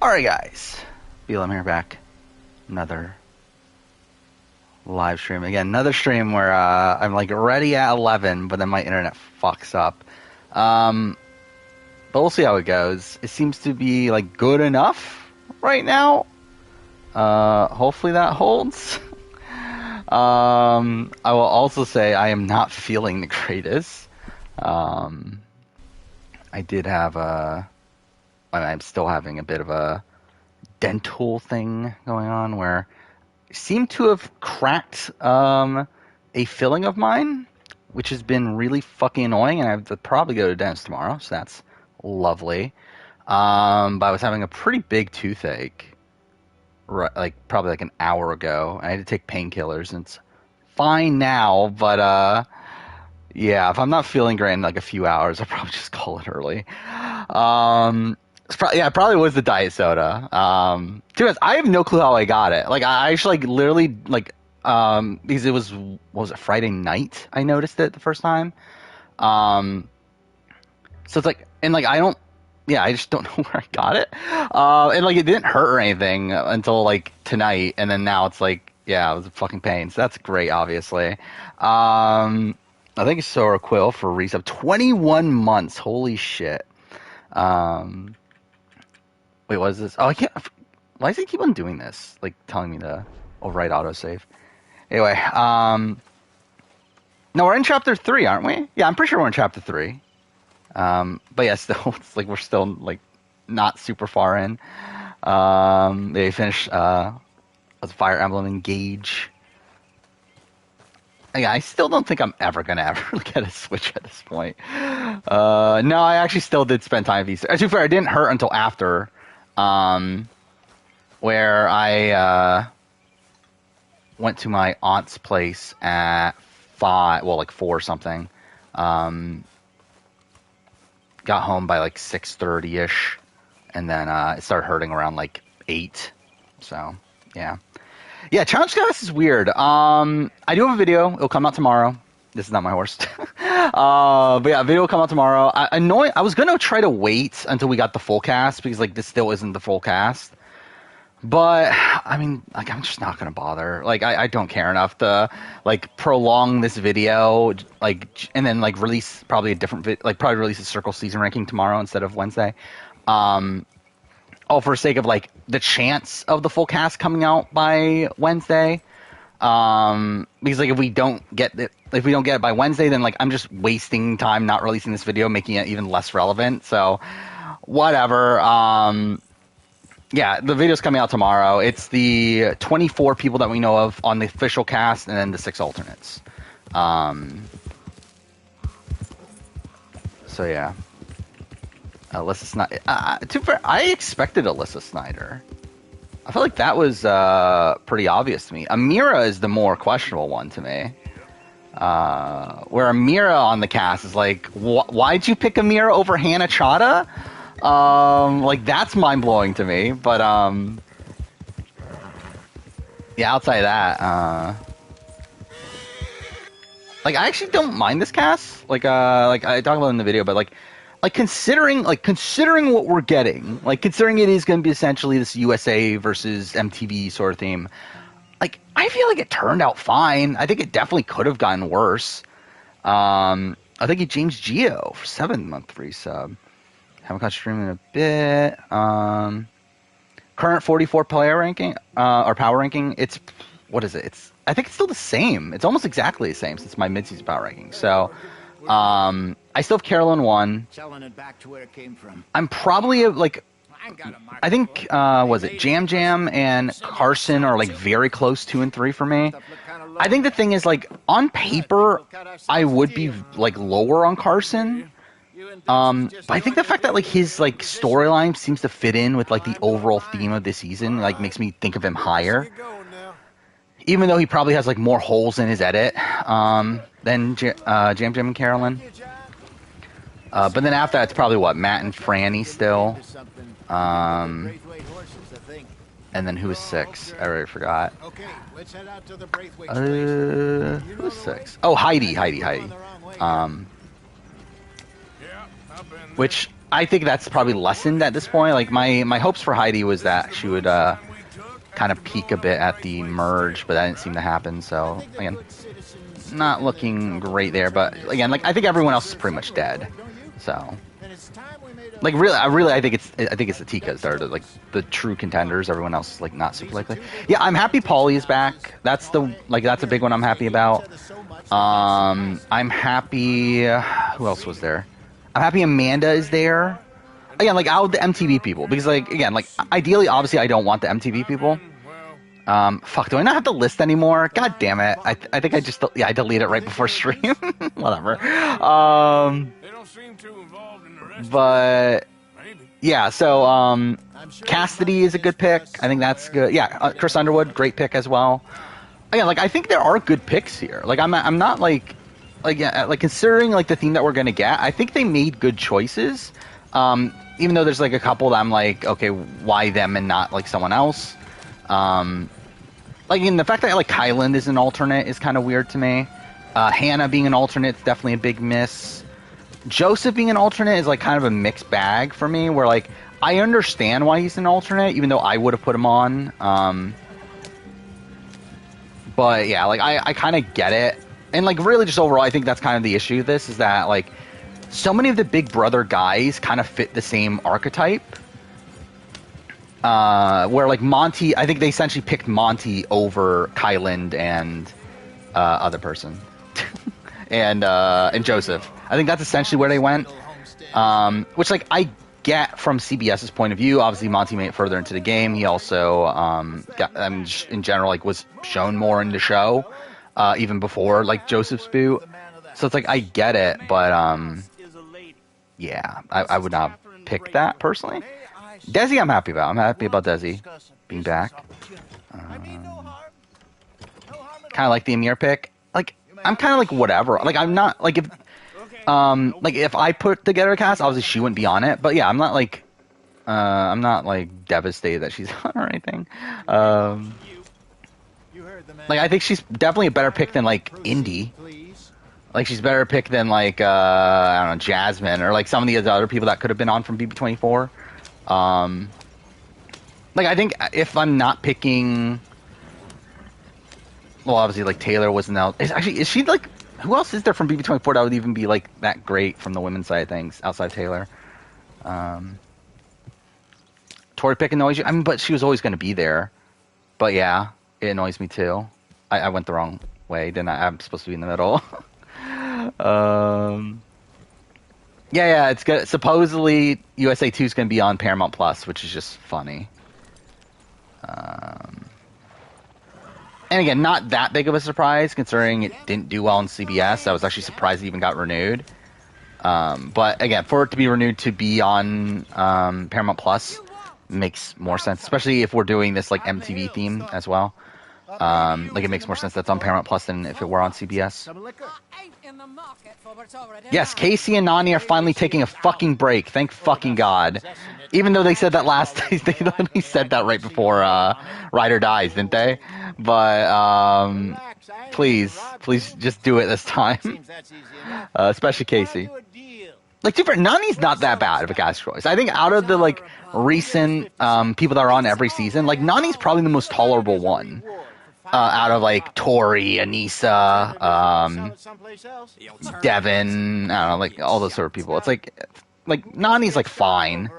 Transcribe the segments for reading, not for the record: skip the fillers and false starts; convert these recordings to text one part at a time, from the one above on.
Alright guys, BLM here back. Another live stream. Again, another stream where I'm like ready at 11, but then my internet fucks up. But we'll see how it goes. It seems to be like good enough right now. Hopefully that holds. I will also say I am not feeling the greatest. I did have I'm still having a bit of a dental thing going on where I seem to have cracked a filling of mine, which has been really fucking annoying, and I have to probably go to dentist tomorrow, so that's lovely. But I was having a pretty big toothache, right, probably an hour ago. I had to take painkillers, and it's fine now, but yeah, if I'm not feeling great in like a few hours, I'll probably just call it early. It probably was the diet soda. To be honest, I have no clue how I got it. Like, I actually literally because it was, what was it, Friday night? I noticed it the first time. So it's like, and like I just don't know where I got it. And like it didn't hurt or anything until like tonight, and then now it's like, yeah, it was a fucking pain. So that's great, obviously. I think Sora Quill for resub 21 months. Holy shit. Wait, what is this? Oh, I can't. Why does he keep on doing this? Like telling me to overwrite autosave. Anyway, no, we're in chapter 3, aren't we? Yeah, I'm pretty sure we're in chapter 3. But yeah, still, it's like we're still like not super far in. They finished Fire Emblem Engage. Yeah, I still don't think I'm ever gonna get a Switch at this point. No, I actually still did spend time with these. To be fair, it didn't hurt until after, where I went to my aunt's place at 4 something. Got home by like 6:30ish, and then it started hurting around like 8. So yeah. Yeah, Challenge Cast is weird. I do have a video. It'll come out tomorrow. This is not my horse. But yeah, a video will come out tomorrow. I was going to try to wait until we got the full cast, because like this still isn't the full cast. But I mean, like, I'm just not going to bother. Like, I don't care enough to like prolong this video, like, and then like release probably a different probably release a Circle season ranking tomorrow instead of Wednesday. All for the sake of like the chance of the full cast coming out by Wednesday. Because like if we don't get it by Wednesday, then like I'm just wasting time not releasing this video, making it even less relevant. So whatever. Yeah, the video's coming out tomorrow. It's the 24 people that we know of on the official cast, and then the 6 alternates. So yeah. Alyssa Snyder. I expected Alyssa Snyder. I feel like that was pretty obvious to me. Amira is the more questionable one to me. Where Amira on the cast is like, why'd you pick Amira over Hannah Chada? Like, that's mind-blowing to me. But, yeah, outside of that, like, I actually don't mind this cast. Like I talked about it in the video, but like considering what we're getting, like considering it is going to be essentially this USA versus MTV sort of theme, like I feel like it turned out fine. I think it definitely could have gotten worse. I think it changed Geo for 7-month resub. Haven't got streaming in a bit. Current 44 player ranking or power ranking. It's, what is it? I think it's still the same. It's almost exactly the same since my mid-season power ranking. So. I still have Carolyn 1. Selling it back to where it came from. I'm probably I think was it Jam Jam and Carson are like very close 2 and 3 for me. I think the thing is, like, on paper I would be like lower on Carson. But I think the fact that like his like storyline seems to fit in with like the overall theme of this season like makes me think of him higher. Even though he probably has like more holes in his edit than Jam Jam and Carolyn. But then after that, it's probably Matt and Franny still. And then who was 6? I already forgot. Who was 6? Oh, Heidi. Which I think that's probably lessened at this point. Like my hopes for Heidi was that she would kind of peak a bit at the merge, but that didn't seem to happen. So again, not looking great there. But again, like I think everyone else is pretty much dead. So like really, I think it's the Tikas that are the true contenders. Everyone else is like not super likely. Yeah, I'm happy Paulie is back. That's a big one I'm happy about. I'm happy. Who else was there? I'm happy Amanda is there. Again, like out of the MTV people, because like again, like ideally, obviously, I don't want the MTV people. Fuck, do I not have the list anymore? God damn it! I think I deleted it right before stream. Whatever. But yeah, so Cassidy is a good pick. I think that's good. Yeah, Chris Underwood, great pick as well. Again, like I think there are good picks here. Like I'm not like considering like the theme that we're gonna get. I think they made good choices. Even though there's like a couple that I'm like, okay, why them and not like someone else? Like in the fact that like Kyland is an alternate is kind of weird to me. Hannah being an alternate is definitely a big miss. Joseph being an alternate is like kind of a mixed bag for me, where like I understand why he's an alternate, even though I would have put him on. But yeah, like I kind of get it, and like really just overall, I think that's kind of the issue. This is that like so many of the Big Brother guys kind of fit the same archetype. Where like Monty, I think they essentially picked Monty over Kyland and other person, and Joseph. I think that's essentially where they went. Which like I get from CBS's point of view. Obviously, Monty made it further into the game. He also in general like was shown more in the show even before like Joseph's boot. So it's like I get it, but yeah, I would not pick that personally. Desi, I'm happy about. I'm happy about Desi being back. Kind of like the Amir pick. Like I'm kind of like whatever. Like I'm not like if I put together a cast, obviously she wouldn't be on it. But yeah, I'm not like devastated that she's on or anything. Like I think she's definitely a better pick than like Indy. Like she's a better pick than like I don't know, Jasmine or like some of the other people that could have been on from BB24. Like I think if I'm not picking, well, obviously like Taylor wasn't out. Is she like who else is there from BB24 that would even be like that great from the women's side of things outside of Taylor? Tori pick annoys you. I mean, but she was always going to be there. But yeah, it annoys me too. I went the wrong way, didn't I? I'm supposed to be in the middle. Yeah, it's good. Supposedly, USA 2 is going to be on Paramount Plus, which is just funny. And again, not that big of a surprise, considering it didn't do well on CBS. I was actually surprised it even got renewed. But again, for it to be renewed to be on Paramount Plus makes more sense, especially if we're doing this like MTV theme as well. Like it makes more sense that's on Paramount Plus than if it were on CBS. Yes, Casey and Nany are finally taking a fucking break. Thank fucking God. Even though they said that they literally said that right before Ryder dies, didn't they? But please just do it this time. Especially Casey. Like, Nany's not that bad of a cast choice. I think out of the like recent people that are on every season, like Nany's probably the most tolerable one. Out of like Tori, Anissa, Devin, I don't know, like all those sort of people. It's like Nany's like fine.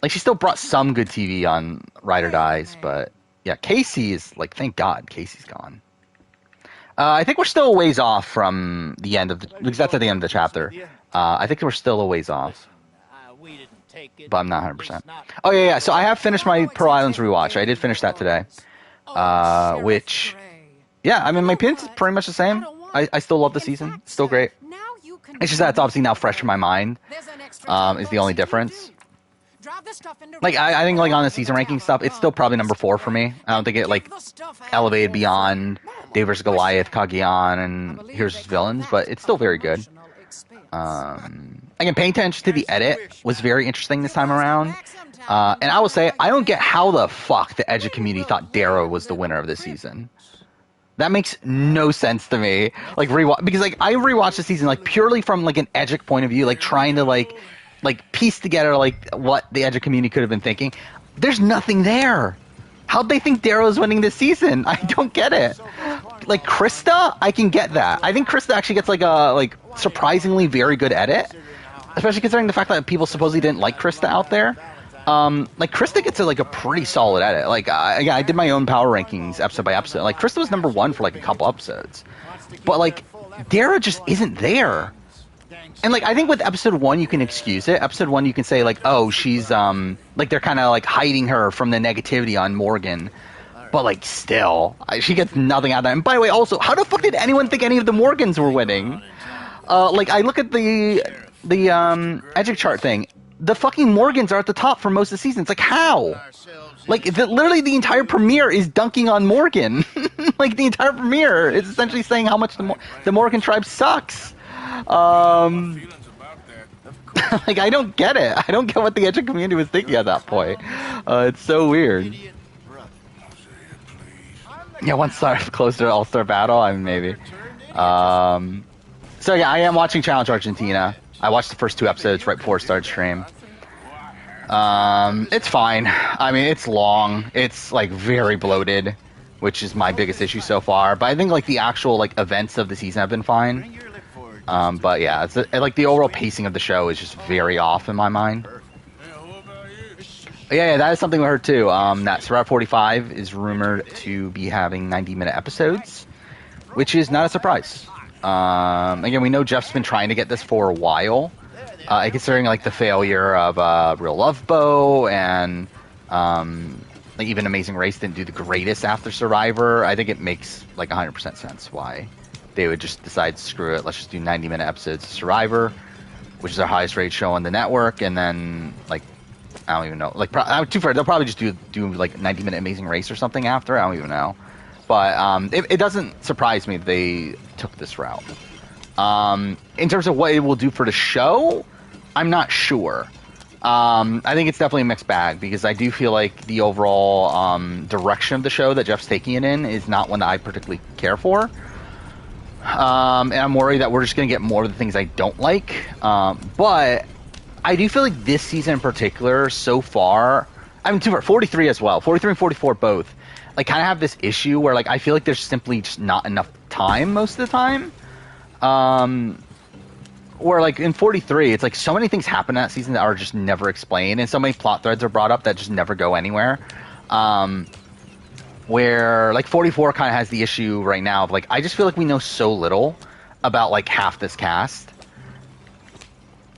Like she still brought some good TV on Ride or Dies, but yeah, Casey is like, thank God Casey's gone. I think we're still a ways off from the end of because that's at the end of the chapter. I think we're still a ways off. But I'm not 100%. Oh yeah. So I have finished my Pearl Islands rewatch. I did finish that today. Which, yeah, I mean, my opinion's pretty much the same. I still love the season. It's still great. It's just that it's obviously now fresh in my mind, is the only difference. Like, I think, like, on the season ranking stuff, it's still probably number 4 for me. I don't think it, like, elevated beyond David vs. Goliath, Kaguyan, and Here's His Villains, but it's still very good. Again, paying attention to the edit was very interesting this time around. And I will say, I don't get how the fuck the Edge community thought Darrow was the winner of this season. That makes no sense to me. Like, because like I rewatched the season like purely from like an Edgic point of view, like trying to like like piece together like what the Edge community could have been thinking. There's nothing there. How'd they think Darrow's winning this season? I don't get it. Like Krista, I can get that. I think Krista actually gets like a surprisingly very good edit, especially considering the fact that people supposedly didn't like Krista out there. Like Krista gets a pretty solid edit. Like I did my own power rankings episode by episode. Like Krista was number 1 for like a couple episodes, but like Darrow just isn't there. And like I think with episode 1 you can excuse it. Episode 1 you can say like, oh, she's like they're kind of like hiding her from the negativity on Morgan. But like still, she gets nothing out of that. And by the way, also, how the fuck did anyone think any of the Morgans were winning? Like I look at the Edgic chart thing. The fucking Morgans are at the top for most of the season. It's like how? Like literally the entire premiere is dunking on Morgan. Like the entire premiere is essentially saying how much the Morgan tribe sucks. Like I don't get it. I don't get what the Edgic community was thinking at that point. It's so weird. Yeah, once close to All-Star Battle, I mean, maybe. So yeah, I am watching Challenge Argentina. I watched the first 2 episodes right before start stream. It's fine. I mean, it's long. It's like very bloated, which is my biggest issue so far. But I think like the actual like events of the season have been fine. But yeah, it's like the overall pacing of the show is just very off in my mind. Yeah, that is something we heard too. That Survivor 45 is rumored to be having 90-minute episodes, which is not a surprise. Again, we know Jeff's been trying to get this for a while, considering like the failure of Real Love Bow and like even Amazing Race didn't do the greatest after Survivor. I think it makes like 100% sense why they would just decide, screw it, let's just do 90-minute episodes of Survivor, which is our highest rated show on the network, and then like I don't even know. Like, too far. They'll probably just do like 90-minute Amazing Race or something after. I don't even know. But it doesn't surprise me that they took this route. In terms of what it will do for the show, I'm not sure. I think it's definitely a mixed bag because I do feel like the overall direction of the show that Jeff's taking it in is not one that I particularly care for. And I'm worried that we're just going to get more of the things I don't like. But I do feel like this season in particular, so far, I mean, 43 as well, 43 and 44 both, like kind of have this issue where like I feel like there's simply just not enough time most of the time. Where like in 43, it's like so many things happen that season that are just never explained, and so many plot threads are brought up that just never go anywhere. Where like 44 kind of has the issue right now of like I just feel like we know so little about like half this cast.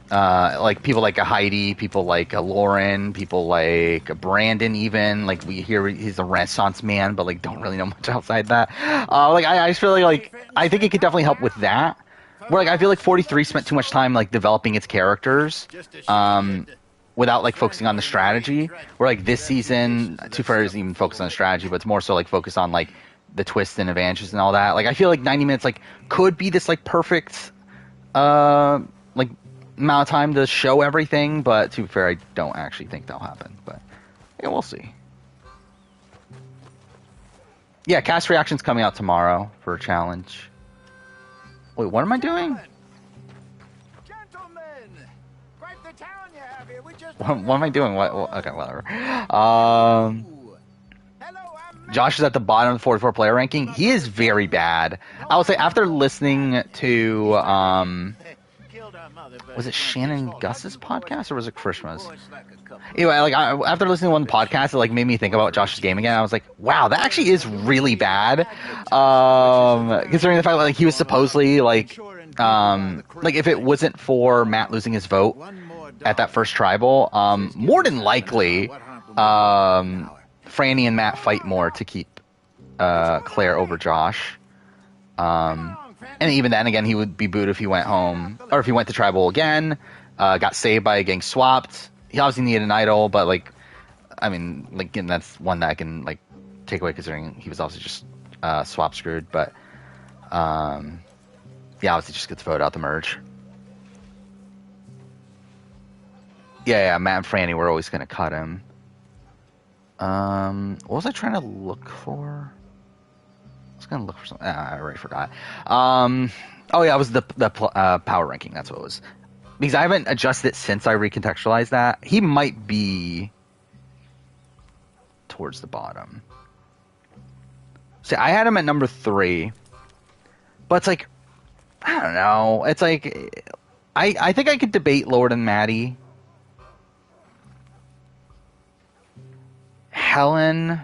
Like people like a Heidi, people like a Lauren, people like a Brandon even, like we hear he's a Renaissance man, but like don't really know much outside that. Like I just feel like I think it could definitely help with that. Where like I feel like 43 spent too much time like developing its characters, without like focusing on the strategy. Where like this season, Too Far isn't even focused on the strategy, but it's more so like focused on like the twists and advantages and all that. Like I feel like 90 minutes like could be this like perfect, like amount of time to show everything, but to be fair, I don't actually think that'll happen. But yeah, we'll see. Yeah, cast reactions coming out tomorrow for a challenge. Wait, what am I doing? What am I doing? What okay, whatever. Josh is at the bottom of the 44 player ranking. He is very bad. I will say after listening to was it Shannon Gus's podcast or was it Krishma's? Anyway, like after listening to one podcast, it like made me think about Josh's game again. I was like, wow, that actually is really bad. Considering the fact that like he was supposedly like if it wasn't for Matt losing his vote at that first tribal, more than likely, Franny and Matt fight more to keep Claire over Josh. And even then, again, he would be booed if he went home, or if he went to tribal again, got saved by getting swapped. He obviously needed an idol, but, like, I mean, like, and that's one that I can, like, take away considering he was obviously just swap screwed. But, yeah, obviously just gets voted out the merge. Yeah, Matt and Franny were always going to cut him. What was I trying to look for? I was going to look for something. I already forgot. Oh, yeah, it was the power ranking. That's what it was. because I haven't adjusted it since I recontextualized that. He might be towards the bottom. See, I had him at number 3, but it's like, I don't know. It's like, I think I could debate lower than Maddie. Helen,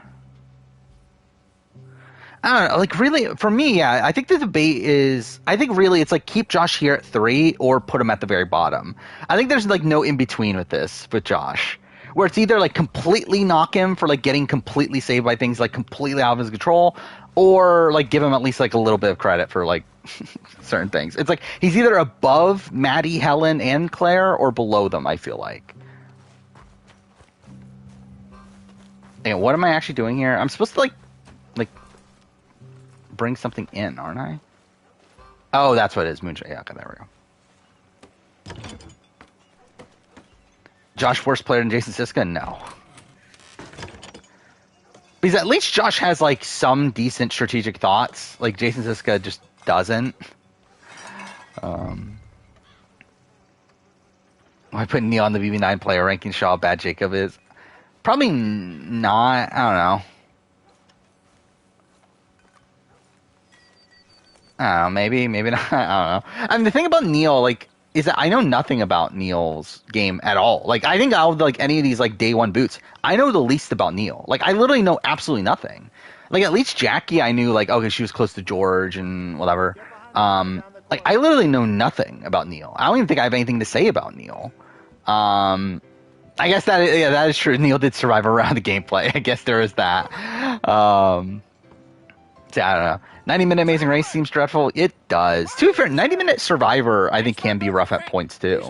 I don't know. Like, really, for me, yeah, I think the debate is, I think really it's like keep Josh here at 3 or put him at the very bottom. I think there's like no in between with this, with Josh, where it's either like completely knock him for like getting completely saved by things like completely out of his control, or like give him at least like a little bit of credit for like certain things. It's like he's either above Maddie, Helen, and Claire or below them, I feel like. And what am I actually doing here? I'm supposed to like bring something in, aren't I? Oh, that's what it is. Moonshine. Yeah, okay, there we go. Josh worse player than Jason Siska? No. Because at least Josh has like some decent strategic thoughts. Like Jason Siska just doesn't. Why put Neil on the BB9 player ranking Shaw bad Jacob is? Probably not. I don't know. I don't know, maybe not. I don't know. I mean, the thing about Neil, like, is that I know nothing about Neil's game at all. Like, I think out of like any of these like day one boots, I know the least about Neil. Like, I literally know absolutely nothing. Like, at least Jackie, I knew like, okay, she was close to George and whatever. Like, I literally know nothing about Neil. I don't even think I have anything to say about Neil. I guess that is true. Neil did survive around the gameplay. I guess there is that. I don't know. 90-minute Amazing Race seems dreadful. It does. To be fair, 90-minute Survivor I think can be rough at points too.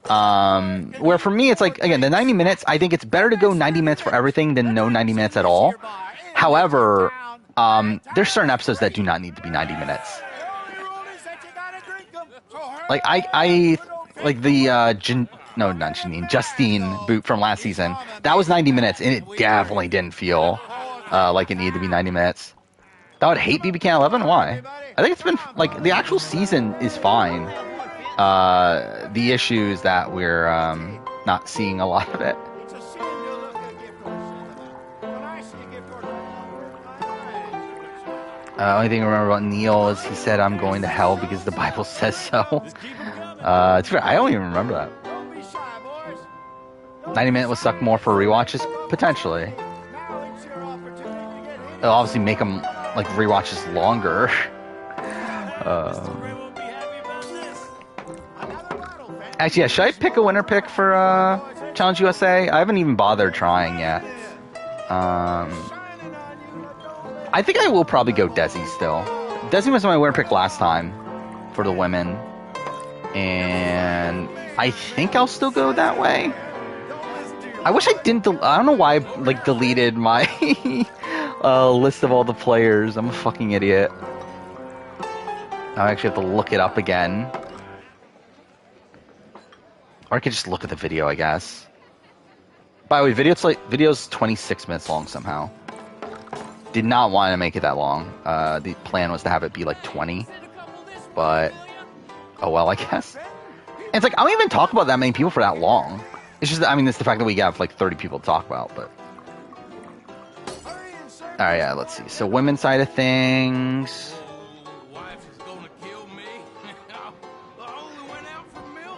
Where for me it's like, again, the 90 minutes, I think it's better to go 90 minutes for everything than no 90 minutes at all. However, there's certain episodes that do not need to be 90 minutes. Like I like the not Janine, Justine boot from last season. That was 90 minutes, and it definitely didn't feel like it needed to be 90 minutes. I would hate BB Can 11. Why? I think it's been like the actual season is fine. The issue is that we're not seeing a lot of it. Only thing I remember about Neil is he said, "I'm going to hell because the Bible says so." It's fair. I don't even remember that. 90-minute would suck more for rewatches, potentially. It'll obviously make them like rewatches longer. Actually, yeah, should I pick a winner pick for Challenge USA? I haven't even bothered trying yet. I think I will probably go Desi still. Desi was my winner pick last time for the women, and I think I'll still go that way. I wish I didn't. I don't know why I like deleted my list of all the players. I'm a fucking idiot. I actually have to look it up again, or I could just look at the video, I guess. By the way, video's 26 minutes long somehow. Did not want to make it that long. The plan was to have it be like 20, but oh well, I guess. And it's like I don't even talk about that many people for that long. It's just, I mean, it's the fact that we have like 30 people to talk about, but. Alright, yeah, let's see. So, women's side of things.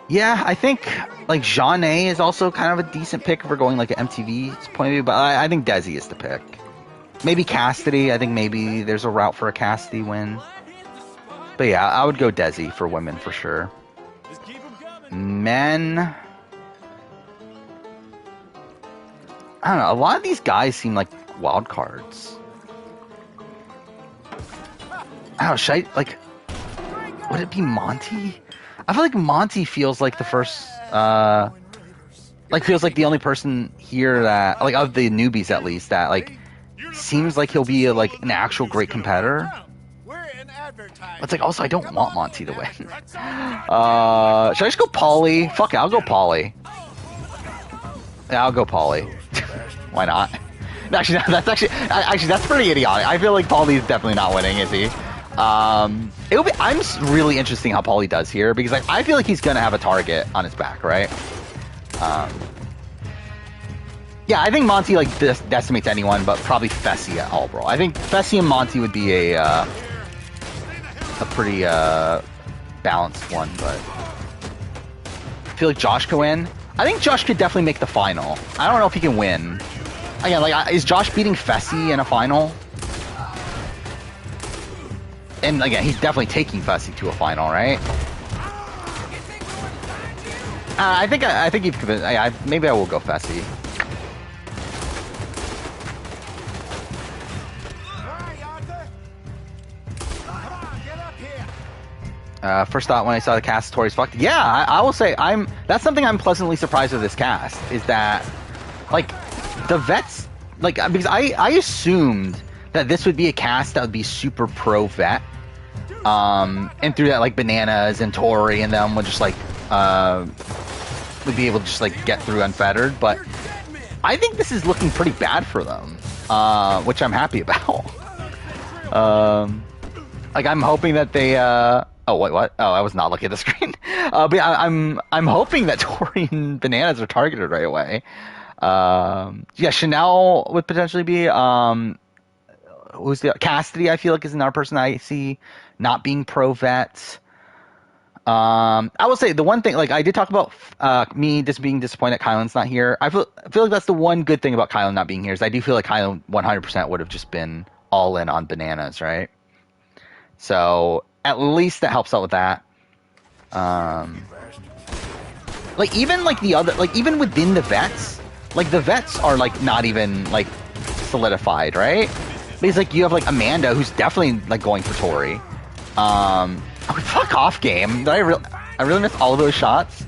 Yeah, I think, like, Jeanne is also kind of a decent pick if we're going, like, an MTV's point of view, but I think Desi is the pick. Maybe Cassidy. I think maybe there's a route for a Cassidy win. But yeah, I would go Desi for women for sure. Men. I don't know. A lot of these guys seem like wild cards. I don't know. Should I, like, would it be Monty? I feel like Monty feels like the first, like feels like the only person here that, like, of the newbies at least, that, like, seems like he'll be, like, an actual great competitor. It's like, also, I don't want Monty to win. Should I just go Pauly? Fuck it, I'll go Pauly. Yeah, I'll go Pauly. Why not? Actually, that's pretty idiotic. I feel like Pauly's definitely not winning, is he? It'll be. Really interesting how Paulie does here because like I feel like he's gonna have a target on his back, right? Yeah, I think Monty like decimates anyone, but probably Fessy at all, bro. I think Fessy and Monty would be a pretty balanced one, but I feel like Josh could win. I think Josh could definitely make the final. I don't know if he can win. Again, like, is Josh beating Fessy in a final? And again, he's definitely taking Fessy to a final, right? I think he could. Maybe I will go Fessy. First thought when I saw the cast, Tori's fucked. Yeah, I will say that's something I'm pleasantly surprised with this cast is that, like, the vets, like, because I assumed that this would be a cast that would be super pro vet, and through that like Bananas and Tori and them would just like would be able to just like get through unfettered, but I think this is looking pretty bad for them, which I'm happy about. Like I'm hoping that they. Oh wait, what? Oh, I was not looking at the screen. But yeah, I'm hoping that Tori and Bananas are targeted right away. Yeah, Chanel would potentially be. Who's the Cassidy? I feel like is another person I see not being pro vet. I will say the one thing, like I did talk about me just being disappointed that Kylan's not here. I feel like that's the one good thing about Kylan not being here is I do feel like Kylan 100% would have just been all in on Bananas, right? So at least that helps out with that. Like even like the other, like even within the vets, like the vets are like not even like solidified, right? Because like you have like Amanda who's definitely like going for Tori. Fuck off, game. Did I really missed all of those shots.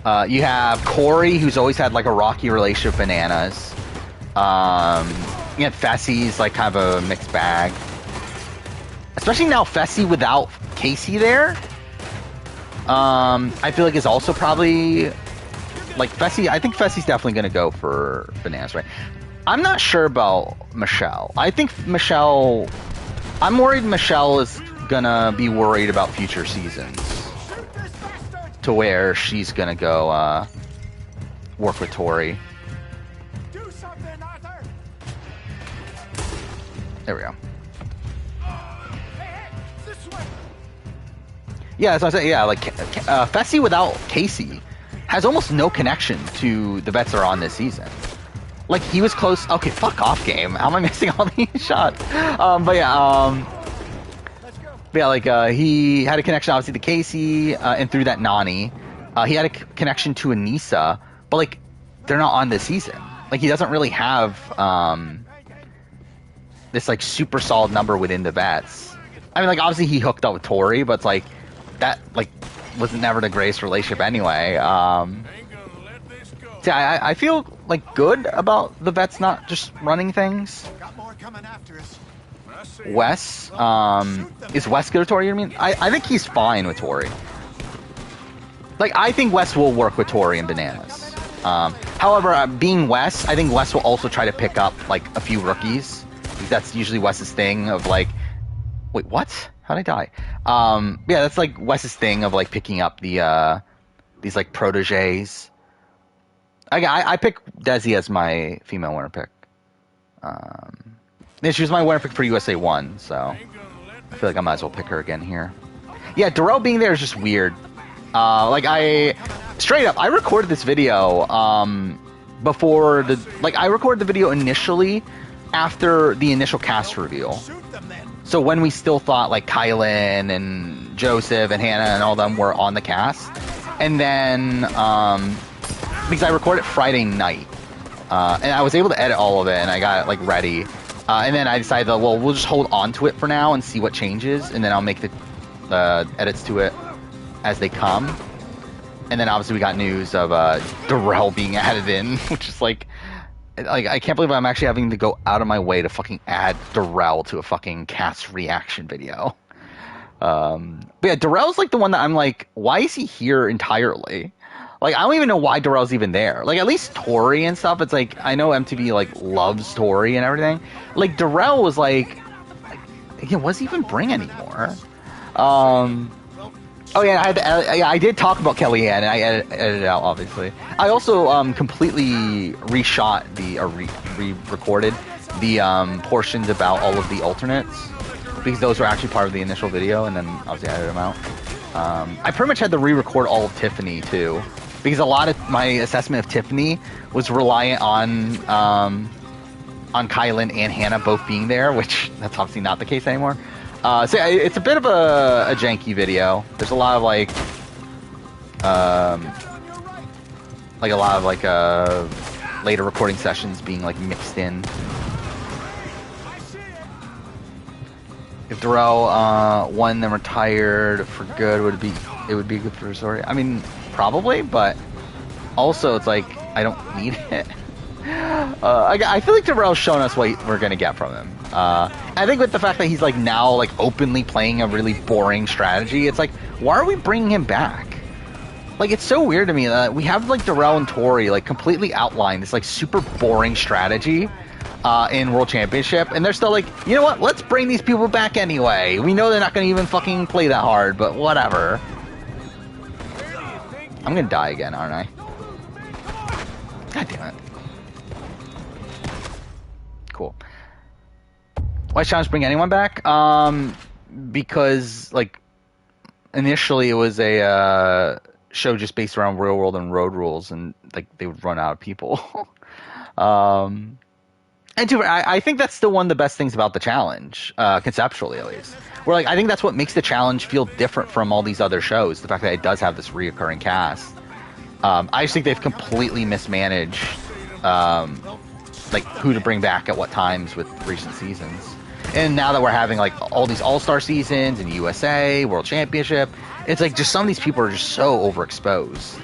You have Corey who's always had like a rocky relationship with Bananas. You have Fessy's like kind of a mixed bag. Especially now Fessy without Casey there. I feel like is also probably like Fessy. I think Fessy's definitely gonna go for Bananas, right? I'm not sure about Michelle. I think Michelle. I'm worried Michelle is gonna be worried about future seasons, to where she's gonna go work with Tori. There we go. Yeah, so I said, yeah, like Fessy without Casey has almost no connection to the vets that are on this season. Like he was close. Okay, fuck off, game. How am I missing all these shots? But yeah, like he had a connection obviously to Casey, and through that Nani, he had a connection to Anissa, but like they're not on this season. Like he doesn't really have this like super solid number within the vets. I mean, like obviously he hooked up with Tori, but it's like that like was never the greatest relationship anyway. So I feel like good about the vets not just running things. Wes, is Wes good with Tori? You mean? I think he's fine with Tori. Like I think Wes will work with Tori and Bananas. However, being Wes, I think Wes will also try to pick up like a few rookies. That's usually Wes's thing of like, wait, what? How'd I die? Yeah, that's like Wes's thing of like picking up the these like proteges. I pick Desi as my female winner pick. Yeah, she was my winner pick for USA 1, so I feel like I might as well pick her again here. Yeah, Darrell being there is just weird. Like straight up, I recorded this video before I recorded the video initially after the initial cast reveal. So when we still thought like Kylan and Joseph and Hannah and all them were on the cast, and then because I recorded Friday night, and I was able to edit all of it, and I got it like ready, and then I decided that well we'll just hold on to it for now and see what changes, and then I'll make the edits to it as they come. And then obviously we got news of Darrell being added in, which is like I can't believe I'm actually having to go out of my way to fucking add Darrell to a fucking cast reaction video. But yeah, Darrell's like the one that I'm like, why is he here entirely? Like I don't even know why Darrell's even there. Like at least Tori and stuff, it's like I know MTV like loves Tori and everything. Like Darrell was like Yeah, was he even bring anymore? Oh yeah, I did talk about Kellyanne, and I edited it out, obviously. I also completely reshot re-recorded the portions about all of the alternates, because those were actually part of the initial video, and then obviously I edited them out. I pretty much had to re-record all of Tiffany too, because a lot of my assessment of Tiffany was reliant on Kylan and Hannah both being there, which that's obviously not the case anymore. So yeah, it's a bit of a janky video. There's a lot of later recording sessions being like mixed in. If Darrell won then retired for good, it would be good for Resort. I mean, probably, but also it's like I don't need it. I feel like Darrell's shown us what we're gonna get from him. I think with the fact that he's like now like openly playing a really boring strategy, it's like, why are we bringing him back? Like, it's so weird to me that we have like Darrell and Tori like completely outlined this like super boring strategy in World Championship, and they're still like, you know what? Let's bring these people back anyway. We know they're not gonna even fucking play that hard, but whatever. I'm gonna die again, aren't I? God damn it. Cool. Why challenge bring anyone back? Because like initially it was a show just based around real world and road rules, and like they would run out of people. And I think that's still one of the best things about the challenge, conceptually at least. Where like I think that's what makes the challenge feel different from all these other shows. The fact that it does have this reoccurring cast. I just think they've completely mismanaged like who to bring back at what times with recent seasons. And now that we're having like all these all-star seasons in USA, World Championship, it's like just some of these people are just so overexposed.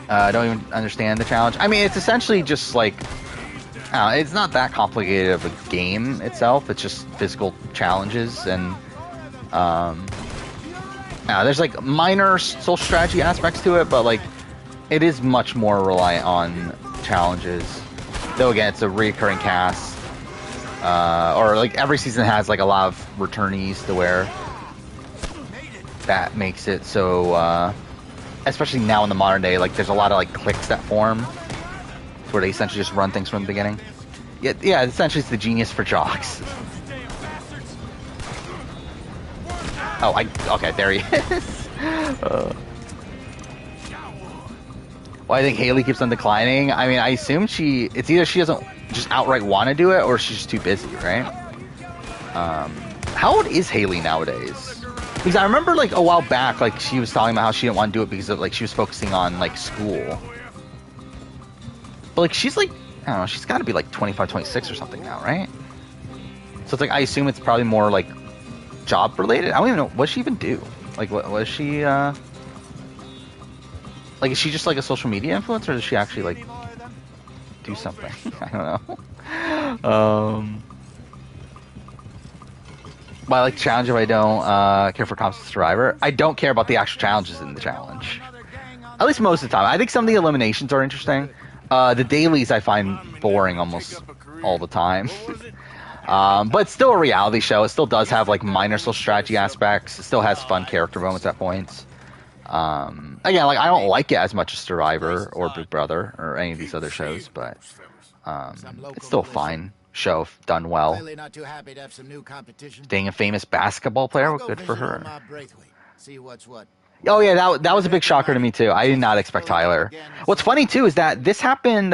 I don't even understand the challenge. I mean, it's essentially just like, it's not that complicated of a game itself. It's just physical challenges, and there's like minor social strategy aspects to it, but like it is much more reliant on challenges. Though again, it's a recurring cast, or like every season has like a lot of returnees to where that makes it so. Especially now in the modern day, like there's a lot of like cliques that form, where they essentially just run things from the beginning. Yeah, essentially it's the genius for jocks. Okay, there he is. Well, I think Haley keeps on declining. I mean, I assume it's either she doesn't just outright want to do it, or she's just too busy, right? How old is Haley nowadays? Because I remember like a while back, like she was talking about how she didn't want to do it because of, like she was focusing on like school. But like she's like, I don't know, she's got to be like 25, 26 or something now, right? So it's like I assume it's probably more like job related. I don't even know, what does she even do? Like what was she? Like is she just like a social media influencer, or does she actually like do something? I don't know. But I like the challenge if I don't care for Comps Survivor. I don't care about the actual challenges in the challenge. At least most of the time. I think some of the eliminations are interesting. The dailies I find boring almost all the time. But it's still a reality show. It still does have like minor social strategy aspects. It still has fun character moments at points. Again, like I don't like it as much as Survivor or Big Brother or any of these other shows, but it's still fine show if done well. Being a famous basketball player, good for her. Oh yeah, that was a big shocker to me too. I did not expect Tyler. What's funny too is that this happened.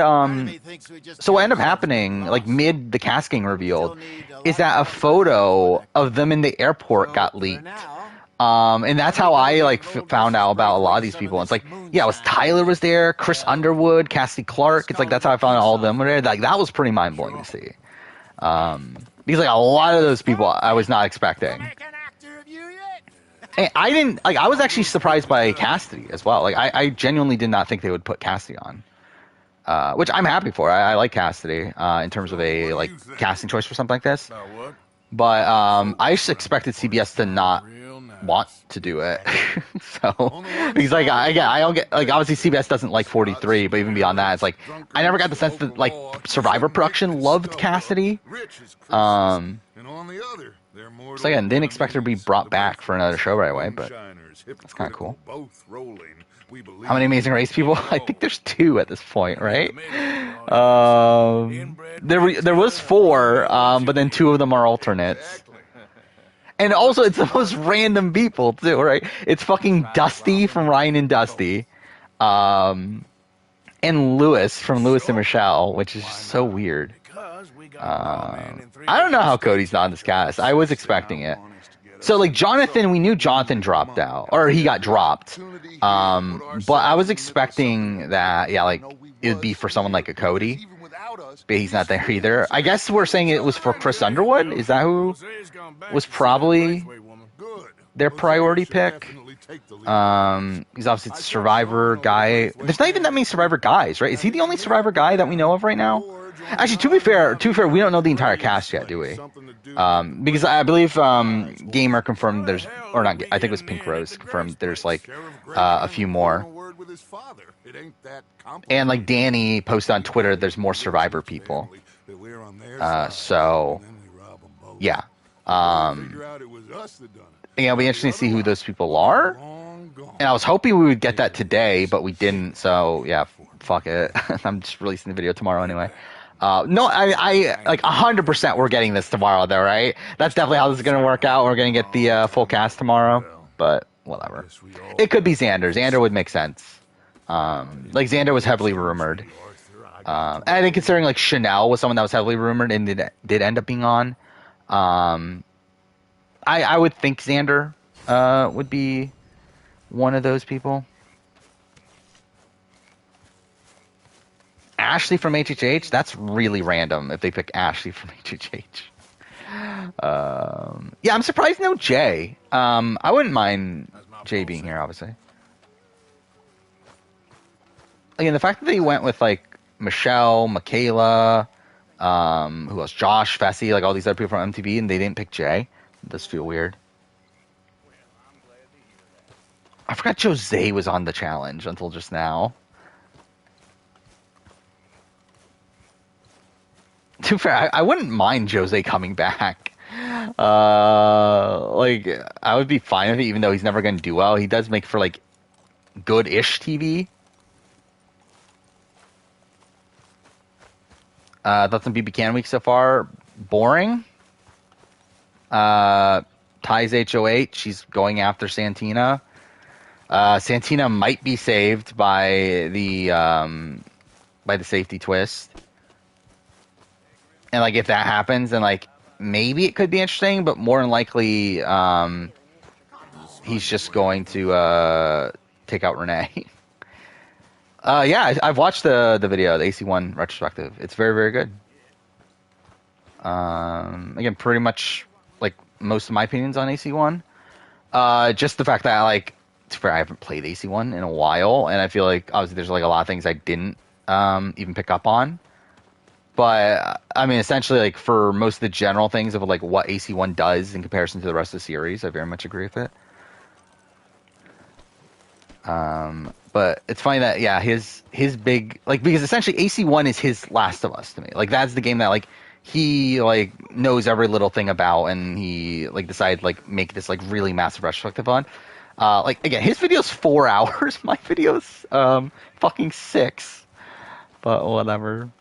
So what ended up happening, like mid the casting revealed, is that a photo of them in the airport got leaked. And that's how I like found out about a lot of these people. It's like, yeah, it was Tyler was there, Chris Underwood, Cassie Clark. It's like that's how I found out all of them were there. Like that was pretty mind blowing to see. Because like a lot of those people I was not expecting. And I was actually surprised by Cassidy as well. Like I genuinely did not think they would put Cassidy on. Which I'm happy for. I like Cassidy in terms of a like casting choice for something like this. But I just expected CBS to not want to do it. So because like I don't get like obviously CBS doesn't like 43, but even beyond that, it's like I never got the sense that like Survivor production loved Cassidy. So again, didn't expect her to be brought back for another show right away, but that's kind of cool. How many Amazing Race people? I think there's 2 at this point, right? There was 4, but then 2 of them are alternates. And also, it's the most random people too, right? It's fucking Dusty from Ryan and Dusty, and Lewis from Lewis and Michelle, which is just so weird. I don't know how Cody's not in this cast. I was expecting it. So like Jonathan, we knew Jonathan dropped out, or he got dropped. But I was expecting that, yeah, like it would be for someone like a Cody. But he's not there either. I guess we're saying it was for Chris Underwood. Is that who was probably their priority pick? He's obviously the Survivor guy. There's not even that many Survivor guys, right? Is he the only Survivor guy that we know of right now? Actually, to be fair, we don't know the entire cast yet, do we? Because I believe Gamer confirmed there's, or not, I think it was Pink Rose confirmed there's like a few more. And like Danny posted on Twitter, there's more Survivor people. So, yeah. It'll be interesting to see who those people are. And I was hoping we would get that today, but we didn't. So, yeah, fuck it. I'm just releasing the video tomorrow anyway. No, I like 100% we're getting this tomorrow, though, right? That's definitely how this is going to work out. We're going to get the full cast tomorrow, but whatever. It could be Xander. Xander would make sense. Like Xander was heavily rumored. And I think considering like Chanel was someone that was heavily rumored and did end up being on, I would think Xander would be one of those people. Ashley from HHH? That's really random if they pick Ashley from HHH. Yeah, I'm surprised no Jay. I wouldn't mind Jay being here, obviously. Again, the fact that they went with like Michelle, Michaela, who else? Josh, Fessy, like all these other people from MTV, and they didn't pick Jay. It does feel weird. I forgot Jose was on the challenge until just now. To be fair, I wouldn't mind Jose coming back. Like, I would be fine with it, even though he's never going to do well. He does make for, like, good-ish TV. Thoughts on BB Can Week so far? Boring. Ty's HOH. She's going after Santina. Santina might be saved by the safety twist. And, like, if that happens, then, like, maybe it could be interesting, but more than likely, he's just going to take out Renee. Yeah, I've watched the video, the AC1 retrospective. It's very, very good. Again, pretty much, like, most of my opinions on AC1. Just the fact that, like, I haven't played AC1 in a while, and I feel like, obviously, there's, like, a lot of things I didn't even pick up on. But, I mean, essentially, like, for most of the general things of, like, what AC1 does in comparison to the rest of the series, I very much agree with it. But it's funny that, yeah, his big, like, because essentially AC1 is his Last of Us to me. Like, that's the game that, like, he, like, knows every little thing about, and he, like, decided, like, make this, like, really massive retrospective on. Like, again, his video's 4 hours. My video's, fucking 6. But whatever.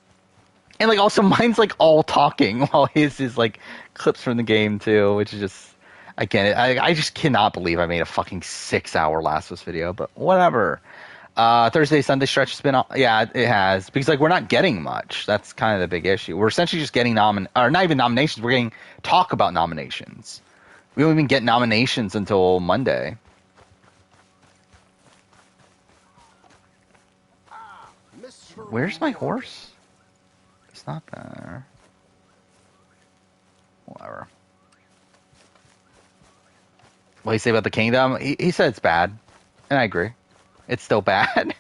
And, like, also mine's, like, all talking, while his is, like, clips from the game, too, which is just, again, I just cannot believe I made a fucking 6-hour Last of Us video, but whatever. Thursday, Sunday stretch has been, yeah, it has, because, like, we're not getting much. That's kind of the big issue. We're essentially just getting or not even nominations, we're getting talk about nominations. We don't even get nominations until Monday. Where's my horse? It's not there. Whatever. What do you say about the kingdom? He said it's bad, and I agree. It's still bad.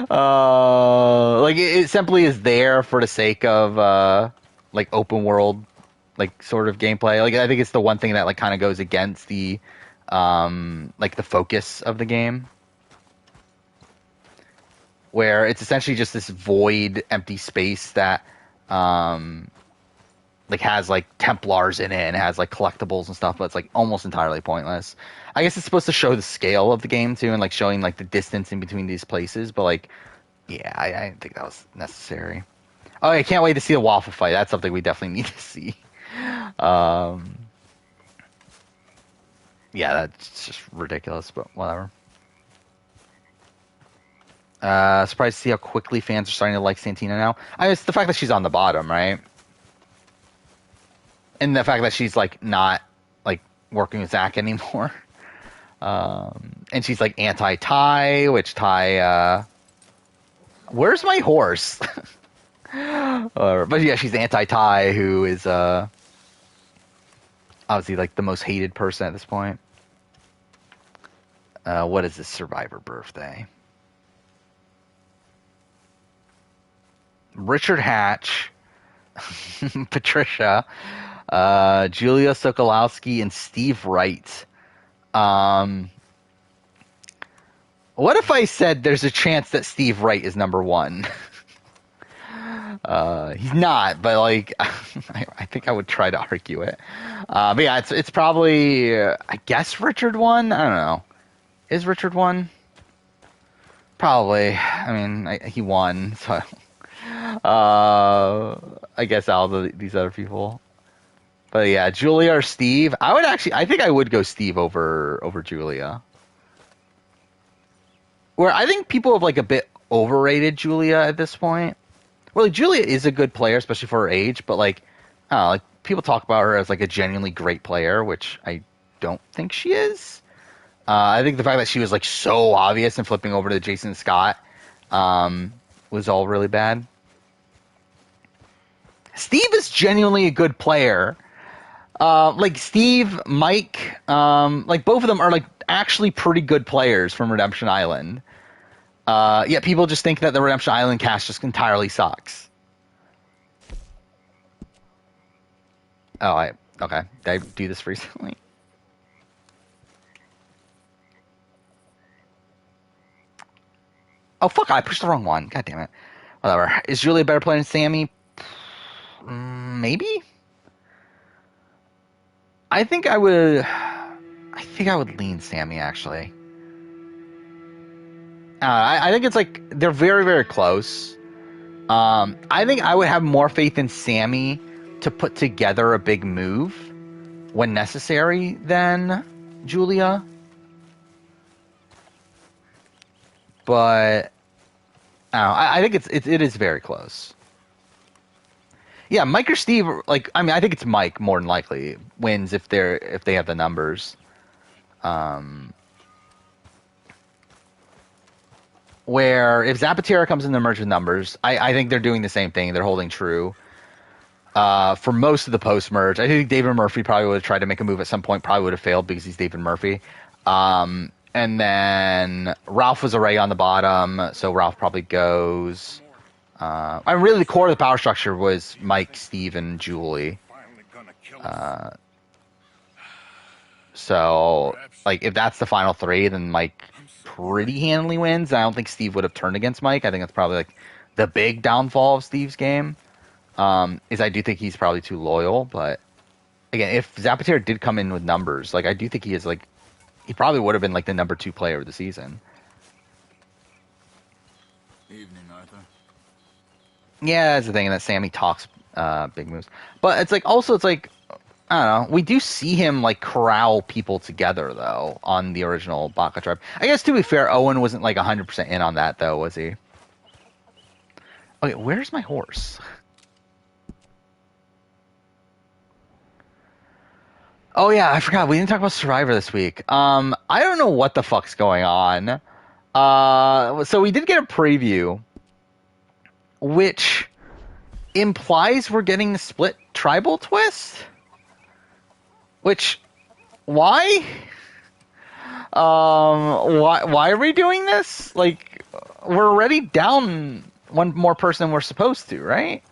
Like it simply is there for the sake of like open world, like sort of gameplay. Like I think it's the one thing that like kind of goes against the like the focus of the game, where it's essentially just this void, empty space that like has like Templars in it and has like collectibles and stuff, but it's like almost entirely pointless. I guess it's supposed to show the scale of the game too, and like showing like the distance in between these places, but like, yeah, I didn't think that was necessary. Oh, I can't wait to see the waffle fight. That's something we definitely need to see. Um, yeah, that's just ridiculous, but whatever. Surprised to see how quickly fans are starting to like Santina now. I mean, it's the fact that she's on the bottom, right? And the fact that she's like not like working with Zach anymore. And she's like anti-Ty, which Ty, where's my horse? But yeah, she's anti-Ty, who is obviously like the most hated person at this point. What is this Survivor birthday? Richard Hatch, Patricia, Julia Sokolowski, and Steve Wright. What if I said there's a chance that Steve Wright is number one? He's not, but like, I think I would try to argue it. But yeah, it's probably, I guess Richard won. I don't know. Is Richard won? Probably. I mean, he won, so I guess out of these other people. But yeah, Julia or Steve. I think I would go Steve over Julia. Where I think people have like a bit overrated Julia at this point. Well, like, Julia is a good player, especially for her age, but like, I don't know, like people talk about her as like a genuinely great player, which I don't think she is. I think the fact that she was like so obvious and flipping over to Jason Scott was all really bad. Steve is genuinely a good player. Like Steve, Mike, like both of them are like actually pretty good players from Redemption Island. Yet people just think that the Redemption Island cast just entirely sucks. Okay. Did I do this recently? Oh fuck! I pushed the wrong one. God damn it. Whatever. Is Julia a better player than Sammy? Maybe. I think I would lean Sammy actually. I think it's like they're very, very close. I think I would have more faith in Sammy to put together a big move when necessary than Julia. But I don't know, I think it is very close. Yeah, Mike or Steve, like I mean, I think it's Mike more than likely wins if they have the numbers. Where if Zapatera comes in the merge with numbers, I think they're doing the same thing. They're holding true. For most of the post merge, I think David Murphy probably would have tried to make a move at some point. Probably would have failed because he's David Murphy. And then Ralph was already on the bottom, so Ralph probably goes. Really, the core of the power structure was Mike, Steve, and Julie. So, like, if that's the final three, then Mike pretty handily wins. I don't think Steve would have turned against Mike. I think that's probably like the big downfall of Steve's game. Is I do think he's probably too loyal, but again, if Zapatero did come in with numbers, like I do think he is like he probably would have been like the number 2 player of the season. Evening, Arthur. Yeah, that's the thing that Sammy talks big moves, but it's like also it's like I don't know. We do see him like corral people together though on the original Baka tribe. I guess to be fair, Owen wasn't like 100% in on that though, was he? Okay, where's my horse? Oh yeah, I forgot. We didn't talk about Survivor this week. I don't know what the fuck's going on. So we did get a preview, which implies we're getting the split tribal twist. Which, why? Why are we doing this? Like, we're already down one more person than we're supposed to, right?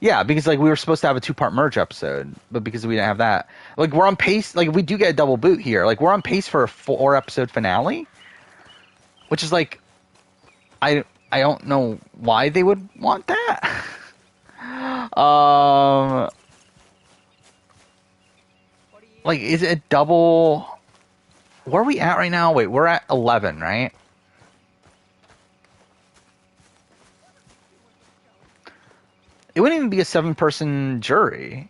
Yeah, because like we were supposed to have a 2-part merge episode, but because we didn't have that, like we're on pace. Like if we do get a double boot here, like we're on pace for a 4-episode finale, which is like I don't know why they would want that. Like is it a double? Where are we at right now? Wait, we're at 11, right? It wouldn't even be a 7-person jury.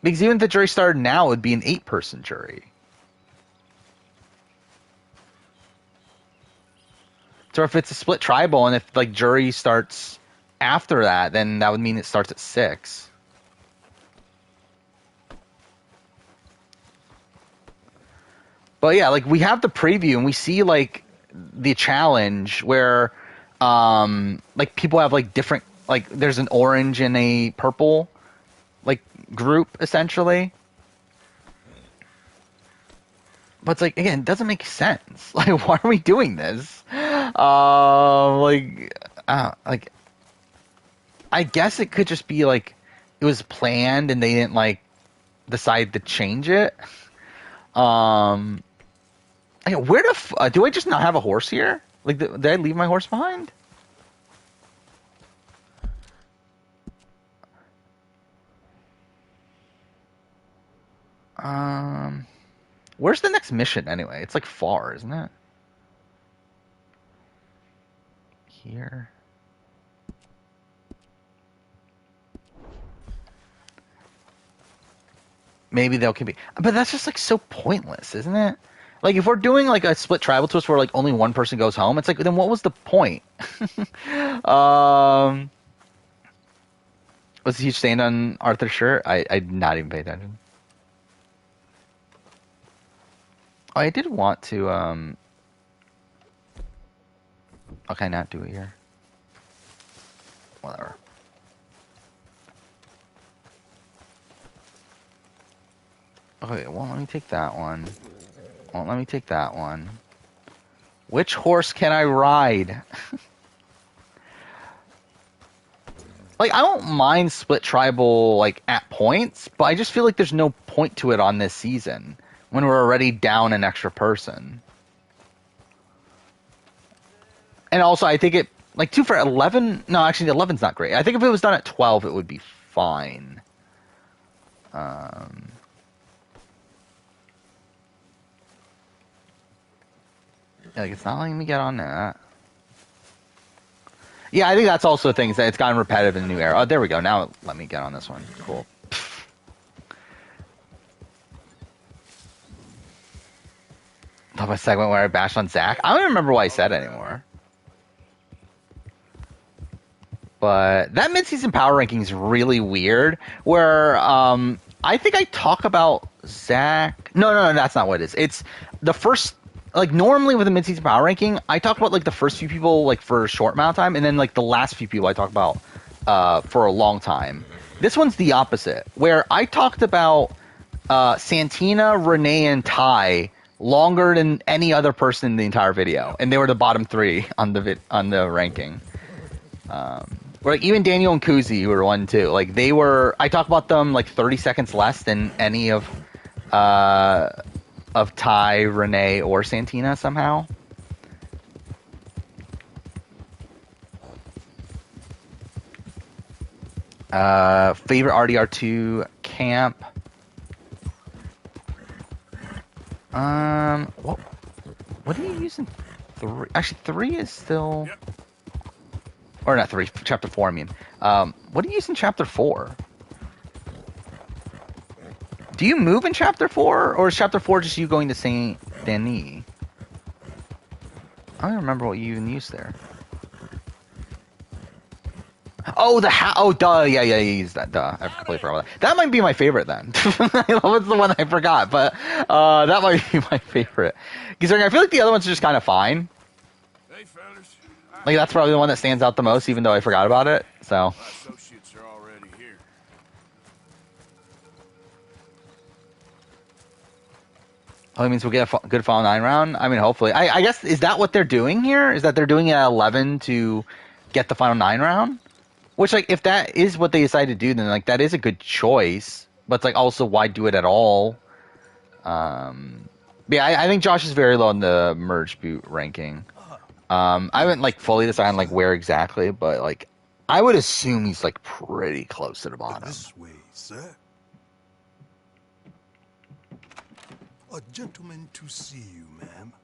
Because even if the jury started now, it would be an 8-person jury. So if it's a split tribal, and if like jury starts after that, then that would mean it starts at 6. But yeah, like we have the preview, and we see like the challenge where, like people have like different, like there's an orange and a purple, like group essentially. But it's like again, it doesn't make sense. Like, why are we doing this? Like I guess it could just be like it was planned and they didn't like decide to change it. Where do I just not have a horse here? Like, did I leave my horse behind? Where's the next mission anyway? It's like far, isn't it? Here. Maybe they'll be, but that's just like so pointless, isn't it? Like if we're doing like a split tribal twist where like only one person goes home, it's like then what was the point? Was he stained on Arthur's shirt? I did not even pay attention. Oh, I did want to okay, not do it here. Whatever. Okay, well let me take that one. Well, let me take that one. Which horse can I ride? Like, I don't mind split tribal, like, at points, but I just feel like there's no point to it on this season when we're already down an extra person. And also, I think it, like, 2 for 11, no, actually, 11's not great. I think if it was done at 12, it would be fine. Like, it's not letting me get on that. Yeah, I think that's also things that it's gotten repetitive in the new era. Oh, there we go. Now let me get on this one. Cool. Love a segment where I bash on Zach. I don't even remember what I said anymore. But that mid-season power ranking is really weird. Where I think I talk about Zach. No, that's not what it is. It's the first. Like normally with a mid-season power ranking, I talk about like the first few people like for a short amount of time, and then like the last few people I talk about for a long time. This one's the opposite, where I talked about Santina, Renee, and Ty longer than any other person in the entire video, and they were the bottom 3 on the ranking. Where like, even Daniel and Kuzi, who were 1 too, like they were. I talked about them like 30 seconds less than any of Ty, Renee, or Santina somehow. Favorite RDR2 camp. What are you using? 3? Actually, 3 is still, or not 3. Chapter 4. I mean, what are you using Chapter 4? Do you move in Chapter 4, or is Chapter 4 just you going to Saint Denis? I don't remember what you even used there. Oh, oh, duh, yeah, you used that, duh. I completely forgot about that. That might be my favorite then. What's the one I forgot? But that might be my favorite. Because I feel like the other ones are just kind of fine. Hey, fellas. Like that's probably the one that stands out the most, even though I forgot about it. So. My associates are already here. Oh, it means we'll get a good Final 9 round? I mean, hopefully. I guess, is that what they're doing here? Is that they're doing it at 11 to get the Final 9 round? Which, like, if that is what they decide to do, then like that is a good choice. But it's like also why do it at all? Yeah, I think Josh is very low on the merge boot ranking. I haven't like fully decided like where exactly, but like I would assume he's like pretty close to the bottom. This way, sir. A gentleman to see you, ma'am.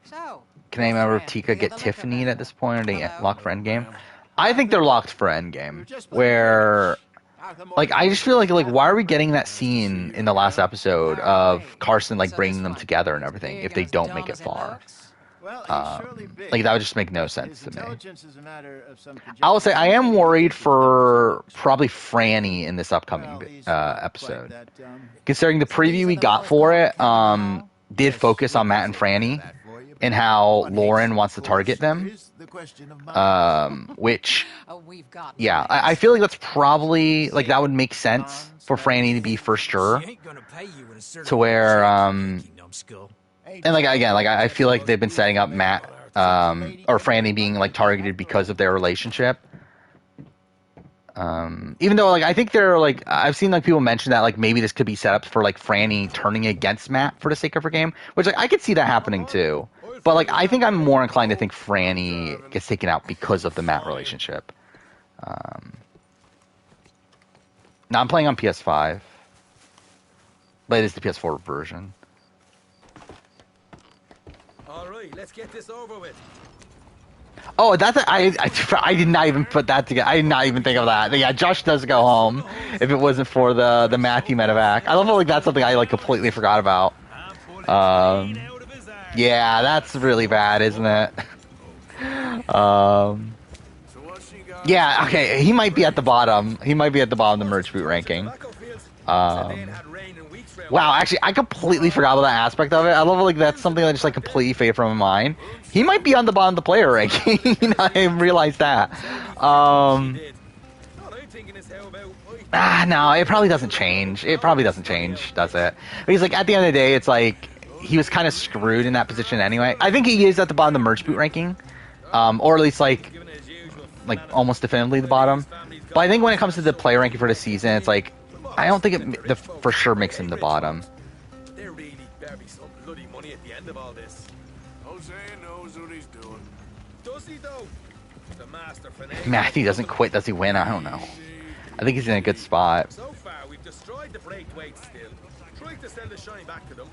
So, Can anyone ever Tika get Tiffany at this point? Or they locked for endgame? I think they're locked for endgame. Where, like, I just feel like why are we getting that scene in the last episode of Carson like bringing them together and everything if they don't make it far? Like that would just make no sense to me. I will say I am worried for probably Franny in this upcoming episode, considering the preview we got for it did focus on Matt and Franny and how Lauren wants to target them. Which, yeah, I feel like that's probably like that would make sense for Franny to be for sure. To where and like again, like I feel like they've been setting up Matt or Franny being like targeted because of their relationship. Even though like I think they're like I've seen like people mention that like maybe this could be set up for like Franny turning against Matt for the sake of her game, which like I could see that happening too. But like I think I'm more inclined to think Franny gets taken out because of the Matt relationship. Now I'm playing on PS5, but it is the PS4 version. All right, let's get this over with. Oh, I did not even put that together. I did not even think of that. Yeah, Josh does go home if it wasn't for the Matthew medevac. I love how like that's something I like completely forgot about. Yeah, that's really bad, isn't it? Yeah, okay, he might be at the bottom. He might be at the bottom of the merge boot ranking. Wow, actually, I completely forgot about that aspect of it. I love like that's something that just like completely faded from my mind. He might be on the bottom of the player ranking. I realized that. No, it probably doesn't change. It probably doesn't change, does it? Because like at the end of the day, it's like he was kind of screwed in that position anyway. I think he is at the bottom of the merge boot ranking, or at least like almost definitively the bottom. But I think when it comes to the player ranking for the season, it's like I don't think it for sure makes him the bottom. There really better be some bloody money at the end of all this. Jose knows what he's doing. Does he though? The master If Matthew doesn't quit, does he win? I don't know. I think he's in a good spot. So far, we've destroyed the Braithwaite still. Tried to sell the shine back to them.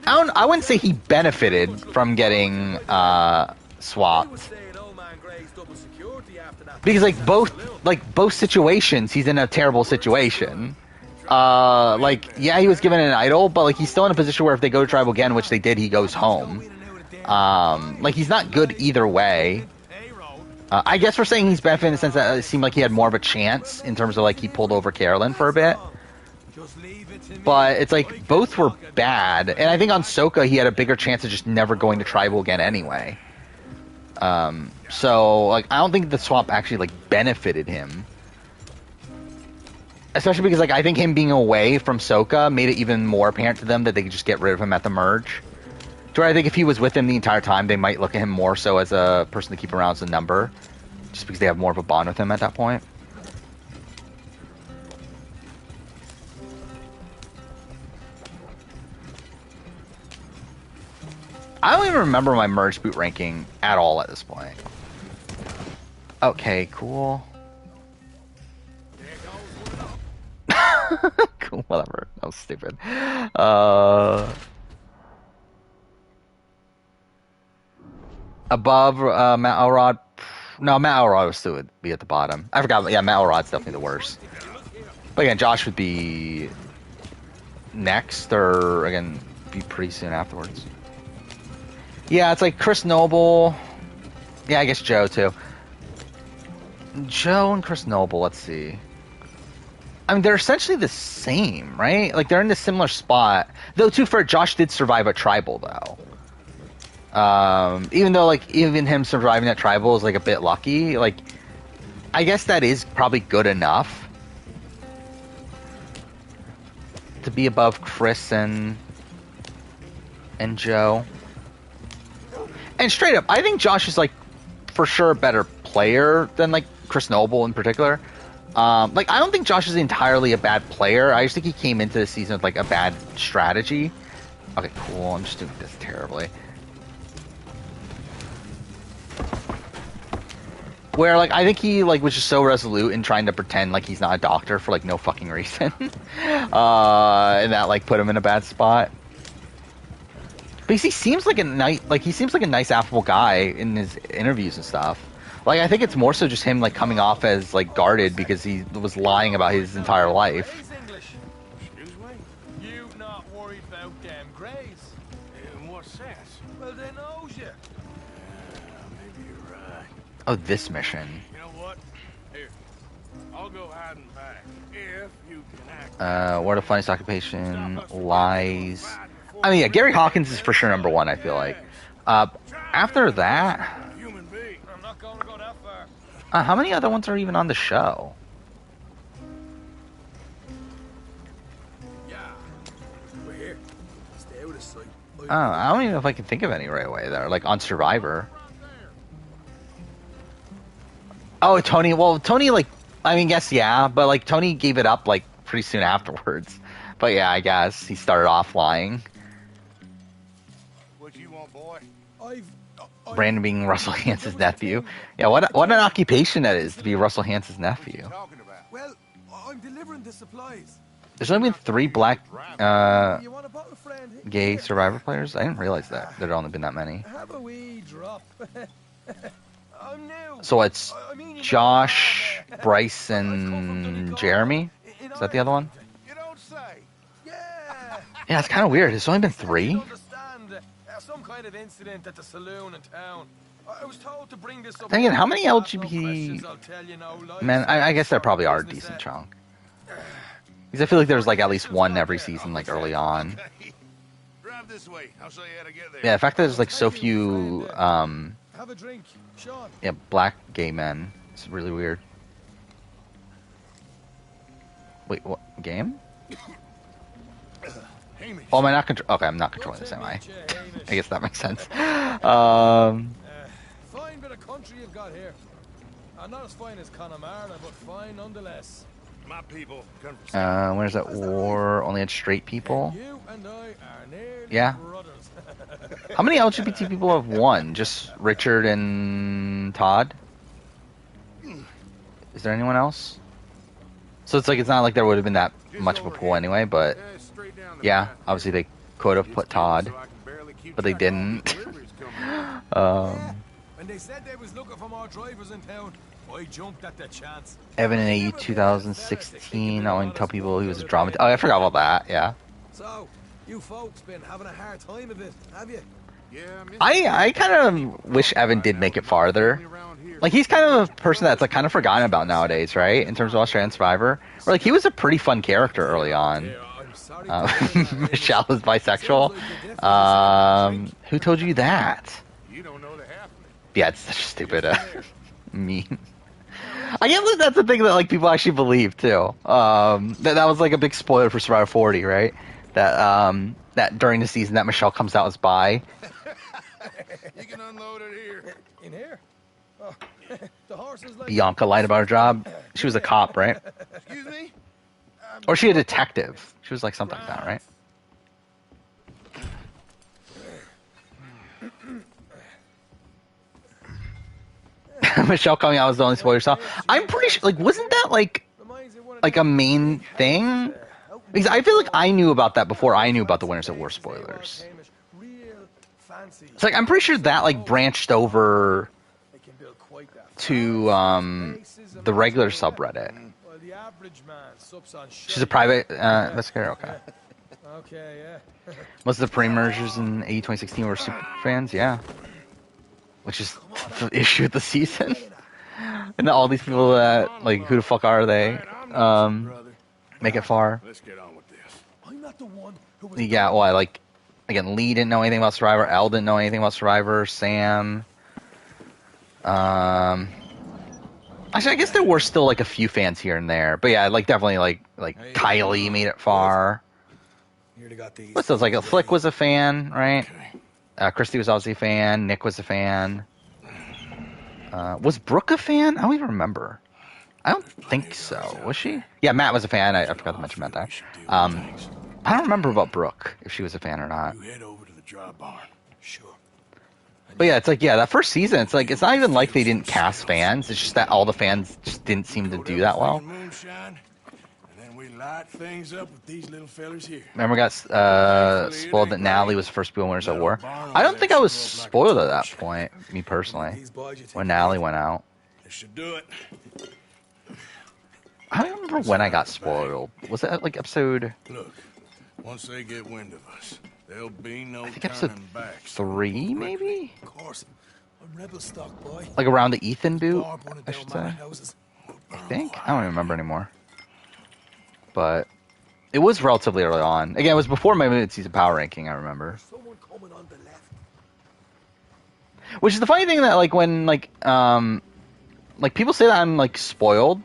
I wouldn't say he benefited from getting swapped. Because like both situations, he's in a terrible situation. Like yeah, he was given an idol, but like he's still in a position where if they go to tribal again, which they did, he goes home. Like he's not good either way. I guess we're saying he's benefited in the sense that it seemed like he had more of a chance in terms of like he pulled over Carolyn for a bit. But it's like both were bad, and I think on Soka he had a bigger chance of just never going to tribal again anyway. So like I don't think the swap actually like benefited him, especially because like I think him being away from Soka made it even more apparent to them that they could just get rid of him at the merge. To where I think if he was with him the entire time, they might look at him more so as a person to keep around as a number, just because they have more of a bond with him at that point. I don't even remember my merge boot ranking at all at this point. Okay, cool. Cool, whatever. That was stupid. Above Matt Elrod. No, Matt Elrod would still be at the bottom. I forgot. Yeah, Matt Elrod's definitely the worst. But again, Josh would be next, or again, be pretty soon afterwards. Yeah, it's like Chris Noble. Yeah, I guess Joe too. Joe and Chris Noble, let's see. I mean, they're essentially the same, right? Like, they're in a similar spot. Though, too, for Josh did survive a tribal, though. Even though, like, even him surviving that tribal is, like, a bit lucky. Like, I guess that is probably good enough to be above Chris and Joe. And straight up, I think Josh is, like, for sure a better player than, like, Chris Noble in particular. Like, I don't think Josh is entirely a bad player. I just think he came into the season with like a bad strategy. Okay, cool. I'm just doing this terribly. Where, like, I think he, like, was just so resolute in trying to pretend like he's not a doctor for, like, no fucking reason. And that, like, put him in a bad spot. But he seems like a nice, affable guy in his interviews and stuff. Like, I think it's more so just him, like, coming off as, like, guarded because he was lying about his entire life. Excuse me? You not worried about them greys? In what sense? Well, they knows you. Maybe you're right. Oh, this mission. You know what? Here. I'll go hiding back. If you can act. What a funniest occupation lies. I mean, yeah, Gary Hawkins is for sure number one, I feel like. After that, Human being. I'm not gonna go that far. how many other ones are even on the show? Yeah. We're here. Stay out of sight. I don't even know if I can think of any right away that are, like, on Survivor. Oh, Tony. Well, Tony, like, I mean, yes, yeah, but, like, Tony gave it up, like, pretty soon afterwards. But, yeah, I guess he started off lying. What you want, boy? Brandon being Russell Hance's nephew. Yeah, what an occupation that is to be Russell Hance's nephew. Talking about? Well, I'm delivering the supplies. There's only been 3 black You want a bottle, friend? gay Survivor players? I didn't realize that. There'd only been that many. Have a wee drop. I'm new. So it's I mean, Josh, Bryce, and Jeremy? Is that the other one? You don't say. Yeah. Yeah, it's kind of weird. It's only been 3? Understand? Some kind of incident at the saloon in town. I was told to bring this up. Thinking, how many No LGBT questions, I'll tell you no lies. men? I guess there probably are a decent chunk. Because I feel like there's like at least one every season, like early on. Drive this way. I'll show you how to get there. Yeah, the fact that there's like so few, Have a drink, Sean. yeah, black gay men. It's really weird. Wait, what? Game? Hamish. Oh, am I not control? Okay, I'm not controlling this, am I? I guess that makes sense. Fine bit of country you've got here. Not as fine as Connemara, but fine nonetheless. My people come from Where's that war? Only had straight people? You and I are nearly Yeah. brothers. How many LGBT people have won? Just Richard and Todd? Is there anyone else? So it's like, it's not like there would have been that much of a pool anyway, but straight down the yeah, path. obviously they could have put Todd, So I can barely keep but they track of all didn't. the deliveries coming in. When they said they was looking for more drivers in town, I jumped at the chance. Evan in AU 2016, I want to tell people he was a drama. Oh, I forgot about that, yeah. So, you folks been having a hard time of it, have you? Yeah, I kind of wish Evan did make it farther. Like, he's kind of a person that's like kind of forgotten about nowadays, right? In terms of Australian Survivor. Or like, he was a pretty fun character early on. I'm sorry. Michelle is bisexual. Who told you that? You don't know the half of it. Yeah, it's such a stupid meme. I can't believe that's the thing that like people actually believe too. That was like a big spoiler for Survivor 40, right? That during the season that Michelle comes out as bi. You can unload it here. In here? Oh, the horse is like... Bianca lied about her job. She was a cop, right? Excuse me? Or she a detective. She was like something like that, right? Michelle coming out was the only spoiler song. I'm pretty sure, like, wasn't that like a main thing? Because I feel like I knew about that before I knew about the Winners at War spoilers. It's like I'm pretty sure that like branched over to the regular subreddit. She's a private investigator. Okay. Okay, yeah. Most of the pre-mergers in AE 2016 were super fans. Yeah. Which is the issue with the season. And all these people that, like, who the fuck are they? Make it far. Let's get on with this. I'm not the one who was... You got, well, like, again, Lee didn't know anything about Survivor. Elle didn't know anything about Survivor. Sam. Actually, I guess there were still, like, a few fans here and there. But yeah, like, definitely, like Kylie made it far. What's those? Like, Flick was a fan, right? Christy was obviously a fan. Nick was a fan. Was Brooke a fan? I don't even remember. I don't think so. Was she? Yeah, Matt was a fan. I forgot to mention Matt there. I don't remember about Brooke, if she was a fan or not. You head over to the dry barn. Sure. But yeah, it's like, yeah, that first season, it's like, it's not even like they didn't cast fans. It's just that all the fans just didn't seem to do that well. Moonshine, and then we light things up with these little fellers here. Remember, I got spoiled that Natalie was the first to be on Winners at War. I don't think I was spoiled at that point, me personally, when Natalie went out. This should do it. I don't remember when I got spoiled. Was it like episode? Look, once they get wind of us, there'll be no I think episode turning back. 3, maybe? Of course. I'm rebel stock, boy. Like around the Ethan boot, Bar burning I down should manor say. houses. I think. I don't even remember anymore. But it was relatively early on. Again, it was before my mid-season power ranking, I remember. Someone coming on the left. Which is the funny thing that, like, when, like people say that I'm, like, spoiled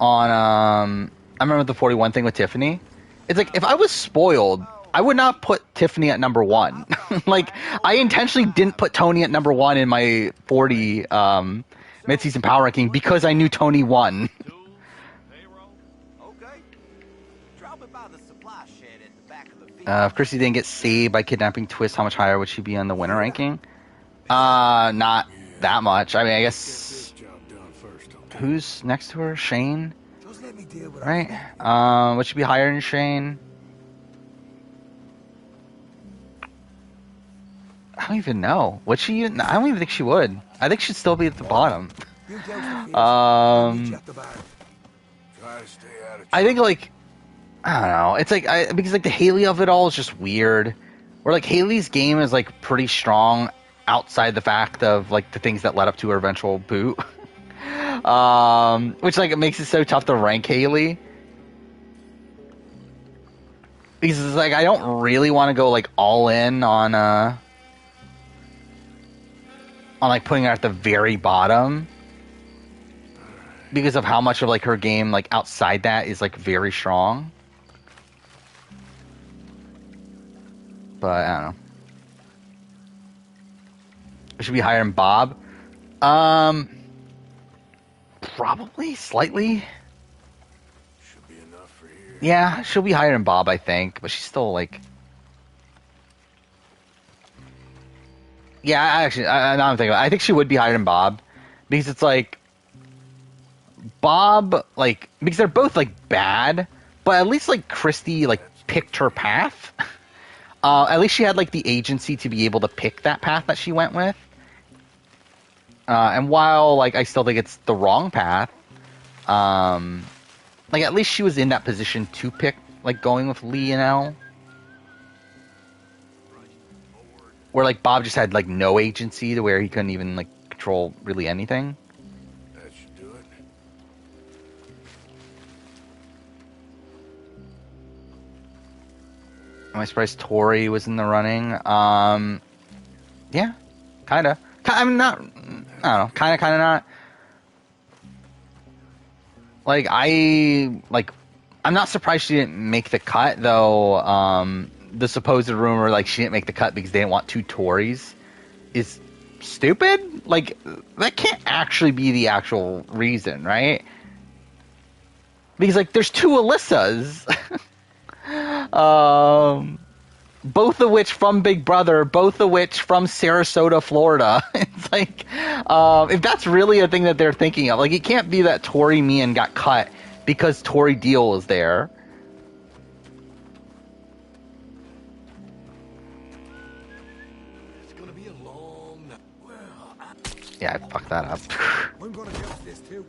on, I remember the 41 thing with Tiffany. It's like, if I was spoiled, I would not put Tiffany at number 1. Like, I intentionally didn't put Tony at number 1 in my 40, mid-season power ranking because I knew Tony won. Okay. Drop it by the supply shed at the back of the field. If Chrissy didn't get saved by kidnapping Twist, how much higher would she be on the winner ranking? Not that much. I mean, I guess... Job done first, okay? Who's next to her? Shane? Just let me deal with it. Right? Would she be higher than Shane? I don't even know. Would she? I don't even think she would. I think she'd still be at the bottom. You get out the field. Um, Check the bar. Try to stay out of I think, like, I don't know. It's like, because, like, the Haley of it all is just weird. Where, like, Haley's game is, like, pretty strong outside the fact of, like, the things that led up to her eventual boot. Which, like, it makes it so tough to rank Haley. Because it's like, I don't really want to go, like, all in on like, putting her at the very bottom. Because of how much of, like, her game, like, outside that is, like, very strong. But, I don't know. It should be higher than Bob. Probably, slightly. should be enough for here. Yeah, she'll be higher than Bob, I think. But she's still, like... Yeah, now I'm thinking about it. I think she would be higher than Bob. Because it's like... Bob, like... Because they're both, like, bad. But at least, like, Christy, like, picked her path. At least she had, like, the agency to be able to pick that path that she went with. And while, like, I still think it's the wrong path, like, at least she was in that position to pick, like, going with Lee and Elle. Where, like, Bob just had, like, no agency to where he couldn't even, like, control really anything. That should do it. Am I surprised Tori was in the running? Yeah, kinda. I'm not. I don't know. Kinda not. Like, I'm not surprised she didn't make the cut, though. The supposed rumor, like, she didn't make the cut because they didn't want 2 Tories is stupid. Like, that can't actually be the actual reason, right? Because, like, there's 2 Alyssas. Both of which from Big Brother, both of which from Sarasota, Florida. It's like, if that's really a thing that they're thinking of, like, it can't be that Tori Meehan got cut because Tori Deal was there. It's gonna be a long night. Well, Yeah, I fucked that up. I'm gonna get to this too.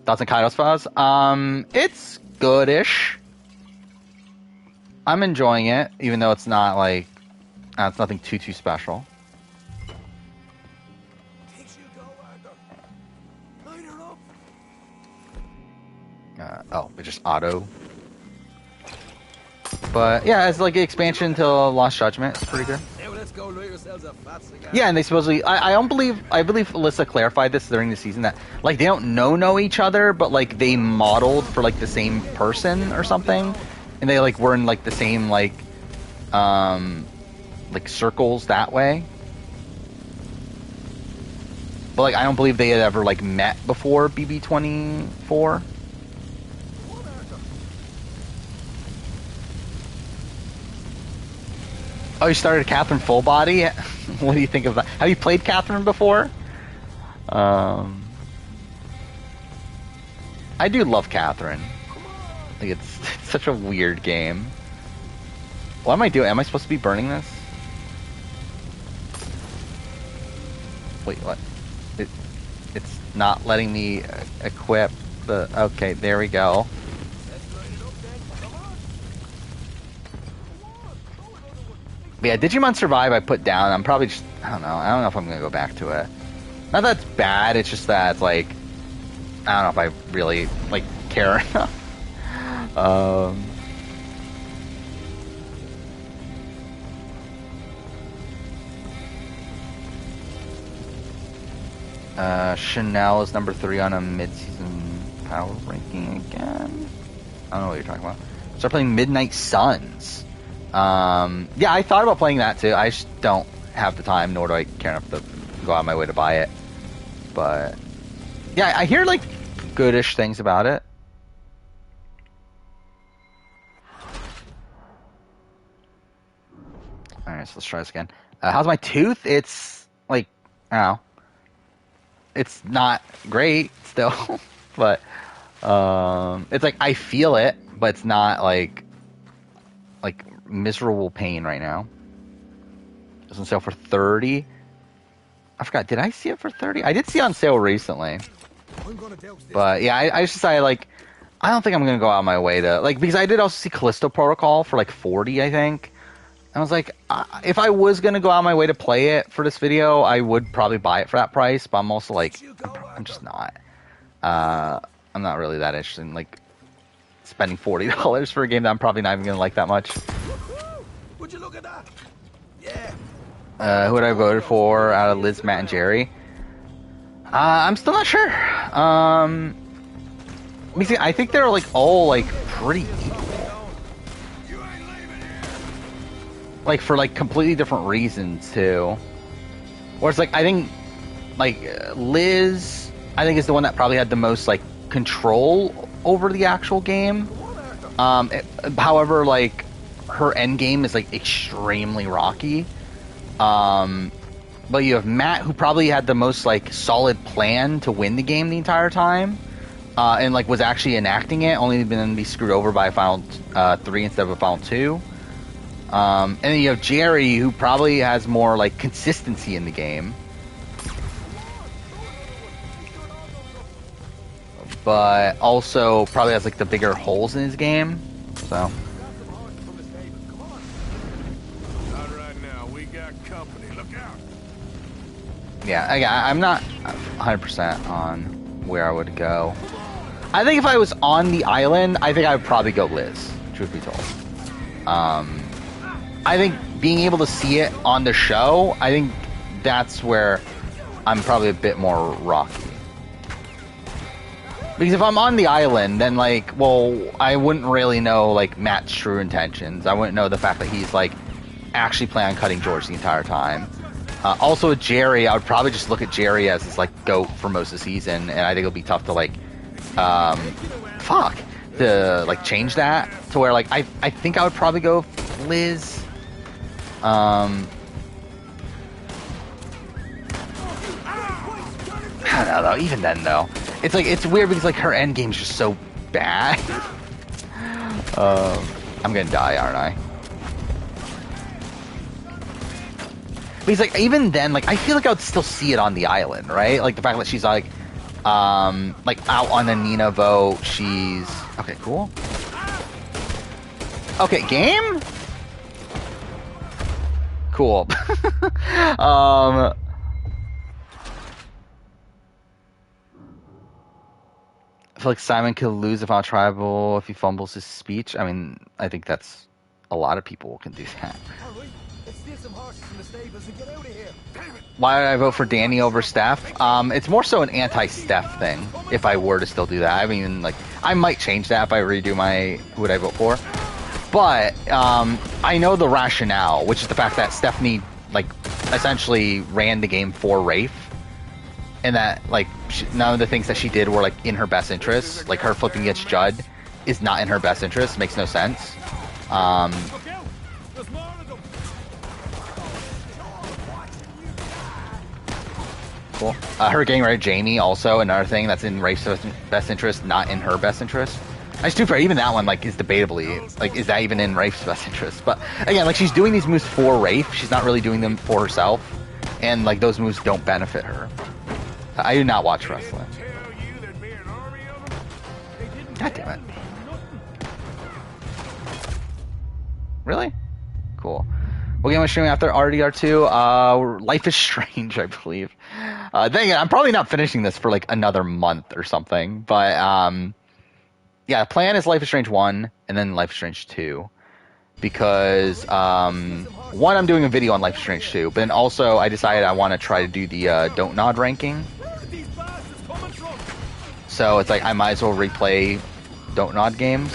Thoughts on Kaidos Fuzz? It's goodish. I'm enjoying it, even though it's not like it's nothing too special. Takes you go, Arthur. Light her up. Oh, it just auto. But yeah, it's like an expansion to Lost Judgment. It's pretty good. Now let's go light yourselves a fat cigar. Yeah, and they supposedly, I believe Alyssa clarified this during the season that, like, they don't know each other, but, like, they modeled for, like, the same person or something, and they, like, were in, like, the same, like circles that way. but like I don't believe they had ever like met before BB-24. Oh, you started Catherine full body? What do you think of that? Have you played Catherine before? I do love Catherine. Like it's such a weird game. What am I doing? Am I supposed to be burning this? Wait, what? It's not letting me equip the... Okay, there we go. But yeah, Digimon Survive I put down. I'm probably just... I don't know if I'm going to go back to it. Not that it's bad, it's just that it's like... I don't know if I really, like, care enough. Chanel is number 3 on a mid-season power ranking again. I don't know what you're talking about. Start playing Midnight Suns. Yeah, I thought about playing that too. I just don't have the time, nor do I care enough to go out of my way to buy it. But yeah, I hear like goodish things about it. Alright, so let's try this again. How's my tooth? It's like, I don't know. It's not great still, but it's like I feel it, but it's not like miserable pain right now. It's on sale for $30. I forgot, did I see it for $30? I did see it on sale recently. But yeah, I just decided like I don't think I'm gonna go out of my way to like, because I did also see Callisto Protocol for like $40, I think. I was like, if I was going to go out of my way to play it for this video, I would probably buy it for that price, but I'm also like, I'm just not. I'm not really that interested in, like, spending $40 for a game that I'm probably not even going to like that much. Would you look at that? Yeah. Who would I voted for out of Liz, Matt, and Jerry? I'm still not sure. Because I think they're, like, all, like, pretty equal. Like, for, like, completely different reasons, too. Or it's like, I think, like, Liz, I think is the one that probably had the most, like, control over the actual game. However, like, her end game is, like, extremely rocky. But you have Matt, who probably had the most, like, solid plan to win the game the entire time. And, like, was actually enacting it, only been be screwed over by a Final 3 instead of a Final 2. And then you have Jerry, who probably has more, like, consistency in the game. But also probably has, like, the bigger holes in his game. So. Not right now. We got company. Look out. Yeah, I'm not 100% on where I would go. I think if I was on the island, I think I would probably go Liz, truth be told. I think being able to see it on the show, I think that's where I'm probably a bit more rocky. Because if I'm on the island, then, like, well, I wouldn't really know, like, Matt's true intentions. I wouldn't know the fact that he's, like, actually planning on cutting George the entire time. Also with Jerry, I would probably just look at Jerry as his, like, GOAT for most of the season, and I think it'll be tough to, like, to, like, change that to where, like, I think I would probably go Liz. I don't know, though. Even then, though, it's like, it's weird because, like, her end game's just so bad. I'm gonna die, aren't I? Because, like, even then, like, I feel like I would still see it on the island, right? Like, the fact that she's, like out on the Nina vote, she's... Okay, cool. Okay, game? Cool. I feel like Simon could lose if on tribal if he fumbles his speech. I mean, I think that's a lot of people can do that. Why did I vote for Danny over Steph? It's more so an anti-Steph thing. If I were to still do that, I mean, like, I might change that if I redo my who would I vote for. But I know the rationale, which is the fact that Stephanie, like, essentially ran the game for Rafe. and that like none of the things that she did were like in her best interest. Like her flipping against Judd is not in her best interest. Makes no sense. Cool. Her getting rid of Jamie also another thing that's in Rafe's best interest, not in her best interest. I just do for even that one like is debatably like is that even in Rafe's best interest? But again, like she's doing these moves for Rafe. She's not really doing them for herself, and like those moves don't benefit her. I do not watch wrestling. God damn it. Really? Cool. What game was streaming after RDR2? Life is Strange, I believe. Then again, I'm probably not finishing this for like another month or something. But yeah, the plan is Life is Strange 1 and then Life is Strange 2. Because one, I'm doing a video on Life is Strange 2, but then also I decided I want to try to do the Don't Nod ranking. So it's like I might as well replay Don't Nod games.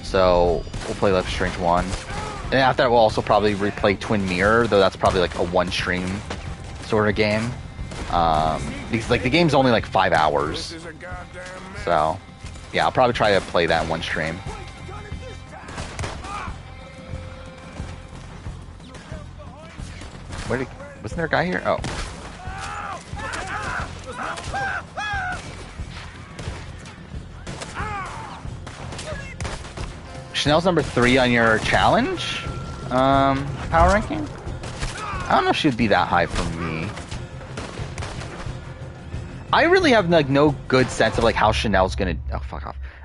So we'll play Life is Strange 1. And after that we'll also probably replay Twin Mirror, though that's probably like a one stream sort of game. Because like the game's only like 5 hours. So yeah, I'll probably try to play that in one stream. Wasn't there a guy here? Oh. Chanel's number 3 on your challenge power ranking. I don't know if she'd be that high for me. I really have like no good sense of like how Chanel's gonna of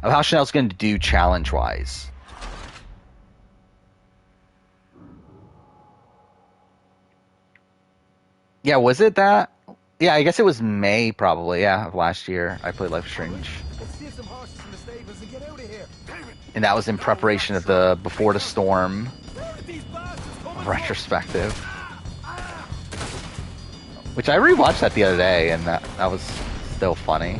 how Chanel's gonna do challenge wise. Yeah, was it that? Yeah, I guess it was May probably. Yeah, of last year I played Life is Strange. And that was in preparation of the Before the Storm retrospective. Which I rewatched that the other day, and that was still funny.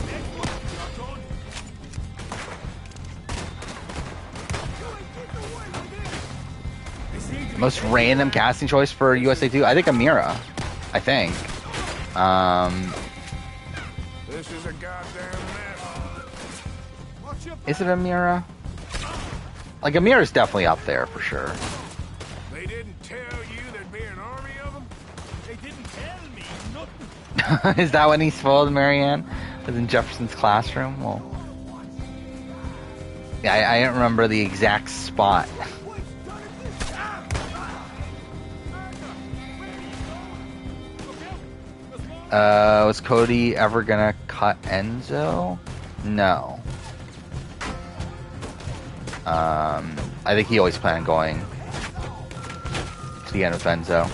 Most random casting choice for USA 2? I think Amira. I think. This is a goddamn mess. Is it Amira? Like, Amira's definitely up there for sure. They didn't tell you there'd be an army of them? They didn't tell me nothing. Is that when he spoiled Marianne? Was in Jefferson's classroom? Well, yeah, I don't remember the exact spot. Was Cody ever gonna cut Enzo? No. I think he always planned on going to the end of Enzo.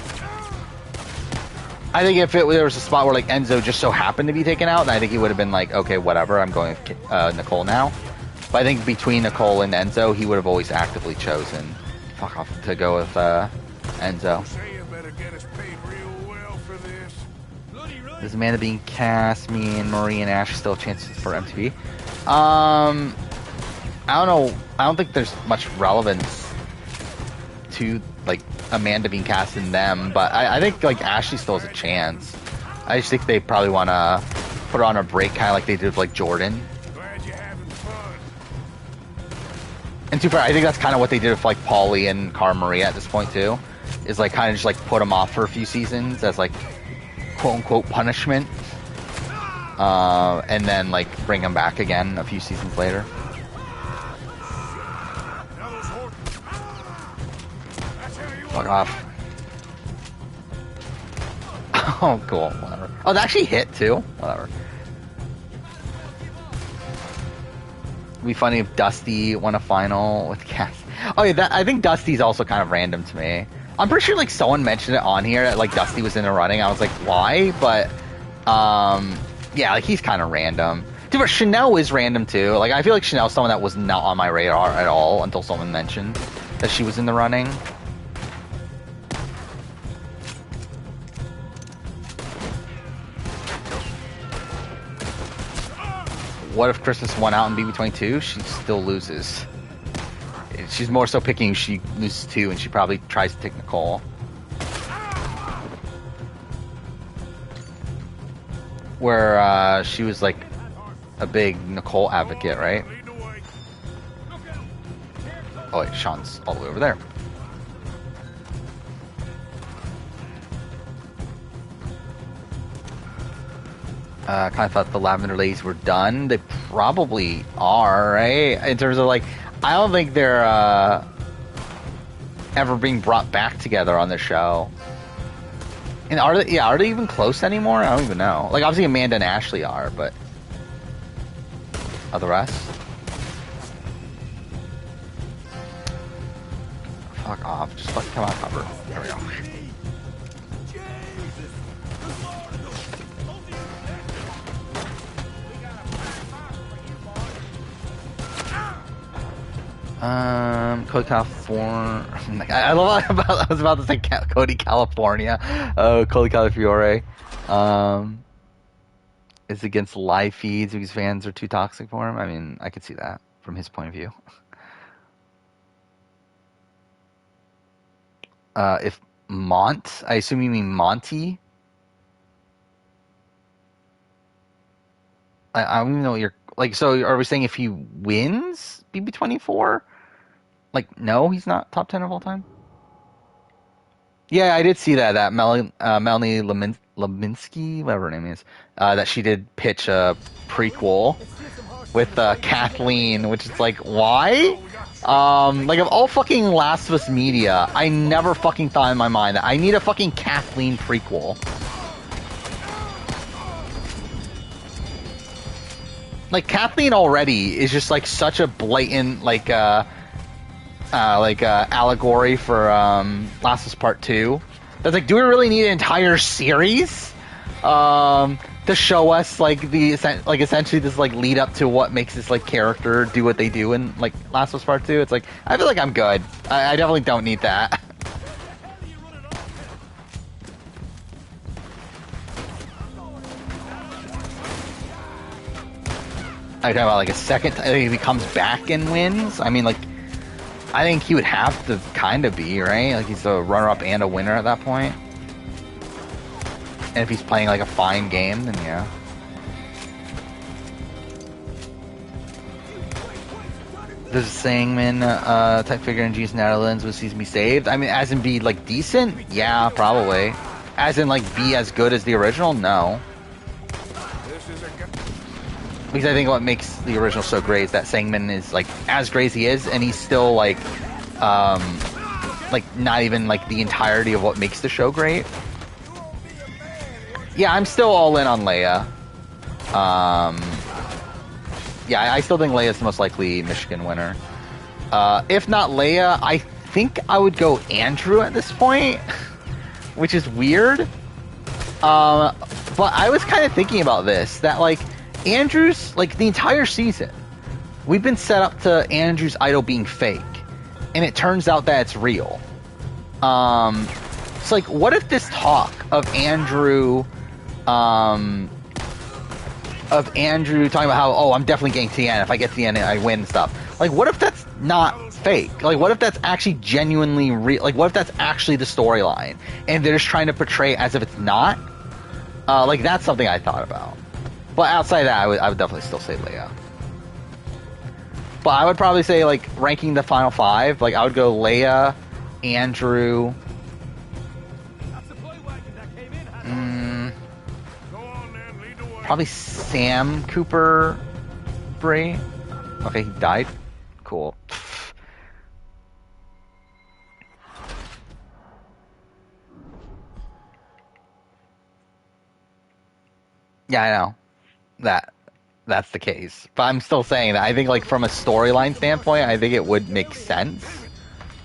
I think if there was a spot where like Enzo just so happened to be taken out, then I think he would have been like, okay, whatever, I'm going with Nicole now. But I think between Nicole and Enzo, he would have always actively chosen to go with Enzo. Is Amanda being cast? Me and Marie and Ash still have chances for MTV. I don't know. I don't think there's much relevance to like Amanda being cast in them, but I think like Ashley still has a chance. I just think they probably want to put her on a break, kind of like they did with like Jordan. Glad you're having fun. And too far, I think that's kind of what they did with like Paulie and Cara Maria at this point too. Is like kind of just like put them off for a few seasons as like quote unquote punishment, and then like bring them back again a few seasons later. Fuck off. Oh, cool. Whatever. Oh, that actually hit too. Whatever. It'd be funny if Dusty won a final with Cass. Oh yeah, I think Dusty's also kind of random to me. I'm pretty sure like someone mentioned it on here that like Dusty was in the running. I was like, why? But yeah, like he's kind of random. Dude, but Chanel is random too. Like I feel like Chanel's someone that was not on my radar at all until someone mentioned that she was in the running. What if Christmas won out in BB22? She still loses. She's more so picking she loses 2, and she probably tries to take Nicole. where she was like a big Nicole advocate, right? Lead the way. Oh wait, Sean's all the way over there. Kind of thought the Lavender Ladies were done. They probably are, right? In terms of like, I don't think they're ever being brought back together on the show. And are they? Yeah, are they even close anymore? I don't even know. Like, obviously Amanda and Ashley are, but the rest? Fuck off! Just fucking come out cover. There we go. Cody California. I love I was about to say Cody California. Cody Califiore. Is against live feeds because fans are too toxic for him. I mean, I could see that from his point of view. If Mont, I assume you mean Monty. I don't even know what you're like. So, are we saying if he wins BB24? Like, no, he's not top 10 of all time. Yeah, I did see that Melanie Leminski, whatever her name is, that she did pitch a prequel with Kathleen, which is like, why? Like, of all fucking Last of Us media, I never fucking thought in my mind that I need a fucking Kathleen prequel. Like, Kathleen already is just like such a blatant allegory for Last of Us Part 2. That's like, do we really need an entire series to show us like essentially this like lead up to what makes this like character do what they do in like Last of Us Part 2? It's like, I feel like I'm good. I definitely don't need that. Are you talking about like a second? I think if he comes back and wins, I mean, like, I think he would have to kind of be, right? Like, he's a runner-up and a winner at that point. And if he's playing like a fine game, then yeah. There's a Sangman type figure in G's Netherlands which sees me saved. I mean, as in be like decent? Yeah, probably. As in like be as good as the original? No. Because I think what makes the original so great is that Sangman is like as great as he is, and he's still like not even like the entirety of what makes the show great. Yeah, I'm still all in on Leia. Yeah, I still think Leia's the most likely Michigan winner. If not Leia, I think I would go Andrew at this point, which is weird. But I was kind of thinking about this, that like Andrew's, like the entire season, we've been set up to Andrew's idol being fake, and it turns out that it's real. It's like, what if this talk of Andrew talking about how, oh, I'm definitely getting to the end. If I get to the end, I win and stuff. Like, what if that's not fake? Like, what if that's actually genuinely real? Like, what if that's actually the storyline, and they're just trying to portray it as if it's not? Like, that's something I thought about. But outside of that, I would definitely still say Leia. But I would probably say, like, ranking the final five, like, I would go Leia, Andrew. Probably Sam Cooper Bray. Okay, he died. Cool. Yeah, I know. That's the case. But I'm still saying that I think, like, from a storyline standpoint, I think it would make sense.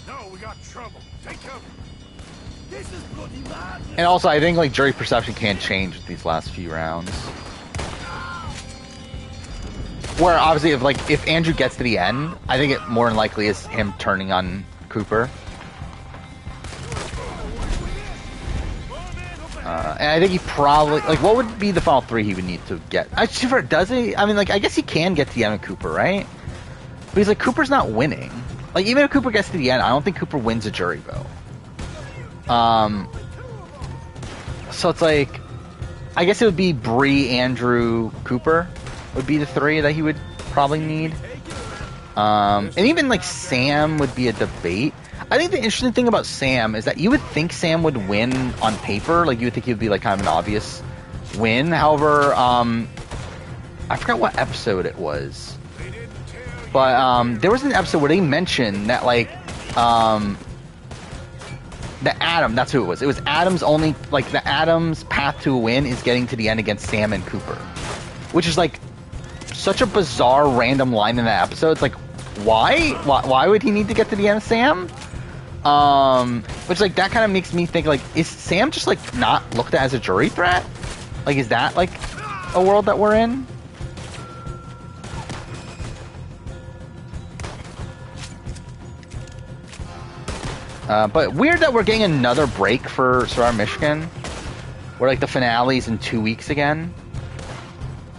No, we got trouble. Take cover. This is bloody mad. And also, I think, like, jury perception can change with these last few rounds. Where, obviously, if Andrew gets to the end, I think it more than likely is him turning on Cooper. And I think he probably, like, what would be the final three he would need to get? Does he? I mean, like, I guess he can get to the end with Cooper, right? But he's like, Cooper's not winning. Like, even if Cooper gets to the end, I don't think Cooper wins a jury vote. So it's like, I guess it would be Bree, Andrew, Cooper would be the three that he would probably need. And even like Sam would be a debate. I think the interesting thing about Sam is that you would think Sam would win on paper. Like you would think he would be like kind of an obvious win. However, I forgot what episode it was, but there was an episode where they mentioned that like that Adam, that's who it was. It was Adam's only, like, the Adam's path to a win is getting to the end against Sam and Cooper. Which is, like, such a bizarre, random line in that episode. It's like, why? Why would he need to get to the end of Sam? Which, like, that kind of makes me think, like, is Sam just, like, not looked at as a jury threat? Like, is that, like, a world that we're in? But weird that we're getting another break for Survivor Michigan. Where, like, the finale's in 2 weeks again.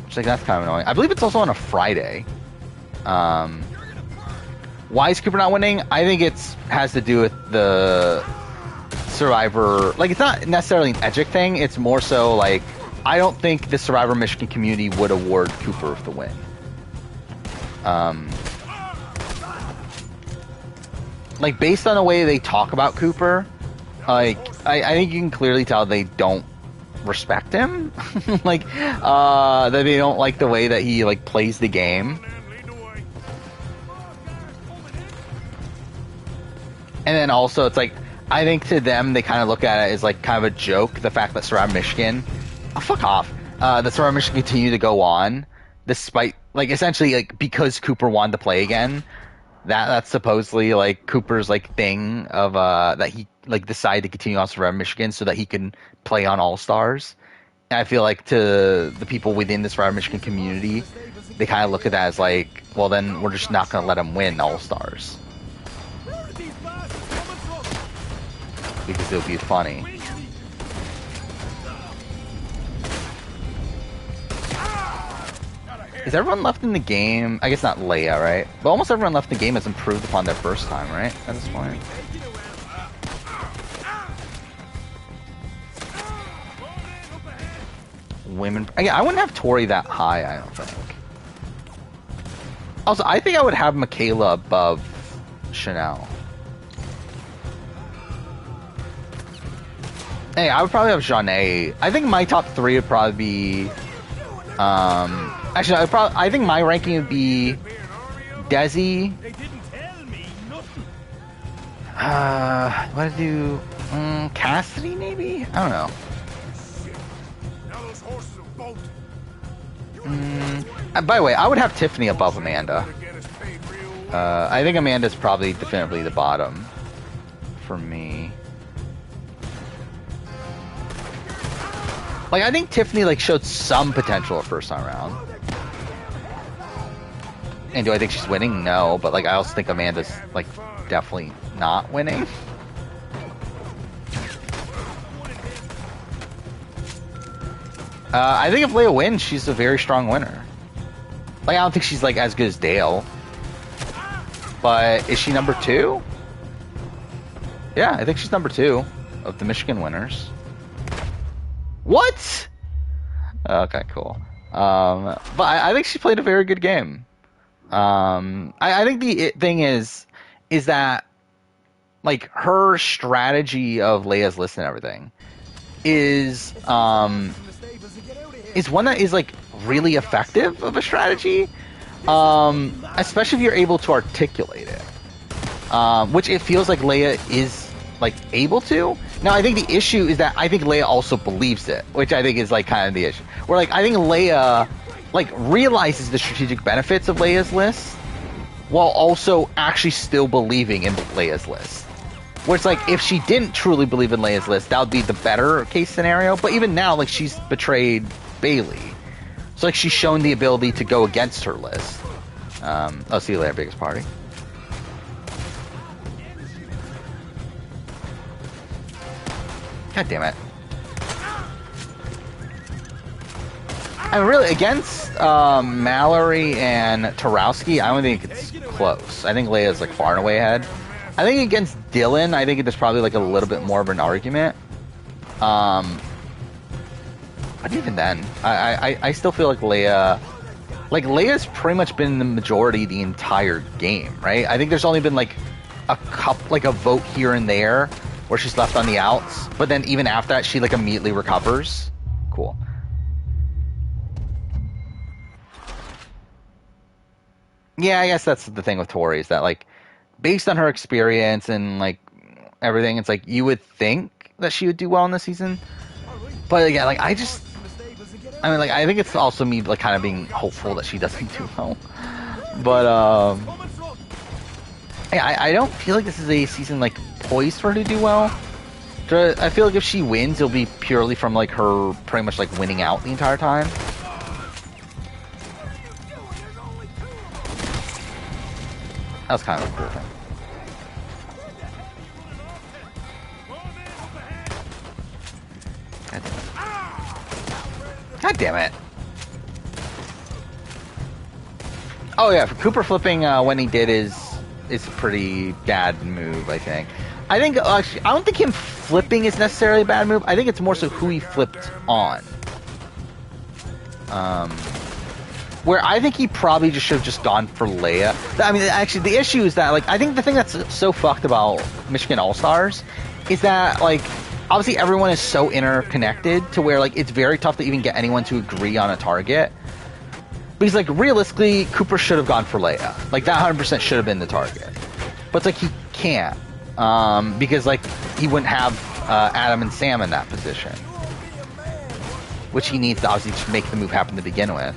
Which, like, that's kind of annoying. I believe it's also on a Friday. Why is Cooper not winning? I think it's has to do with the Survivor... Like, it's not necessarily an Edgic thing. It's more so, like... I don't think the Survivor Michigan community would award Cooper the win. Like, based on the way they talk about Cooper, like, I think you can clearly tell they don't respect him. Like, that they don't like the way that he, like, plays the game. And then also, it's like, I think to them, they kind of look at it as, like, kind of a joke, the fact that Survivor Michigan... Oh, fuck off. That Survivor Michigan continue to go on, despite, like, essentially, like, because Cooper wanted to play again. That's supposedly, like, Cooper's, like, thing of, that he, like, decided to continue on Survivor Michigan so that he can play on All-Stars. And I feel like to the people within the Survivor Michigan community, they kind of look at that as, like, well, then we're just not going to let him win All-Stars. Because it'll be funny. Is everyone left in the game? I guess not Leia, right? But almost everyone left in the game has improved upon their first time, right? At this point. Women... Yeah, I wouldn't have Tori that high, I don't think. Also, I think I would have Michaela above Chanel. Hey, I would probably have Janae. I think my top three would probably be... Actually, I think my ranking would be Desi. What to do? Cassidy, maybe? I don't know. By the way, I would have Tiffany above Amanda. I think Amanda's probably definitively the bottom for me. Like, I think Tiffany, like, showed some potential at first time around. And do I think she's winning? No, but, like, I also think Amanda's, like, definitely not winning. I think if Leia wins, she's a very strong winner. Like, I don't think she's, like, as good as Dale. But is she number 2? Yeah, I think she's number 2 of the Michigan winners. What? Okay, cool. But I think she played a very good game. I think the thing is that, like, her strategy of Leia's list and everything is one that is, like, really effective of a strategy, especially if you're able to articulate it, which it feels like Leia is, like, able to. Now, I think the issue is that I think Leia also believes it, which I think is, like, kind of the issue. Where, like, I think Leia, like, realizes the strategic benefits of Leia's list while also actually still believing in Leia's list. Where it's like, if she didn't truly believe in Leia's list, that would be the better case scenario. But even now, like, she's betrayed Bailey. So, like, she's shown the ability to go against her list. I'll see you later, biggest party. God damn it. And really, against Mallory and Tarowski, I don't think it's close. I think Leia's, like, far and away ahead. I think against Dylan, I think there's probably, like, a little bit more of an argument. But even then, I still feel like Leia's pretty much been the majority the entire game, right? I think there's only been like a vote here and there where she's left on the outs, but then even after that, she like immediately recovers. Cool. Yeah, I guess that's the thing with Tori is that like, based on her experience and like everything, it's like you would think that she would do well in this season. But again, like I mean, like I think it's also me like kind of being hopeful that she doesn't do well. But yeah, I don't feel like this is a season like poised for her to do well. I feel like if she wins, it'll be purely from like her pretty much like winning out the entire time. That was kind of a cool thing. God damn it. Oh yeah, for Cooper flipping when he did is a pretty bad move, I think. I think actually, I don't think him flipping is necessarily a bad move. I think it's more so who he flipped on. Where I think he probably just should have just gone for Leia. I mean, actually, the issue is that, like, I think the thing that's so fucked about Michigan All-Stars is that, like, obviously everyone is so interconnected to where, like, it's very tough to even get anyone to agree on a target. Because, like, realistically, Cooper should have gone for Leia. Like, that 100% should have been the target. But it's like, he can't. Because, like, he wouldn't have Adam and Sam in that position. Which he needs to obviously just make the move happen to begin with.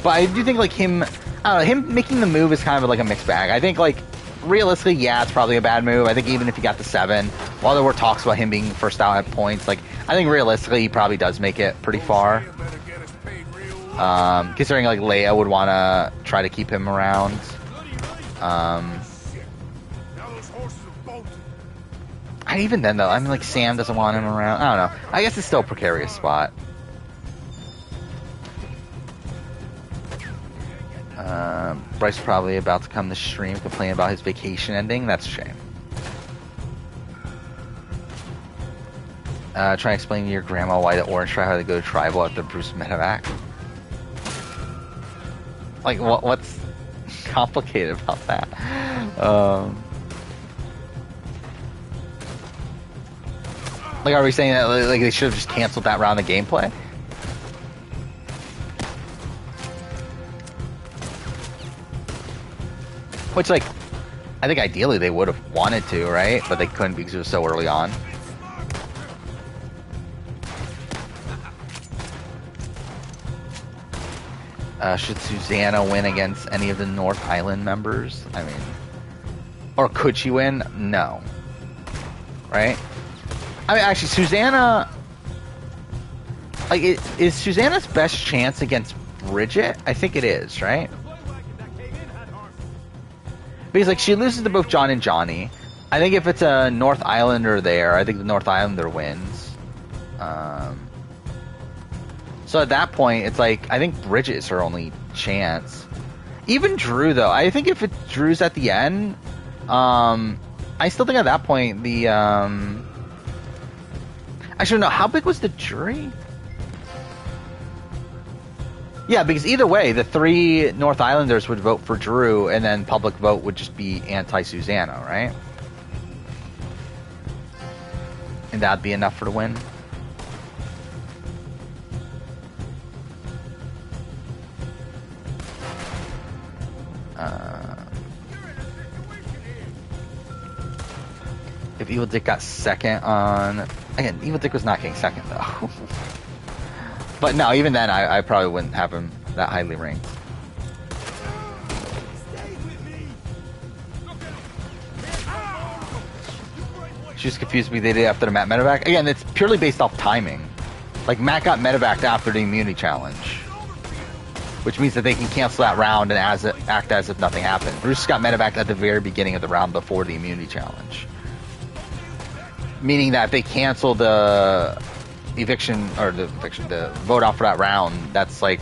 But I do think, like, him making the move is kind of like a mixed bag. I think, like, realistically, yeah, it's probably a bad move. I think even if he got the 7, while there were talks about him being first out at points, like, I think realistically he probably does make it pretty far. Considering, like, Leia would want to try to keep him around. Even then, though, I mean, like, Sam doesn't want him around. I don't know. I guess it's still a precarious spot. Bryce probably about to come to stream complain about his vacation ending. That's a shame. Try to explain to your grandma why the Orange Tribe had to go to tribal after Bruce Medevac. Like, what's complicated about that? Like, are we saying that like they should have just canceled that round of gameplay? Which, like, I think ideally they would have wanted to, right? But they couldn't because it was so early on. Should Susanna win against any of the North Island members? I mean, or could she win? No. Right? I mean, actually, Susanna... Like, is Susanna's best chance against Bridget? I think it is, right? Because, like, she loses to both John and Johnny. I think if it's a North Islander there, I think the North Islander wins. So at that point, it's like, I think Bridget is her only chance. Even Drew, though. I think if Drew's at the end, I still think at that point, the... Actually, no, how big was the jury? Yeah, because either way, the 3 North Islanders would vote for Drew, and then public vote would just be anti-Susanna, right? And that'd be enough for the win. If Evil Dick got second on... Again, Evil Dick was not getting second, though. But no, even then, I probably wouldn't have him that highly ranked. She's confused me. They did after the Matt medevac. Again, it's purely based off timing. Like, Matt got medevaced after the immunity challenge, which means that they can cancel that round and act as if nothing happened. Bruce got medevaced at the very beginning of the round before the immunity challenge. Meaning that if they cancel the the vote off for that round, that's like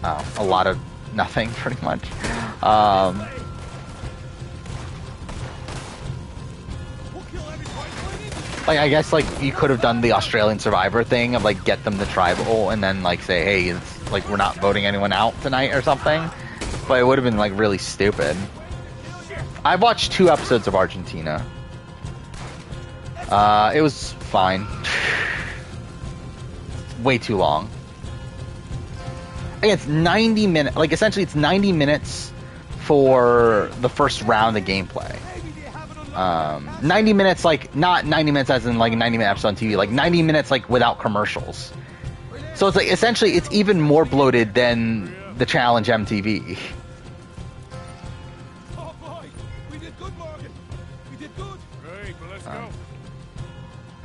a lot of nothing, pretty much. Like, I guess, like, you could have done the Australian Survivor thing of, like, get them the tribal and then, like, say, hey, it's, like, we're not voting anyone out tonight or something. But it would have been, like, really stupid. I've watched 2 episodes of Argentina. It was fine. Way too long. I think it's 90 minutes. Like, essentially, it's 90 minutes for the first round of gameplay. 90 minutes, like, not 90 minutes as in, like, a 90-minute episode on TV. Like, 90 minutes, like, without commercials. So it's, like, essentially, it's even more bloated than the Challenge MTV. Oh boy, we did good, Morgan. We did good. Great, but let's go.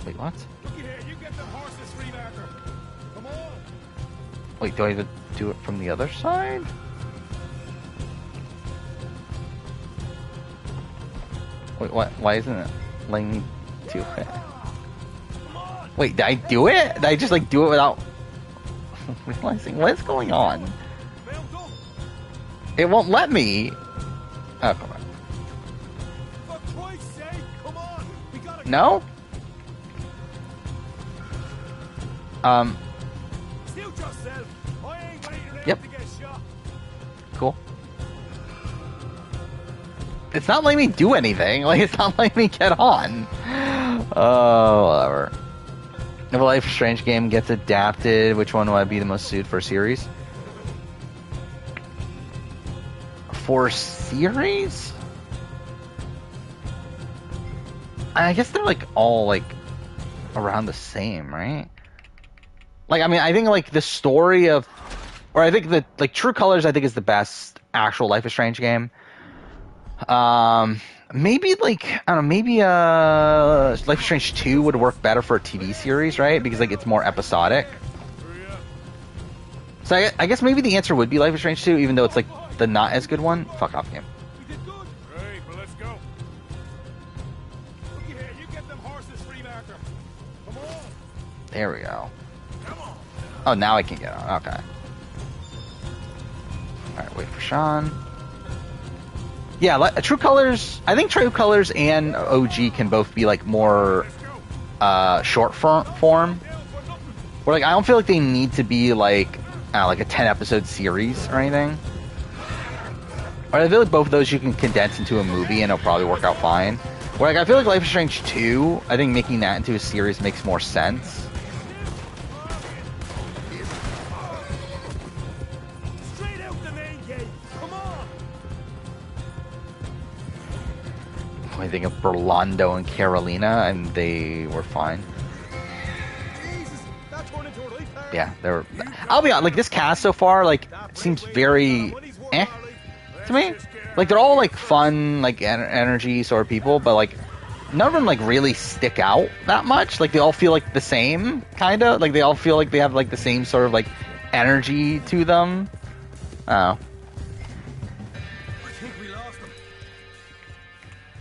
Wait, what? Looky here, you get them horses free, Marker. Come on. Wait, do I even do it from the other side? Wait, what? Why isn't it letting me do it? Wait, did I do it? Did I just, like, do it without realizing what is going on? Well done. It won't let me. Oh, come on. For Christ's sake, come on. We gotta No? suit yourself. I ain't waiting around Yep. to get shot. Cool. It's not letting me do anything. Like, it's not letting me get on. Oh, whatever. If a Life is Strange game gets adapted, which one would be the most suited for a series? For series? I guess they're, like, all, like, around the same, right? Like, I mean, I think, like, the story of... Or I think that, like, True Colors, I think, is the best actual Life is Strange game. Maybe, like, I don't know, maybe, Life is Strange 2 would work better for a TV series, right? Because, like, it's more episodic. Hurry up. So I guess maybe the answer would be Life is Strange 2, even though it's, like, the not as good one. Fuck off, game. We did good. Great, but let's go. Looky here, you get them horses free, Marker. Come on. There we go. Come on. Oh, now I can get on. Okay. Alright, wait for Sean. Yeah, True Colors... I think True Colors and OG can both be, like, more short form. Where, like, I don't feel like they need to be, like a 10-episode series or anything. Or I feel like both of those you can condense into a movie and it'll probably work out fine. Where, like, I feel like Life is Strange 2, I think making that into a series makes more sense. Straight out the main gate. Come on. I think of Berlando and Carolina, and they were fine. Jesus, that turned into a right party. Yeah, they were. I'll be honest, like, this cast so far, like, seems very to me. Like, they're all, like, fun, like, energy sort of people, but, like, none of them, like, really stick out that much. Like, they all feel, like, the same, kind of. Like, they all feel like they have, like, the same sort of, like, energy to them. Oh. I think we lost them.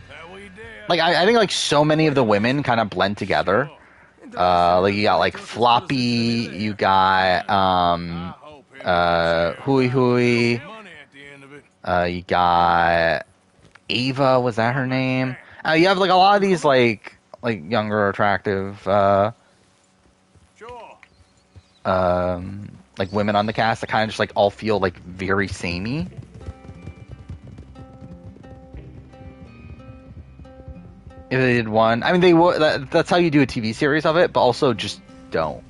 That we did. Like, I think, like, so many of the women kind of blend together. Like, you got, like, Floppy, you got, Hui Hui, Money at the end of it. you got Ava, was that her name? You have, like, a lot of these, like younger, attractive, Sure. like, women on the cast that kind of just, like, all feel, like, very samey. If they did one, I mean, they would. That's how you do a TV series of it, but also just don't.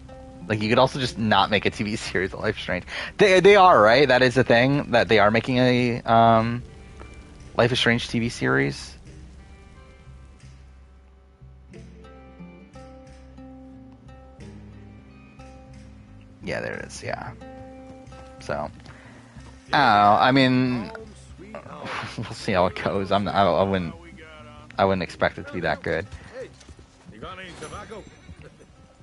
Like, you could also just not make a TV series of Life is Strange. They are, right? That is the thing, that they are making a Life is Strange TV series. Yeah, there it is. Yeah. So, I don't know. I mean, Home, sweet home. we'll see how it goes. I wouldn't. We got I wouldn't expect it to be that good. Hey, you got any tobacco?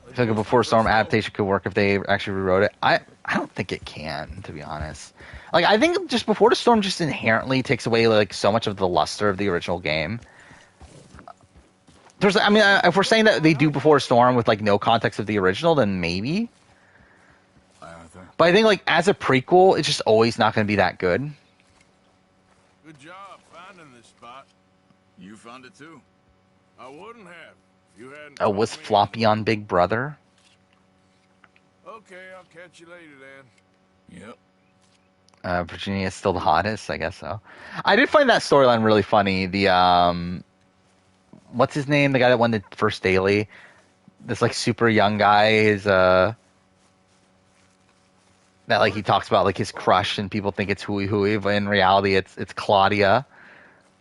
I feel like a Before Storm adaptation could work if they actually rewrote it. I don't think it can, to be honest. Like, I think just Before the Storm just inherently takes away, like, so much of the luster of the original game. I mean, if we're saying that they do Before Storm with, like, no context of the original, then maybe. But I think, like, as a prequel, it's just always not going to be that good. good job finding this spot. You found it too. I wouldn't have. You hadn't Oh, was told me Floppy on Big Brother? Okay, I'll catch you later then. Yep. Virginia is still the hottest, I guess so. I did find that storyline really funny. The what's his name? The guy that won the first daily. This like super young guy is that like he talks about like his crush and people think it's Hui Hui, but in reality it's Claudia.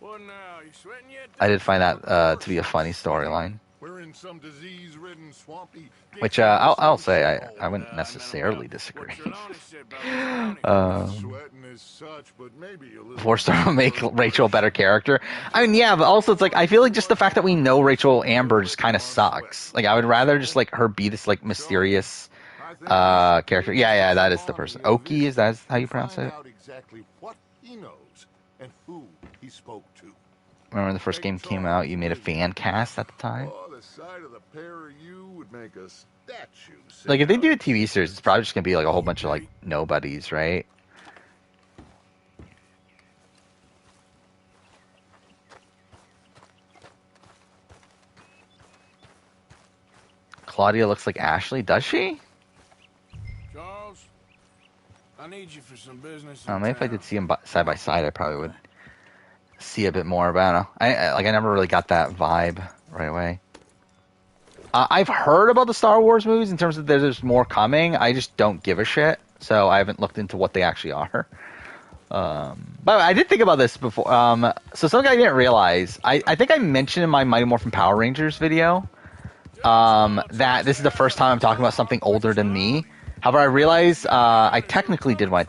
What now? You sweating yet? I did find that to be a funny storyline. We're in some disease-ridden, swampy. Which I'll say I wouldn't necessarily disagree. What Trelawney said about the county. Sweating is such, but maybe a little. Four-star will make Rachel a better character. I mean, yeah, but also it's like I feel like just the fact that we know Rachel Amber just kind of sucks. Like I would rather just like her be this like mysterious character. Yeah, that is the person. Oki, is that how you pronounce it? Find out exactly what he knows and who he spoke to. Remember when the first game came out, you made a fan cast at the time? Oh, the sight of the pair of you would make a statue. Like if they do a TV series, it's probably just gonna be like a whole bunch of like nobodies, right? Claudia looks like Ashley, does she? Charles, I need you for some business. Maybe if I did see them side by side, I probably would see a bit more. But I don't know. I never really got that vibe right away. I've heard about the Star Wars movies in terms of there's more coming. I just don't give a shit, so I haven't looked into what they actually are. But I did think about this before. So something I didn't realize. I think I mentioned in my Mighty Morphin Power Rangers video that this is the first time I'm talking about something older than me. However, I realized I technically did when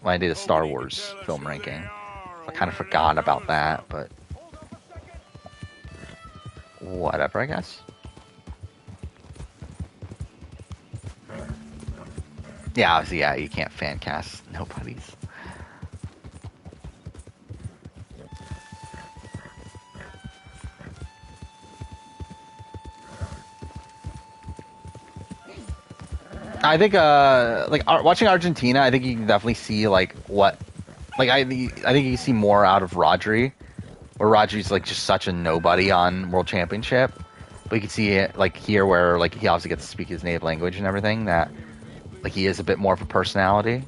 I did a Star Wars film ranking. I kind of forgot about that, but whatever, I guess. Yeah, obviously, yeah, you can't fan cast nobodies. I think, watching Argentina, I think you can definitely see like what, like I think you can see more out of Rodri, where Rodri's like just such a nobody on World Championship, but you can see it like here where like he obviously gets to speak his native language and everything that. Like he is a bit more of a personality.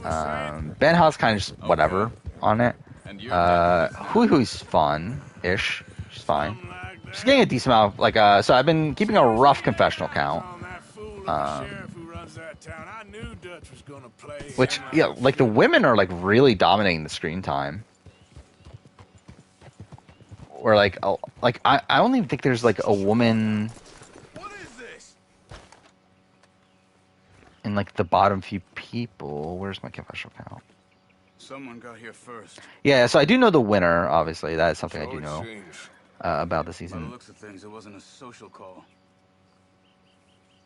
Ben Ha's kind of just whatever on it. Hui Hui's fun-ish. She's fine. She's getting a decent amount of, like, so I've been keeping a rough confessional count. Which, yeah, like the women are like really dominating the screen time. Where like I don't even think there's like a woman in like the bottom few people. Where's my confessional count? Someone got here first. Yeah, so I do know the winner, obviously. That is something I do it know seems. about the By the season. looks of things, it wasn't a social call.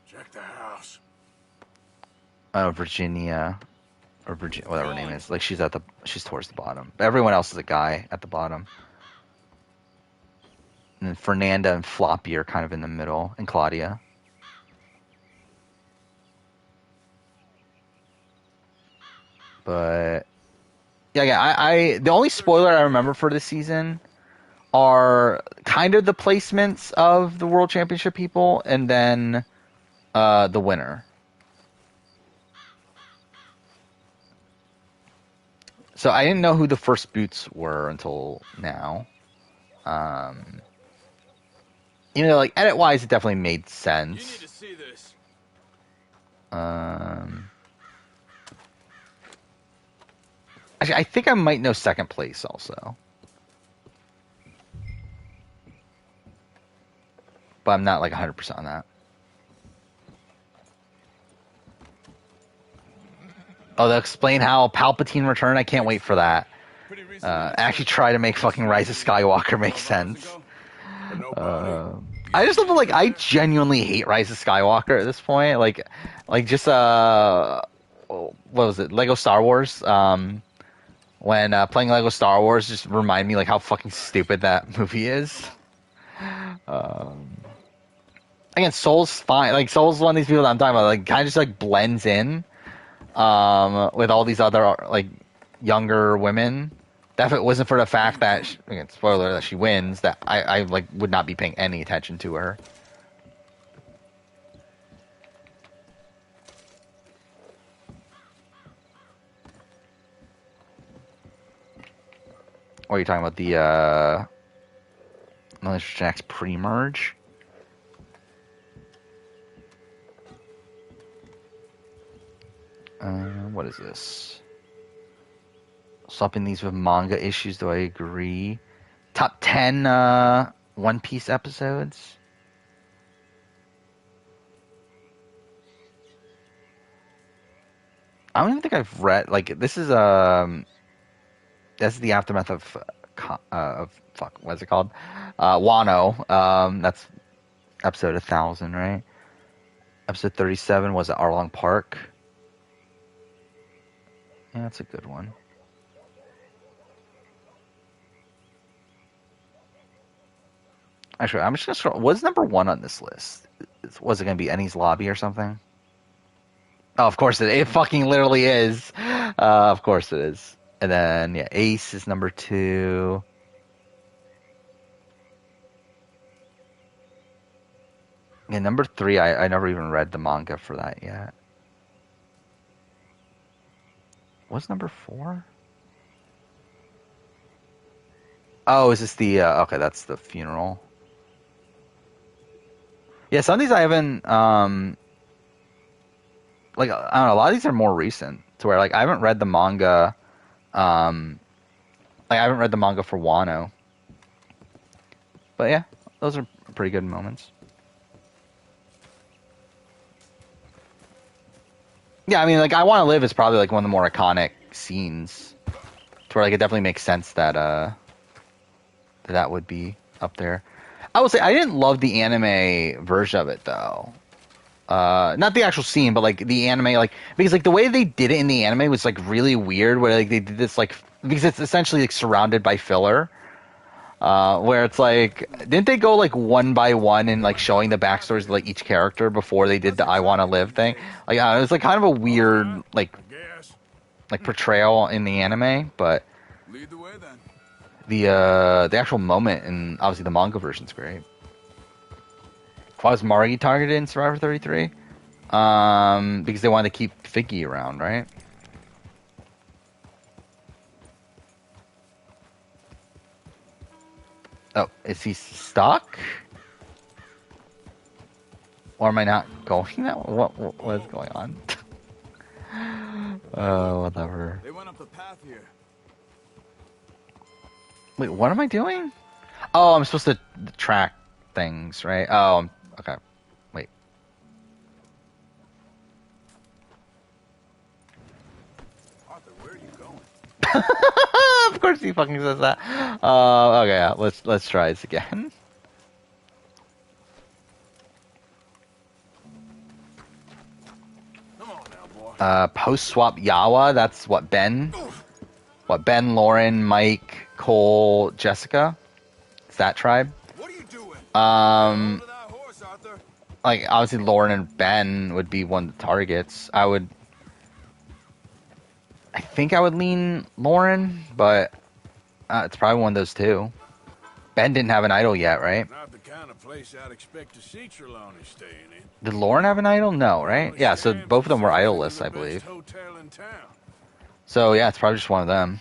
Check the house. Virginia, or Virginia, whatever her name is. Like she's towards the bottom. Everyone else is a guy at the bottom. And then Fernanda and Floppy are kind of in the middle, and Claudia. But yeah, I the only spoiler I remember for this season are kind of the placements of the World Championship people, and then the winner. So I didn't know who the first boots were until now. Even though, like, edit-wise, it definitely made You need sense. to see this. Actually, I think I might know second place also. But I'm not, like, 100% on that. Oh, they'll explain how Palpatine returned. I can't wait for that. Pretty recently. Actually try to make fucking Rise of Skywalker make sense. But nobody. I just love, like, I genuinely hate Rise of Skywalker at this point. Like just, what was it? Lego Star Wars. When playing Lego Star Wars just remind me, like, how fucking stupid that movie is. Again, Soul's fine. Like, Soul's one of these people that I'm talking about, like, kind of just, like, blends in, with all these other, like, younger women. that if it wasn't for the fact that, again, spoiler, that she wins, that I like would not be paying any attention to her. What are you talking about? The Militia Jack's pre-merge? What is this? Swapping these with manga issues, do I agree? Top 10 One Piece episodes? I don't even think I've read, like, this is the aftermath of fuck, what's it called? Wano. That's episode 1000, right? Episode 37 was at Arlong Park. Yeah, that's a good one. Actually, I'm just gonna scroll. What's number 1 on this list? Was it gonna be Enies Lobby or something? Oh, of course it fucking literally is. Of course it is. And then yeah, Ace is number 2. Yeah, number 3. I never even read the manga for that yet. What's number 4? Oh, is this the okay? That's the funeral. Yeah, some of these I haven't. Like I don't know, a lot of these are more recent, to where like I haven't read the manga. Like I haven't read the manga for Wano. But yeah, those are pretty good moments. Yeah, I mean, like I Want to Live is probably like one of the more iconic scenes, to where like it definitely makes sense that that would be up there. I will say I didn't love the anime version of it though. Not the actual scene, but like the anime, like because like the way they did it in the anime was like really weird. Where like they did this like because it's essentially like surrounded by filler. Where it's like, didn't they go like one by one and like showing the backstories of like each character before they did the I Want to Live thing? Like it was like kind of a weird like portrayal in the anime, but Lead the way then. the actual moment and obviously the manga version's great. Why was Margie targeted in Survivor 33? Because they wanted to keep Figgy around, right? Oh, is he stuck? Or am I not going that? What is going on? Whatever. They went up the path here. Wait, what am I doing? Oh, I'm supposed to track things, right? Oh, okay. Wait. Arthur, where are you going? Of course he fucking says that. Okay, yeah, let's try this again. Come on now, boy. Post swap Yawa. That's what Ben, Lauren, Mike, Cole, Jessica. It's that tribe. What are you doing? Um, Hold that horse, Arthur. like obviously Lauren and Ben would be one of the targets. I think I would lean Lauren, but it's probably one of those two. Ben didn't have an idol yet, right? Not the kind of place I'd expect to see Trelawney staying in. Did Lauren have an idol? No, right? Yeah, so both of them were idolless, I The best believe. hotel in town. So yeah, it's probably just one of them.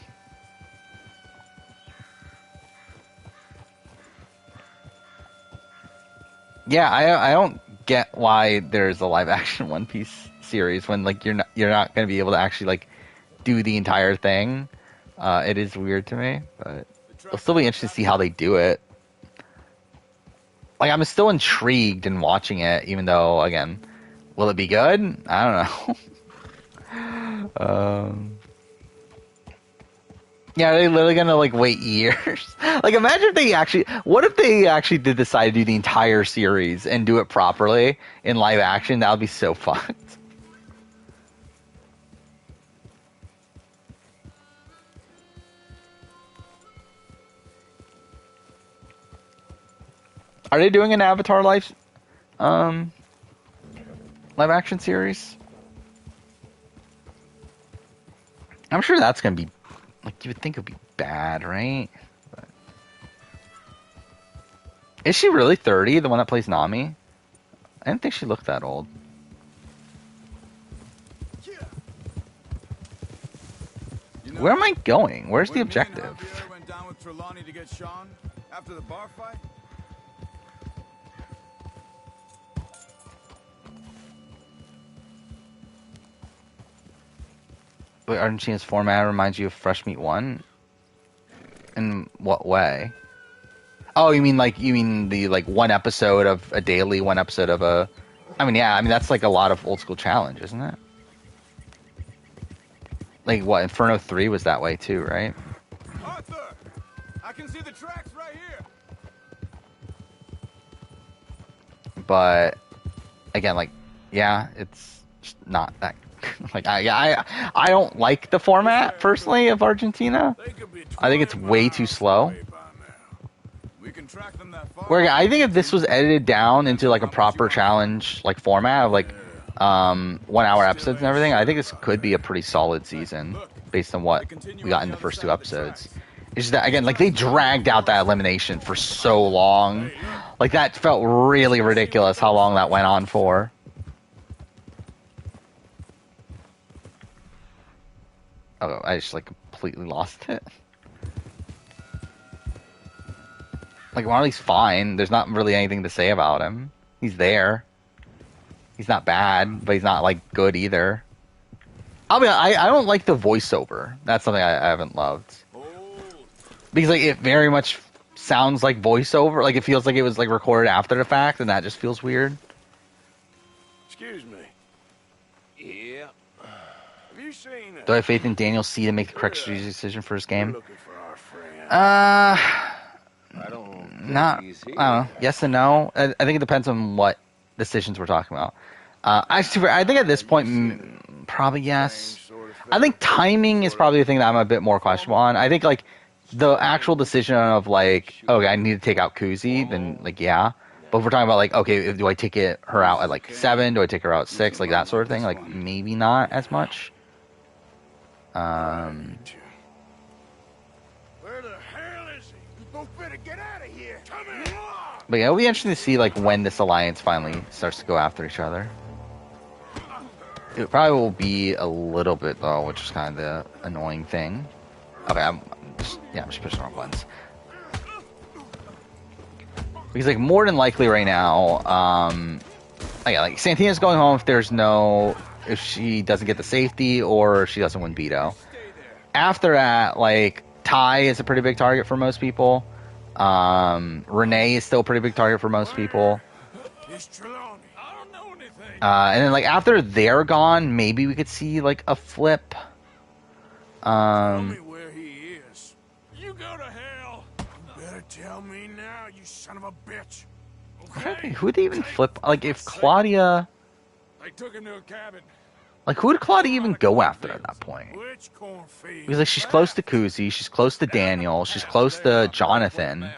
Yeah, I don't get why there's a live action One Piece series when like you're not going to be able to actually like do the entire thing. It is weird to me, but it'll still be interesting to see how they do it. Like I'm still intrigued in watching it, even though again, will it be good? I don't know. Yeah, are they literally gonna like wait years? Like imagine if they actually, what if they actually did decide to do the entire series and do it properly in live action? That would be so fucked. Are they doing an Avatar live action series? I'm sure that's gonna be like you would think it would be bad, right? But... Is she really 30, the one that plays Nami? I didn't think she looked that old. Where am I going? Where's the objective? Went down with Trelawney to get Sean after the bar fight. Wait, Argentina's format reminds you of Fresh Meat 1? In what way? Oh, you mean the like one episode of a daily, one episode of a... I mean, yeah, I mean that's like a lot of old school challenge, isn't it? Like what, Inferno 3 was that way too, right? Arthur, I can see the tracks right here. But again, like, yeah, it's just not that. Like, I don't like the format personally of Argentina. I think it's way too slow. We can track them that far. Where I think if this was edited down into like a proper challenge like format of like 1 hour episodes and everything, I think this could be a pretty solid season based on what we got in the first 2 episodes. It's just that again, like they dragged out that elimination for so long. Like that felt really ridiculous how long that went on for. Oh, I just like completely lost it. Like Marley's fine. There's not really anything to say about him. He's there. He's not bad, but he's not like good either. I don't like the voiceover. That's something I haven't loved. Because like it very much sounds like voiceover. Like it feels like it was like recorded after the fact, and that just feels weird. Excuse me. Yeah. Have you seen Do I have faith in Daniel C to make the correct strategic decision for his game? looking for our friend? I don't Not. I don't know. Yes and no. I think it depends on what decisions we're talking about. I think at this point, probably yes. I think timing is probably the thing that I'm a bit more questionable on. I think like the actual decision of like, okay, I need to take out Kuzi, then like yeah. But if we're talking about like, okay, do I take her out at like 7? Do I take her out at 6? Like that sort of thing. Like maybe not as much. Where the hell is he? You both better get out of here. Come here. But yeah, it'll be interesting to see like when this alliance finally starts to go after each other. It probably will be a little bit though, which is kind of the annoying thing. Okay, I'm just pushing the wrong buttons. Because like more than likely right now, like Santina's going home if she doesn't get the safety or if she doesn't win Beto. After that, like Ty is a pretty big target for most people. Renee is still a pretty big target for most people. It's Trelawney. I don't know anything. And then like after they're gone, maybe we could see like a flip. Tell me where he is. You go to hell. You better tell me now, you son of a bitch. Okay? Who would they even flip? Like if Claudia, I took him to a cabin. like who would Claudia even go after at that point? Which cornfield? Because like she's close to Kuzi, she's close to Daniel, she's close to Jonathan.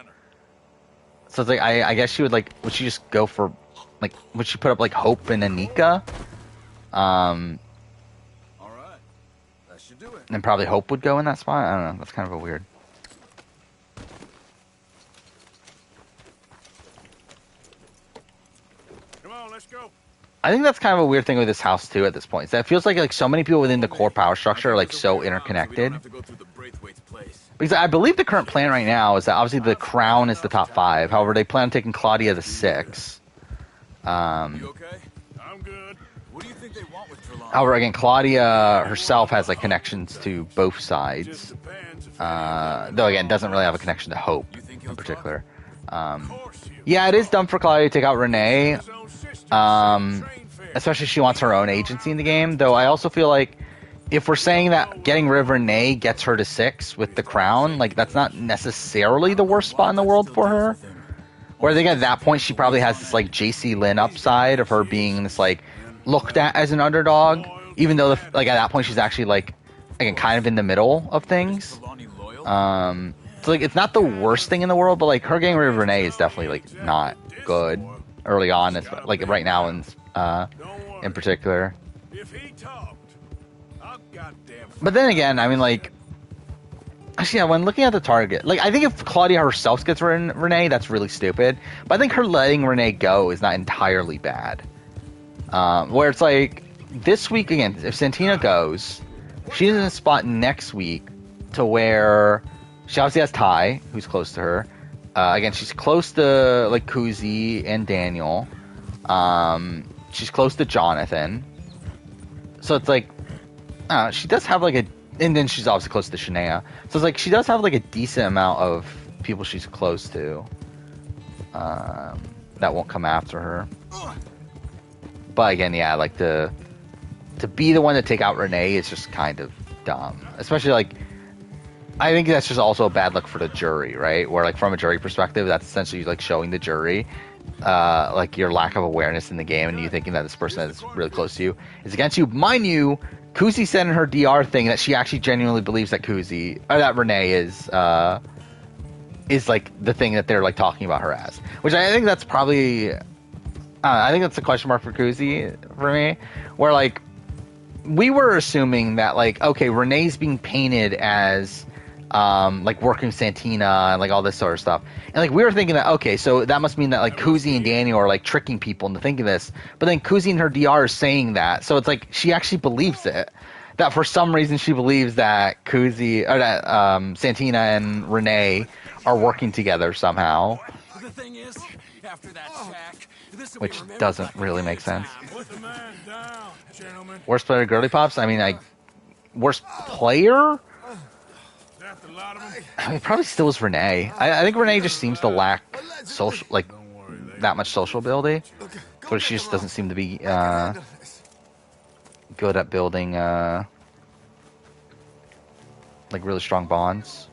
So it's like I guess she would like would she just go for like would she put up like Hope and Anika? All right. That should do it. And probably Hope would go in that spot. I don't know. That's kind of a weird. Come on, let's go. I think that's kind of a weird thing with this house too. At this point, is that it feels like so many people within the core power structure are like so interconnected. Because I believe the current plan right now is that obviously the Crown is the top 5. However, they plan on taking Claudia to 6. You okay? I'm good. What do you think they want with Trelawney? However, again, Claudia herself has like connections to both sides. Though again, doesn't really have a connection to Hope in particular. Yeah, it is dumb for Claudia to take out Renee. Especially if she wants her own agency in the game. Though I also feel like if we're saying that getting rid of Renee gets her to 6 with the Crown, like that's not necessarily the worst spot in the world for her. Where I think at that point she probably has this like JC Lynn upside of her being this like looked at as an underdog, even though like at that point she's actually like again kind of in the middle of things. So like it's not the worst thing in the world, but like her getting rid of Renee is definitely like not good early on. It's like right now in particular. If he talked, I'll goddamn. But then again, I mean like Actually, yeah, when looking at the target, like, I think if Claudia herself gets Renee, that's really stupid. But I think her letting Renee go is not entirely bad. Where it's like, this week, again, if Santina goes, she's in a spot next week to where she obviously has Ty, who's close to her. Again, she's close to, like, Kuzi and Daniel. She's close to Jonathan. So it's like, she does have, like, a... And then she's obviously close to Shania. So it's like, she does have, like, a decent amount of people she's close to. That won't come after her. But again, yeah, like, to be the one to take out Renee is just kind of dumb. Especially, like... I think that's just also a bad look for the jury, right? Where, like, from a jury perspective, that's essentially, like, showing the jury, like, your lack of awareness in the game and you thinking that this person that's really close to you is against you. Mind you, Kuzi said in her DR thing that she actually genuinely believes that that Renee is like the thing that they're like talking about her as, which I think that's probably, I think that's a question mark for Kuzi for me, where like we were assuming that like, okay, Renee's being painted as like working Santina and like all this sort of stuff, and like we were thinking that okay, so that must mean that like Kuzi and Daniel are like tricking people into thinking this, but then Kuzi in her DR is saying that, so it's like she actually believes it, that for some reason she believes that Kuzi or that Santina and Renee are working together somehow, The thing is, after that shack, this will be which remembered doesn't like a really good make sense. time. Put the man down, gentlemen. Worst player, Girly Pops. I mean, like worst player. That's a lot of them. I mean, probably still is Renee. I think Renee just seems to lack social, like, that much social ability. But she just doesn't seem to be good at building, like, really strong bonds.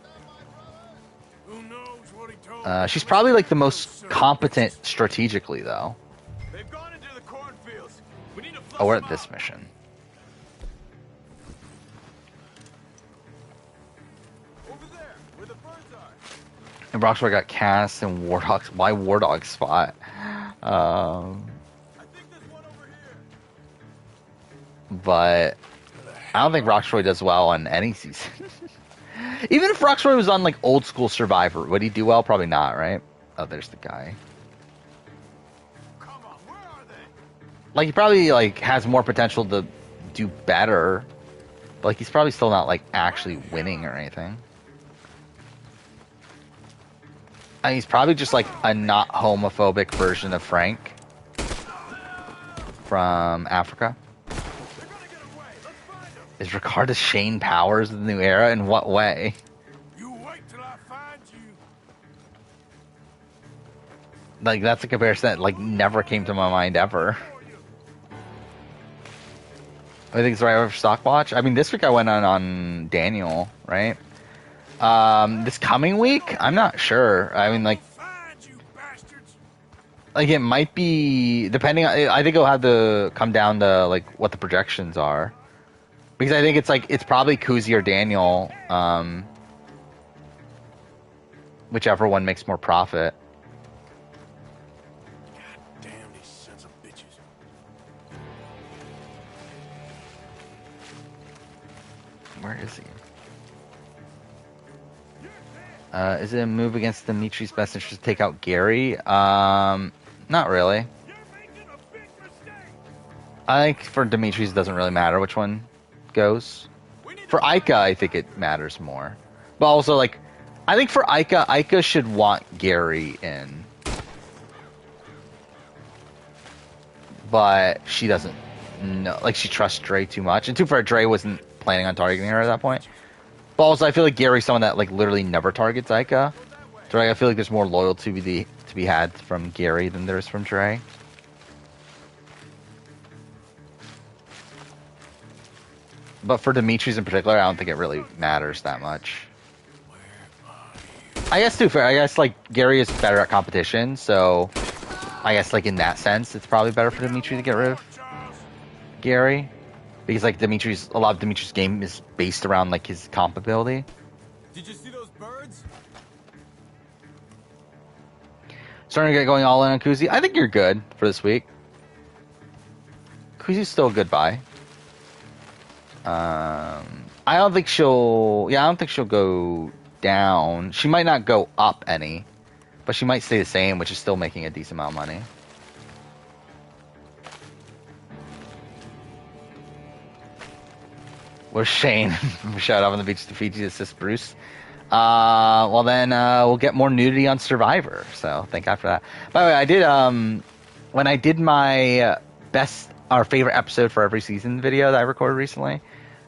Who knows what he told She's probably, like, the most competent strategically, though. They've gone into the cornfields. We need to Oh, we're at this mission. over there, where the birds are. And Rockstar got Cass and Wardog's. Why Wardog's spot? I think there's one over here. But I don't think Rocksroy does well on any season. Even if Rocksroy was on like old school Survivor, would he do well? Probably not, right? Oh, there's the guy. Come on, where are they? Like he probably like has more potential to do better, but like he's probably still not like actually winning or anything. And he's probably just like a not homophobic version of Frank from Africa. Is Ricardo Shane Powers of the new era? In what way? You wait till I find you. Like that's a comparison that like never came to my mind ever. I think it's right over Stockwatch. I mean, this week I went on Daniel, right? This coming week, I'm not sure. I mean, like it might be depending. I think it'll have to come down to like what the projections are, because I think it's probably Kuzi or Daniel, whichever one makes more profit. Damn these sons of bitches. Where is he? Is it a move against Dimitri's best interest to take out Gary? Not really. I think for Dimitri's it doesn't really matter which one goes. For Ica, I think it matters more. But also, like, I think for Ica should want Gary in. But she doesn't know. Like, she trusts Dre too much. And too far, Dre wasn't planning on targeting her at that point. But also, I feel like Gary's someone that like literally never targets Ica. So I feel like there's more loyalty to be had from Gary than there is from Dre. But for Dimitri's in particular, I don't think it really matters that much. I guess too fair. I guess like Gary is better at competition, so I guess like in that sense, it's probably better for Dimitri to get rid of Gary. Because like a lot of Dimitri's game is based around like his comp ability. Did you see those birds? Starting to get going all in on Kuzi. I think you're good for this week. Kuzi's still a good buy. I don't think she'll. Yeah, I don't think she'll go down. She might not go up any, but she might stay the same, which is still making a decent amount of money. Where's Shane? Shout out on the beach to Fiji to assist Bruce. Well then we'll get more nudity on Survivor. So thank God for that. By the way, I did when I did my best or favorite episode for every season video that I recorded recently.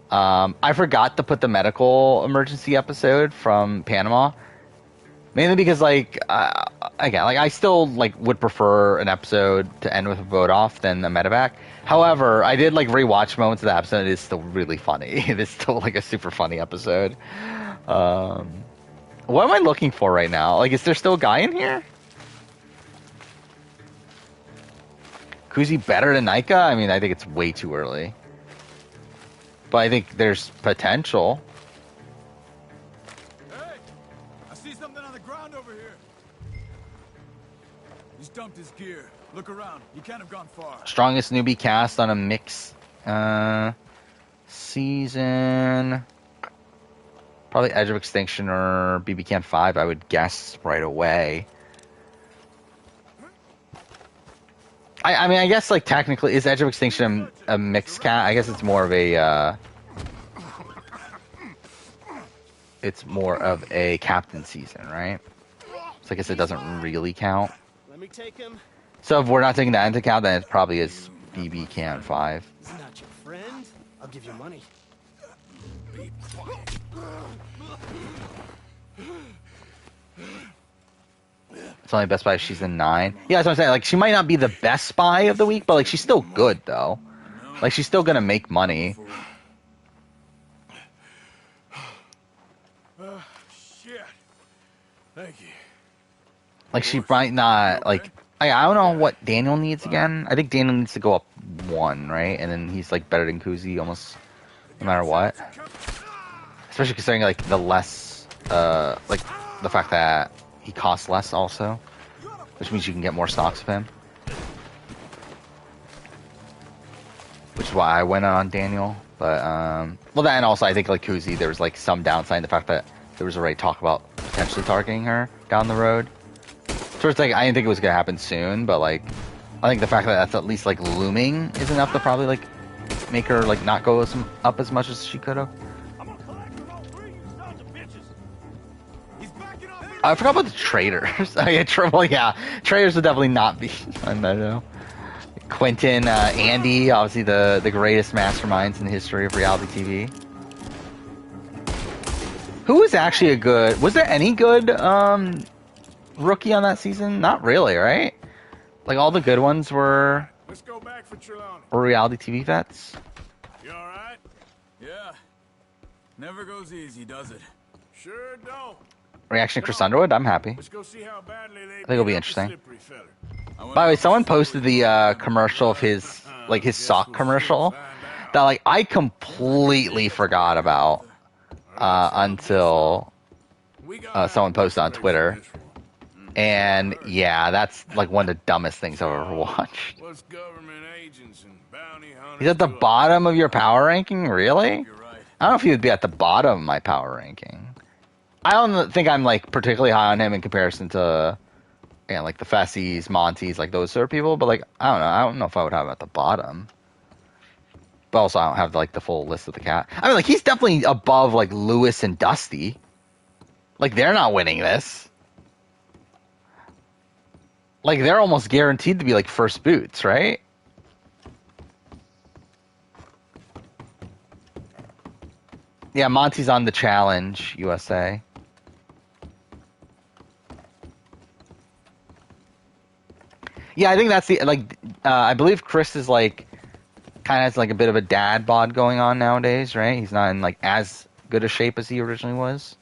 I forgot to put the medical emergency episode from Panama, mainly because again, I still would prefer an episode to end with a vote off than a medevac. However, I did rewatch moments of the episode. It is still really funny. It is still a super funny episode. What am I looking for right now? Is there still a guy in here? Kuzi better than Nika? I mean, I think it's way too early. But I think there's potential. Hey! I see something on the ground over here. He's dumped his gear. Look around. He can't have gone far. Strongest newbie cast on a mix season. Probably Edge of Extinction or BB Can 5, I would guess right away. I mean, I guess technically, is Edge of Extinction a mixed cast? I guess it's more of a captain season, right? So I guess it doesn't really count. Let me take him. So if we're not taking that into account, then it probably is BB Can 5. He's not your friend. I'll give you money. It's only best spy if she's in 9. Yeah, that's what I'm saying. She might not be the best spy of the week, but she's still good though. She's still gonna make money. Shit. Thank you. She might not I don't know what Daniel needs again. I think Daniel needs to go up 1, right? And then he's better than Kuzi almost no matter what. Especially considering the less the fact that he costs less also, which means you can get more stocks of him. Which is why I went on Daniel. But well, then also I think Kuzi, there was some downside in the fact that there was already talk about potentially targeting her down the road. So it's I didn't think it was gonna happen soon, but I think the fact that that's at least looming is enough to probably make her not go up as much as she could have. I forgot about the traders. Yeah, traders would definitely not be. I don't know. Quentin, Andy, obviously the greatest masterminds in the history of reality TV. Who was actually a good? Was there any good rookie on that season? Not really, right? All the good ones were. Let's go back for Trelawney. Or reality TV vets. You all right? Yeah. Never goes easy, does it? Sure don't. Reaction to Chris Underwood. I'm happy. Let's go see how badly they think it'll be beat up the interesting. slippery feller. By the way, someone posted the commercial of his sock commercial that I completely forgot about until someone posted on Twitter. And yeah, that's one of the dumbest things I've ever watched. What's government agents and bounty hunters? He's at the bottom of your power ranking, really? I don't know if he would be at the bottom of my power ranking. I don't think I'm particularly high on him in comparison to the Fessies, Monties, those sort of people. But I don't know. I don't know if I would have him at the bottom. But also, I don't have the full list of the cat. I mean, he's definitely above Lewis and Dusty. They're not winning this. They're almost guaranteed to be first boots, right? Yeah, Monty's on the challenge, USA. Yeah, I think that's the I believe Chris is kind of has a bit of a dad bod going on nowadays, right? He's not in as good a shape as he originally was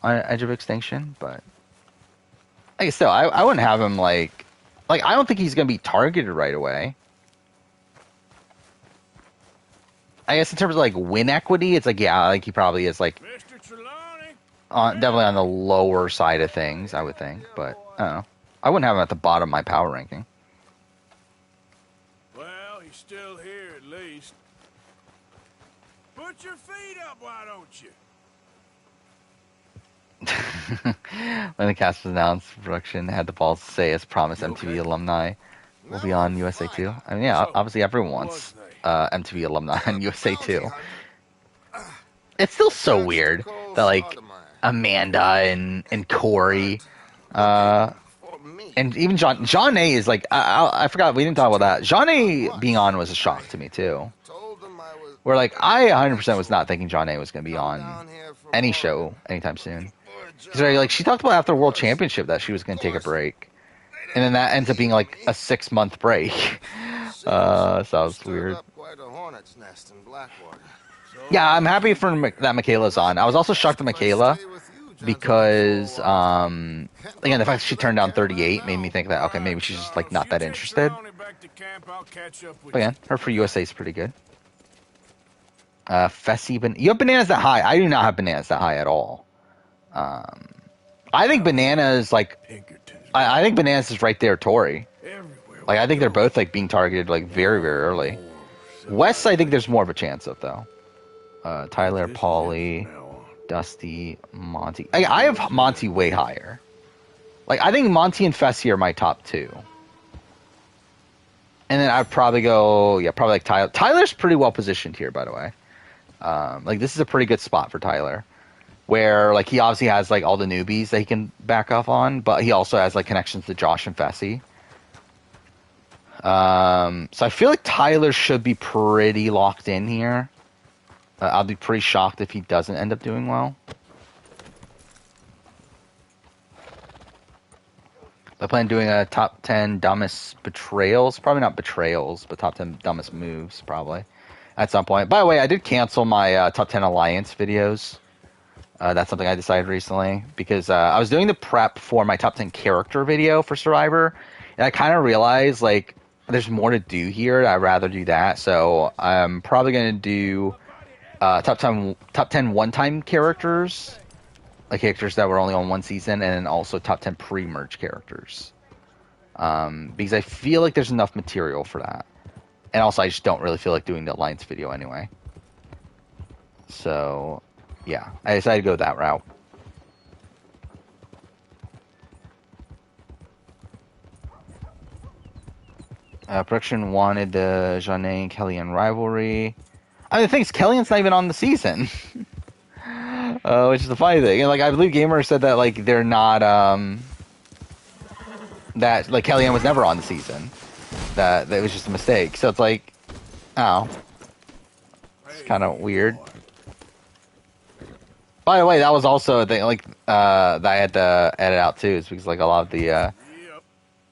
on Edge of Extinction, but still, I wouldn't have him I don't think he's gonna be targeted right away. I guess in terms of win equity, it's yeah, he probably is Mr. Trelawney. Definitely on the lower side of things, I would think, but I don't know. I wouldn't have him at the bottom of my power ranking. Well, he's still here at least. Put Put your feet up, why don't you? When the cast was announced, production had the balls to say, as promised, You MTV okay? alumni will be No, on I'm USA fine. 2. I mean, yeah, So, obviously everyone who wants was they? MTV alumni on USA Bounty 2. hunter. It's still so Search the weird cold that, like, heart of mine. Amanda and Corey, Looking for me. and even John A is like, I forgot, we didn't talk about that. John A being on was a shock to me, too. Told them I was Where, like, I 100% was not thinking John A was going to be come on down here for any more show anytime soon. for a Because, like, she job. talked about after World Championship that she was going to take a break. And then that ends up being, like, a 6-month break. So that was Stirred weird. up quite a hornet's nest in Blackwater. Yeah, I'm happy for that Michaela's on. I was also shocked at Michaela Stay with you, gentlemen, because, for a while. again, the fact that she turned down 38 made me think that, okay, maybe she's just, like, not that interested. But again, her for USA is pretty good. Fessy, you have bananas that high. I do not have bananas that high at all. I think bananas, like, I think bananas is right there, Tori. Like, I think they're both, like, being targeted, like, very, very early. Wes, I think there's more of a chance of, though. Tyler, Paulie, Dusty, Monty. I have Monty way higher. Like, I think Monty and Fessy are my top 2. And then I'd probably go, yeah, probably like Tyler. Tyler's pretty well positioned here, by the way. Like, this is a pretty good spot for Tyler. Where, like, he obviously has, like, all the newbies that he can back off on, but he also has, like, connections to Josh and Fessy. So I feel like Tyler should be pretty locked in here. I'll be pretty shocked if he doesn't end up doing well. I plan on doing a top 10 dumbest betrayals. Probably not betrayals, but top 10 dumbest moves, probably. At some point. By the way, I did cancel my top 10 alliance videos. That's something I decided recently. Because I was doing the prep for my top 10 character video for Survivor. And I kind of realized, like, there's more to do here. I'd rather do that. So I'm probably going to do top 10 one-time characters. Like characters that were only on one season. And then also top 10 pre-merge characters. Because I feel like there's enough material for that. And also I just don't really feel like doing the Alliance video anyway. So, yeah. I decided to go that route. Production wanted the Janae and Kellyanne rivalry. I mean, the thing is, Kellyanne's not even on the season. Which is the funny thing. And, like, I believe Gamer said that, like, they're not, that, like, Kellyanne was never on the season. That it was just a mistake. So it's like, oh. It's kind of weird. By the way, that was also a thing, like, that I had to edit out, too. Is because, like, a lot of the,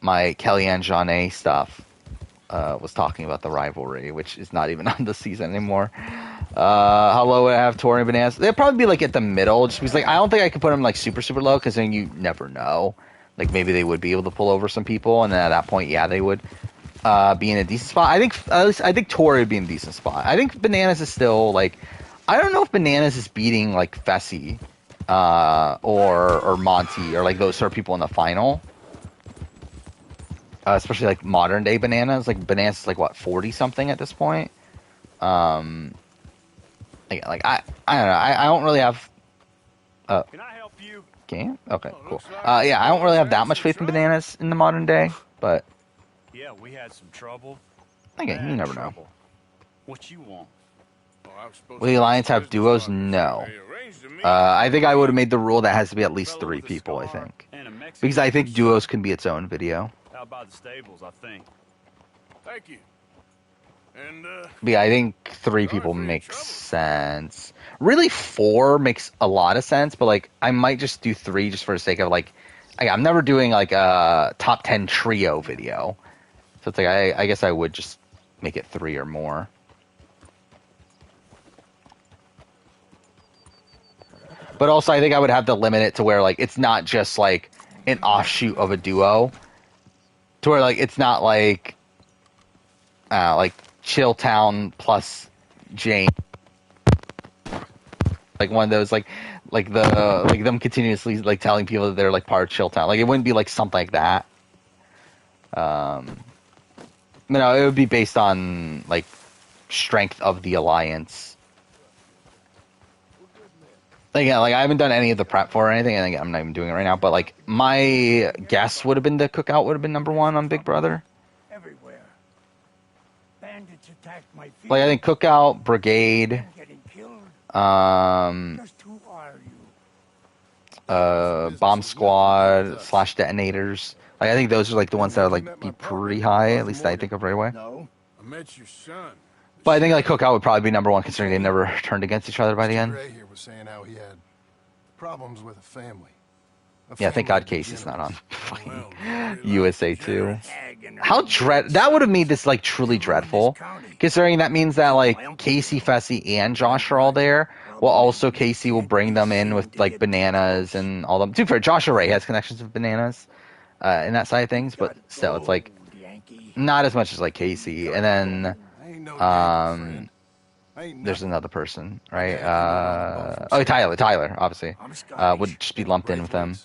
my Kellyanne Janae stuff was talking about the rivalry, which is not even on the season anymore. How low would I have Tori and Bananas? They'd probably be, like, at the middle, just because, like, I don't think I could put them, like, super, super low, because then you never know. Like, maybe they would be able to pull over some people, and then at that point, yeah, they would be in a decent spot. I think, at least, I think Tori would be in a decent spot. I think Bananas is still, like, I don't know if Bananas is beating, like, Fessy, or Monty, or, like, those sort of people in the final. Especially, like, modern day Bananas. Like, Bananas is, like, what, 40-something at this point? Like, I don't know. I don't really have... Can I help you? Game? Okay, cool. Yeah, I don't really have that much faith in Bananas in the modern day, but... Yeah, we had some trouble. Again, you never know. Trouble. What you want? Will the Alliance have duos? No. I think I would have made the rule that has to be at least 3 people, I think. Because I think duos can be its own video. Out by the stables, I think. Thank you. And, But yeah, I think 3 people makes sense. Really, 4 makes a lot of sense, but, like, I might just do 3 just for the sake of, like, I'm never doing, like, a top 10 trio video. So it's like, I guess I would just make it 3 or more. But also, I think I would have to limit it to where, like, it's not just, like, an offshoot of a duo. To where, like, it's not like Chilltown plus Jane. Like, one of those, like them continuously, like, telling people that they're, like, part of Chilltown. Like, it wouldn't be, like, something like that. No, it would be based on, like, strength of the Alliance. Like, yeah, like I haven't done any of the prep for or anything. I think I'm not even doing it right now. But like my guess would have been the Cookout would have been number one on Big Brother. Everywhere. Bandits attacked my field. Like I think Cookout, Brigade, Getting killed. Just who are you? Bomb Squad / detonators. Like I think those are like the ones that would like be pretty high. At least I think of right away. No. I met your son. But I think like Cookout would probably be number one considering they never turned against each other by the end. Gray here was saying how he had problems with a family. Yeah, thank God Casey's not on fucking USA 2. How that would have made this like truly dreadful, considering that means that like Casey, Fessy, and Josh are all there. Well, also Casey will bring them in with like bananas and all them. To be fair, Josh Ray has connections with bananas in that side of things, but still, it's like not as much as like Casey. And then there's another person, right? Tyler, obviously, would just be lumped in with them.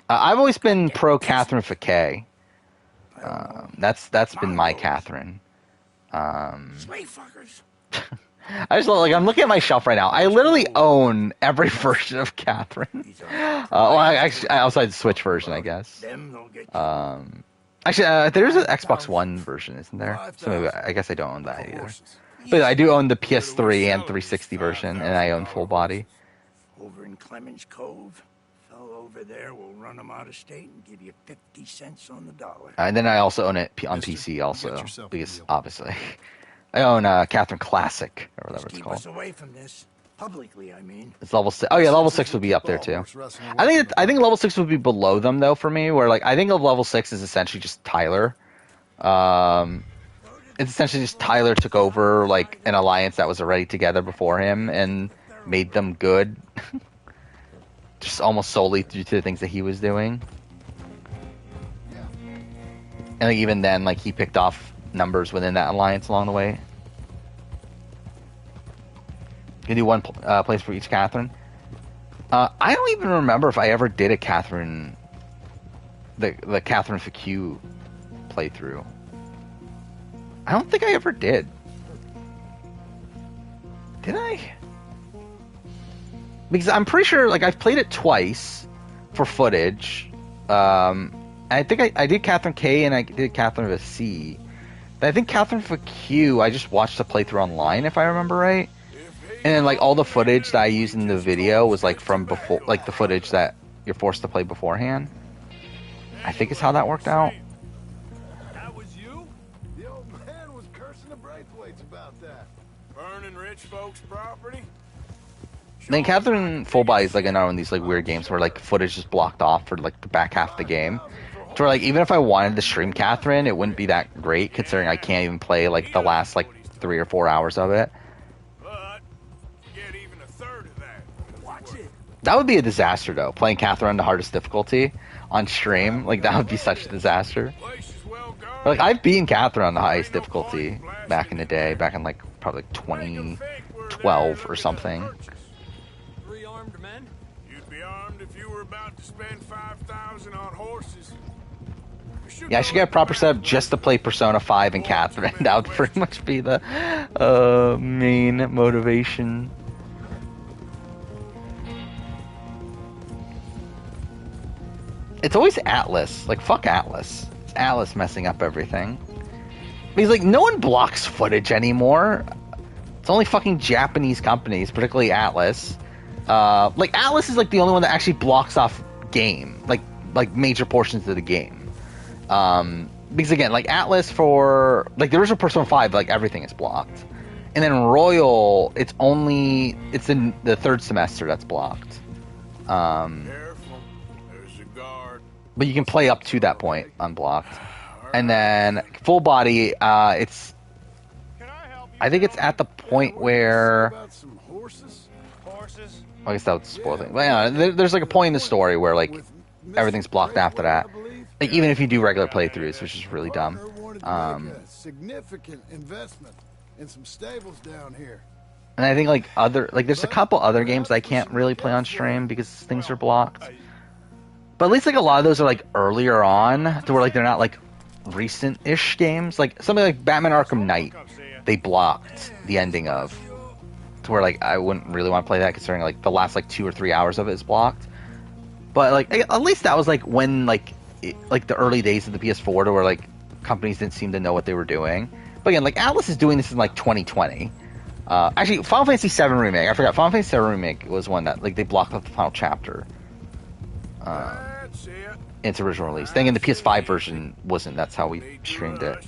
I've always been pro Catherine Fouquet. That's been my Catherine. I just like I'm looking at my shelf right now. I literally own every version of Catherine. Actually, outside the Switch version, I guess. Actually, there's an Xbox One version, isn't there? So maybe, I guess I don't own that either. But I do own the PS3 and 360 version, and I own full body. Over in Clemens Cove. Fellow over there will run them out of state and give you 50 cents on the dollar. And then I also own it on PC also, because obviously I own Catherine Classic or whatever it's called. Keep us away from this. Publicly, I mean. It's level 6. Oh yeah, level 6 would be up there too. I think level 6 would be below them though for me. Where like I think of level 6 is essentially just Tyler. It's essentially just Tyler took over like an alliance that was already together before him and made them good. Just almost solely due to the things that he was doing. And like, even then, like he picked off numbers within that alliance along the way. You can do one place for each Catherine. I don't even remember if I ever did a Catherine, the Catherine Fouquet playthrough. I don't think I ever did. Did I? Because I'm pretty sure, like, I've played it twice for footage. I think I did Catherine K and I did Catherine with a C. But I think Catherine Fouquet, I just watched the playthrough online, if I remember right. And then, like, all the footage that I used in the video was, like, from before, like, the footage that you're forced to play beforehand. I think is how that worked out. That was you? The old man was cursing the Braithwaites about that. Burning rich folks' property? Then Catherine Full Body is like another one of these like weird games where like footage is blocked off for like the back half of the game. So like even if I wanted to stream Catherine, it wouldn't be that great considering I can't even play like the last like 3 or 4 hours of it. But get even a third of that. Watch it. That would be a disaster though, playing Catherine on the hardest difficulty on stream. Like that would be such a disaster. Like I've beaten Catherine on the highest difficulty back in the day, back in like probably like 2012 or something. You'd be armed if you were about to spend 5,000 on horses. Yeah, I should get a proper setup just to play Persona 5 and Catherine. That would pretty much be the main motivation. It's always Atlas. Like, fuck Atlas. It's Atlas messing up everything. Because, like, no one blocks footage anymore. It's only fucking Japanese companies, particularly Atlas. Like, Atlas is, like, the only one that actually blocks off game. Like major portions of the game. Because, again, like, Atlas for... Like, the original Persona 5, like, everything is blocked. And then Royal, it's in the third semester that's blocked. But you can play up to that point unblocked. And then Full Body, I think it's at the point where... I guess that would spoil things. But yeah, there's like a point in the story where like everything's blocked after that. Like even if you do regular playthroughs, which is really dumb. Significant investment in some stables down here. And I think like there's a couple other games I can't really play on stream because things are blocked. But at least like a lot of those are like earlier on to where like they're not like recent-ish games. Like something like Batman Arkham Knight, they blocked the ending of. to where like I wouldn't really want to play that, considering like the last like 2 or 3 hours of it is blocked. But like at least that was like when like the early days of the PS4, to where like companies didn't seem to know what they were doing. But again, like Atlas is doing this in like 2020. Actually, Final Fantasy VII Remake. I forgot. Final Fantasy VII Remake was one that like they blocked off the final chapter. That's it. Its original release. Then again, the PS5 version wasn't. That's how we streamed it.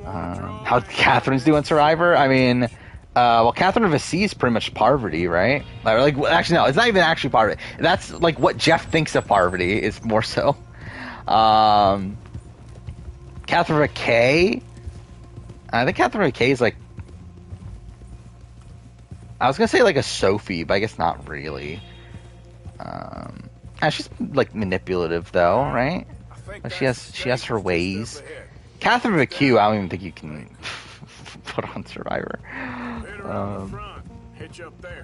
How Catherine's doing Survivor? I mean, well, Catherine of Assisi is pretty much Parvati, right? Like, actually, no, it's not even actually Parvati. That's like what Jeff thinks of Parvati is more so. Catherine of Kay. I think Catherine of Kay is like. I was gonna say like a Sophie, but I guess not really. She's like manipulative though, right? Like she has her ways. Catherine McHugh, I don't even think you can put on Survivor.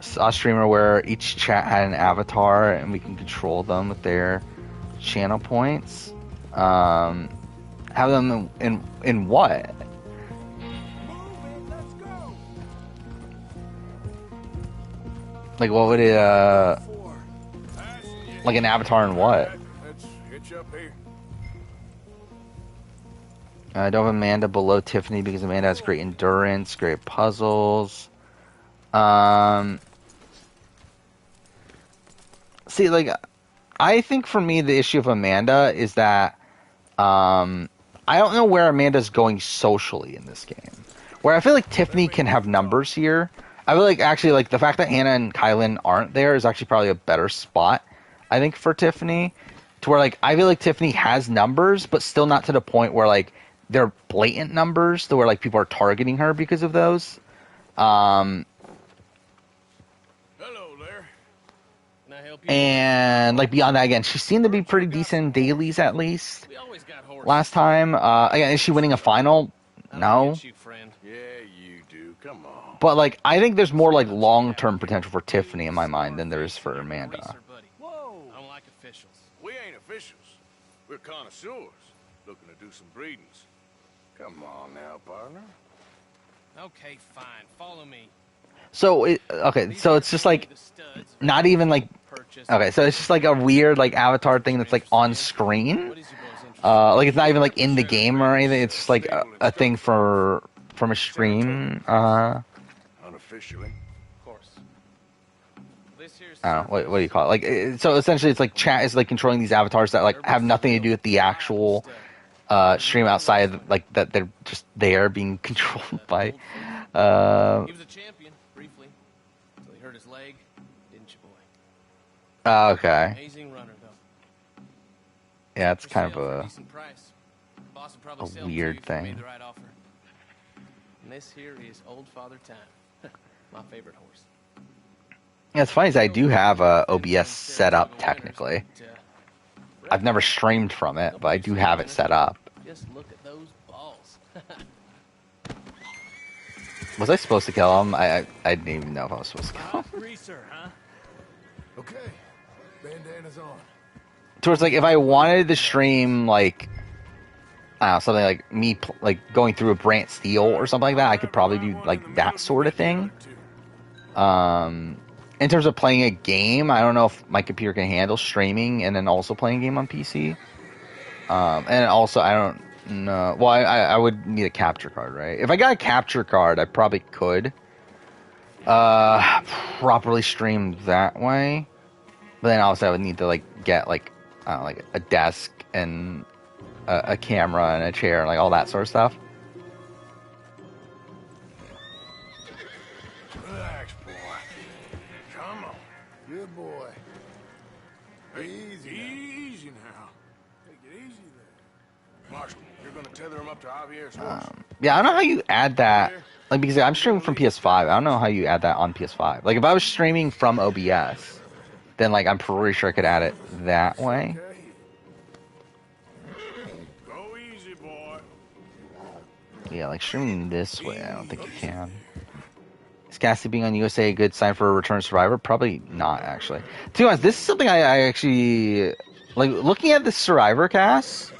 Saw a streamer where each chat had an avatar and we can control them with their channel points. Have them in what? Like what would it like an avatar in what? I don't have Amanda below Tiffany because Amanda has great endurance, great puzzles. See, like, I think for me the issue of Amanda is that I don't know where Amanda's going socially in this game. Where I feel like Tiffany can have numbers here. I feel like actually like the fact that Hannah and Kylan aren't there is actually probably a better spot, I think, for Tiffany. To where like I feel like Tiffany has numbers, but still not to the point where like they're blatant numbers, to where like people are targeting her because of those. Hello there. Can I help you? And like beyond that, again, she seemed to be pretty decent in dailies at least. We always got horses. Last time, again, is she winning a final? No. You, friend. Yeah, you do. Come on. But like I think there's more like long-term potential for Tiffany in my mind than there is for Amanda. Whoa. I don't like officials. We ain't officials. We're connoisseurs looking to do some breedings. Come on now, partner. Okay, fine. Follow me. So so it's just like not even like okay, so it's just like a weird like avatar thing that's like on screen. Like it's not even like in the game or anything. It's just like a thing from a stream. Unofficially. Of course. This here's I don't know what do you call it? Like so essentially it's like chat is like controlling these avatars that like have nothing to do with the actual stream outside of, like that they're just there being controlled by. He was a champion briefly until he hurt his leg, didn't you, boy? Okay. Amazing runner though. Yeah, it's For kind sale for of a decent price. Boss would probably a sell it to weird you if you thing. made the right offer. And this here is Old Father Time, my favorite horse. Yeah, it's funny is I do have a OBS set up technically. I've never streamed from it, but I do have it set up. Just look at those balls. Was I supposed to kill him? I didn't even know if I was supposed to kill him. Greaser, huh? Okay. Bandana's on. Towards like if I wanted to stream like I don't know, something like me like going through a Brant Steel or something like that, I could probably do like that sort of thing. In terms of playing a game, I don't know if my computer can handle streaming and then also playing a game on PC. And also, I don't know. Well, I would need a capture card, right? If I got a capture card, I probably could properly stream that way. But then also, I would need to like get like I don't know, like a desk and a camera and a chair and like all that sort of stuff. Relax, boy. Come on. Good boy. Easy. Easy now. Take it easy there. Marshall, you're gonna tether him up to Javier's horse. Yeah, I don't know how you add that. Like, because I'm streaming from PS5. I don't know how you add that on PS5. Like, if I was streaming from OBS, then, like, I'm pretty sure I could add it that way. Go easy, boy. Yeah, like, streaming this way, I don't think you can. Is Cassie being on USA a good sign for a return Survivor? Probably not, actually. To be honest, this is something I actually... Like, looking at the Survivor cast...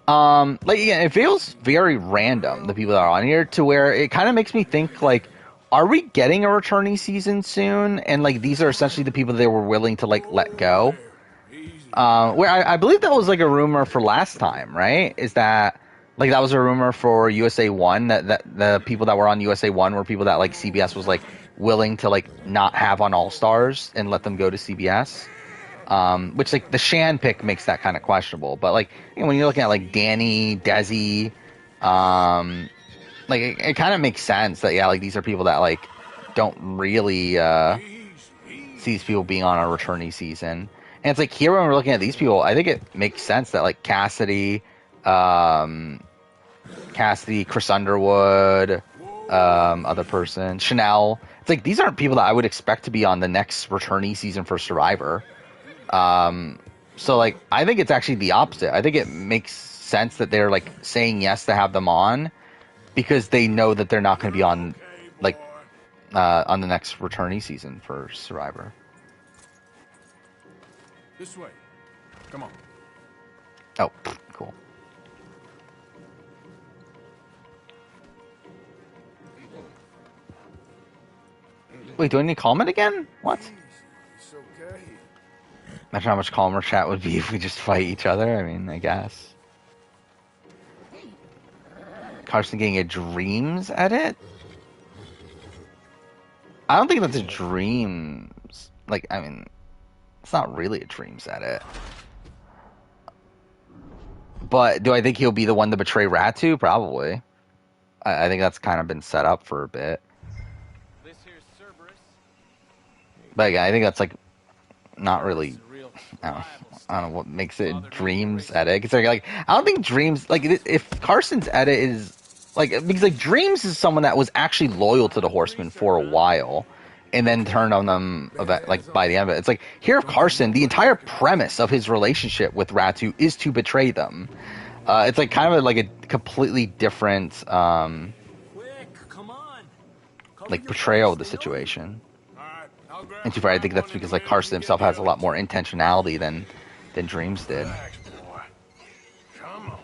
like, again, it feels very random, the people that are on here, to where it kind of makes me think, like, are we getting a returning season soon? And like these are essentially the people they were willing to like let go. Where I believe that was like a rumor for last time, right? Is that like that was a rumor for USA One that the people that were on USA One were people that like CBS was like willing to like not have on All Stars and let them go to CBS. Which like the Shan pick makes that kind of questionable, but like you know, when you're looking at like Danny, Desi, like it kind of makes sense that like these are people that like don't really see these people being on a returning season. And it's like here when we're looking at these people, I think it makes sense that like Cassidy, Chris Underwood, other person, Chanel. It's like these aren't people that I would expect to be on the next returnee season for Survivor. So like I think it's actually the opposite. I think it makes sense that they're like saying yes to have them on because they know that they're not going to be on like on the next returnee season for Survivor. This way. Come on. Oh, cool. Wait, do I need to calm it again? What? It's okay. Imagine how much calmer chat would be if we just fight each other. I mean, I guess. Carson getting a Dreams edit? I don't think that's a Dreams. Like, I mean, it's not really a Dreams edit. But do I think he'll be the one to betray Ratu? Probably. I think that's kind of been set up for a bit. But again, I think that's like not really. I don't know what makes it Dreams edit. It's like I don't think Dreams like if Carson's edit is like because like Dreams is someone that was actually loyal to the Horsemen for a while, and then turned on them like by the end of it. It's like here of Carson, the entire premise of his relationship with Ratu is to betray them. It's like kind of like a completely different like portrayal of the situation. And too far, I think that's because like Carson himself has a lot more intentionality than Dreams did. Relax, boy. Come on.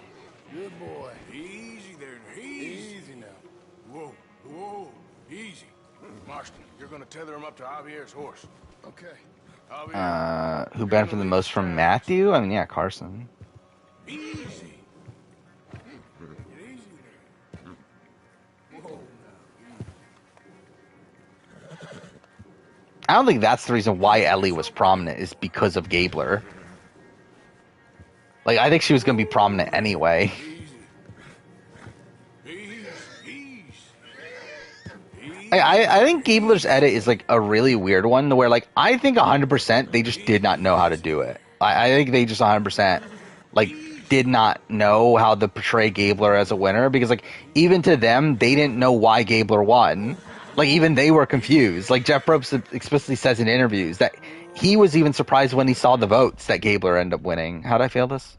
Good boy. Easy there. Easy now. Whoa. Easy. Marston, you're gonna tether him up to Javier's horse. Okay. Javier, who benefited the most from Matthew? I mean, yeah, Carson. Easy. Get easy there. Whoa. I don't think that's the reason why Ellie was prominent is because of Gabler. Like, I think she was going to be prominent anyway. I think Gabler's edit is like a really weird one where like I think 100% they just did not know how to do it. I think they just 100% like did not know how to portray Gabler as a winner because like even to them they didn't know why Gabler won. Like, even they were confused. Like, Jeff Probst explicitly says in interviews that he was even surprised when he saw the votes that Gabler ended up winning. How'd I fail this?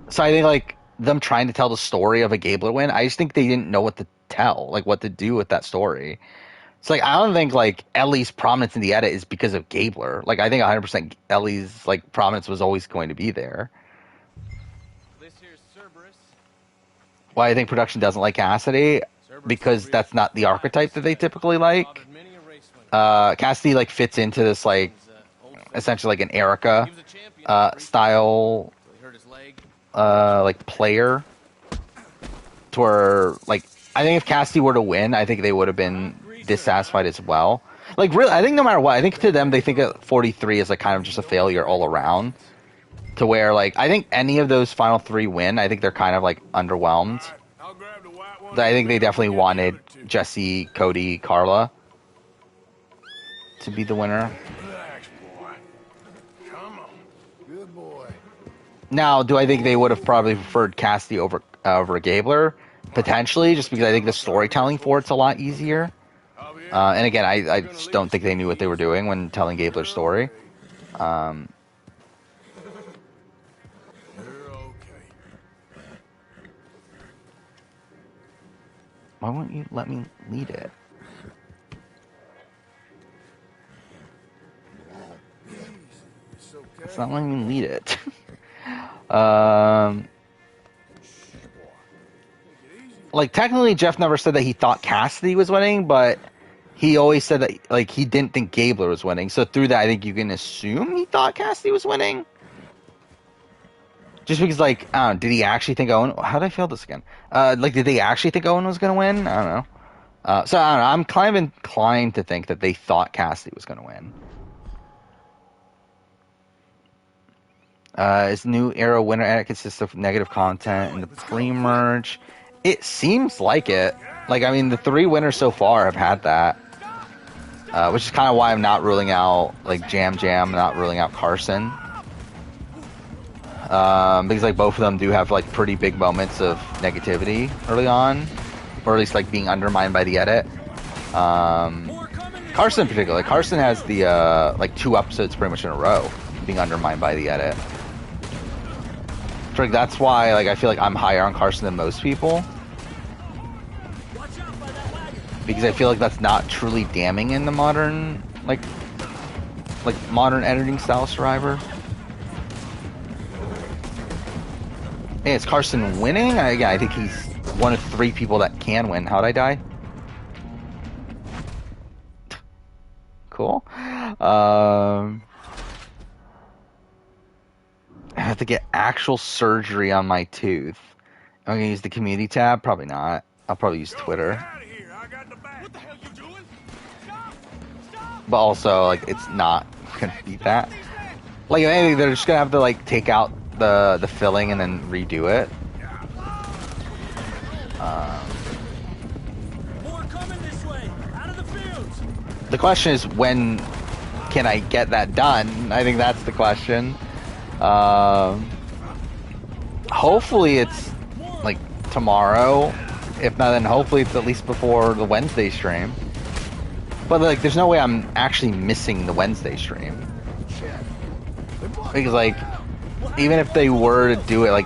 So I think, like, them trying to tell the story of a Gabler win, I just think they didn't know what to tell, like, what to do with that story. It's like, I don't think, like, Ellie's prominence in the edit is because of Gabler. Like, I think 100% Ellie's, like, prominence was always going to be there. Why I think production doesn't like Cassidy because that's not the archetype that they typically like. Cassidy like fits into this like essentially like an Erica style like player to where like I think if Cassidy were to win, I think they would have been dissatisfied as well. Like really, I think no matter what, I think to them they think that 43 is like kind of just a failure all around. To where, like, I think any of those final three win, I think they're kind of, like, underwhelmed. I think they definitely wanted Jesse, Cody, Carla to be the winner. Relax, boy. Come on. Good boy. Now, do I think they would have probably preferred Cassidy over Gabler? Potentially, just because I think the storytelling for it's a lot easier. And again, I just don't think they knew what they were doing when telling Gabler's story. Why won't you let me lead it? It's not letting me lead it. like technically Jeff never said that he thought Cassidy was winning, but he always said that like he didn't think Gabler was winning. So through that, I think you can assume he thought Cassidy was winning. Just because, like, I don't know, did he actually think Owen? How did I fail this again? Like, did they actually think Owen was going to win? I don't know. So I don't know. I'm kind of inclined to think that they thought Cassidy was going to win. His new Arrow winner edit consists of negative content in the pre-merge. It seems like it. Like, I mean, the 3 winners so far have had that. Which is kind of why I'm not ruling out, like, Jam, not ruling out Carson. Because, like, both of them do have, like, pretty big moments of negativity early on. Or at least, like, being undermined by the edit. Carson in particular. Like, Carson has the, like, 2 episodes pretty much in a row being undermined by the edit. So, like, that's why, like, I feel like I'm higher on Carson than most people. Because I feel like that's not truly damning in the modern, like modern editing style Survivor. Hey, is Carson winning? Yeah, I think he's one of 3 people that can win. How'd I die? Cool. I have to get actual surgery on my tooth. Am I gonna use the community tab? Probably not. I'll probably use Twitter. But also, like, it's not gonna be that. Like, if anything, they're just gonna have to, like, take out the filling and then redo it. The question is, when can I get that done? I think that's the question. Hopefully it's, like, tomorrow. If not, then hopefully it's at least before the Wednesday stream. But, like, there's no way I'm actually missing the Wednesday stream. Because, like, even if they were to do it, like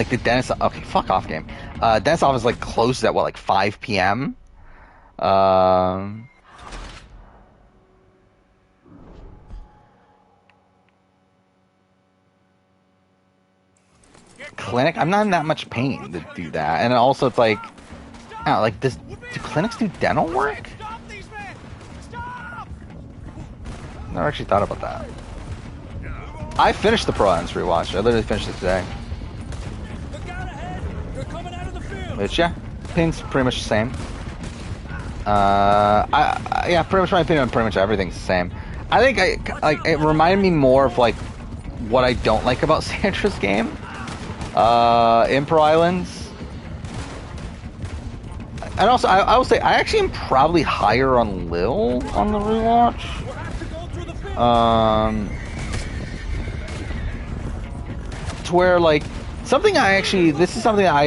the dentist... Okay, fuck off, game. Dentist office, like, closes at, what, like, 5 p.m.? Clinic? I'm not in that much pain to do that. And also, it's like... I don't know, like, do clinics do dental work? Never actually thought about that. I finished the Pro Ends rewatch. I literally finished it today. Which, yeah, opinion's pretty much the same. Yeah, pretty much my opinion on pretty much everything's the same. I think it reminded me more of like what I don't like about Sandra's game. Impro Islands. And also, I will say, I actually am probably higher on Lil on the rewatch. To where, like, this is something how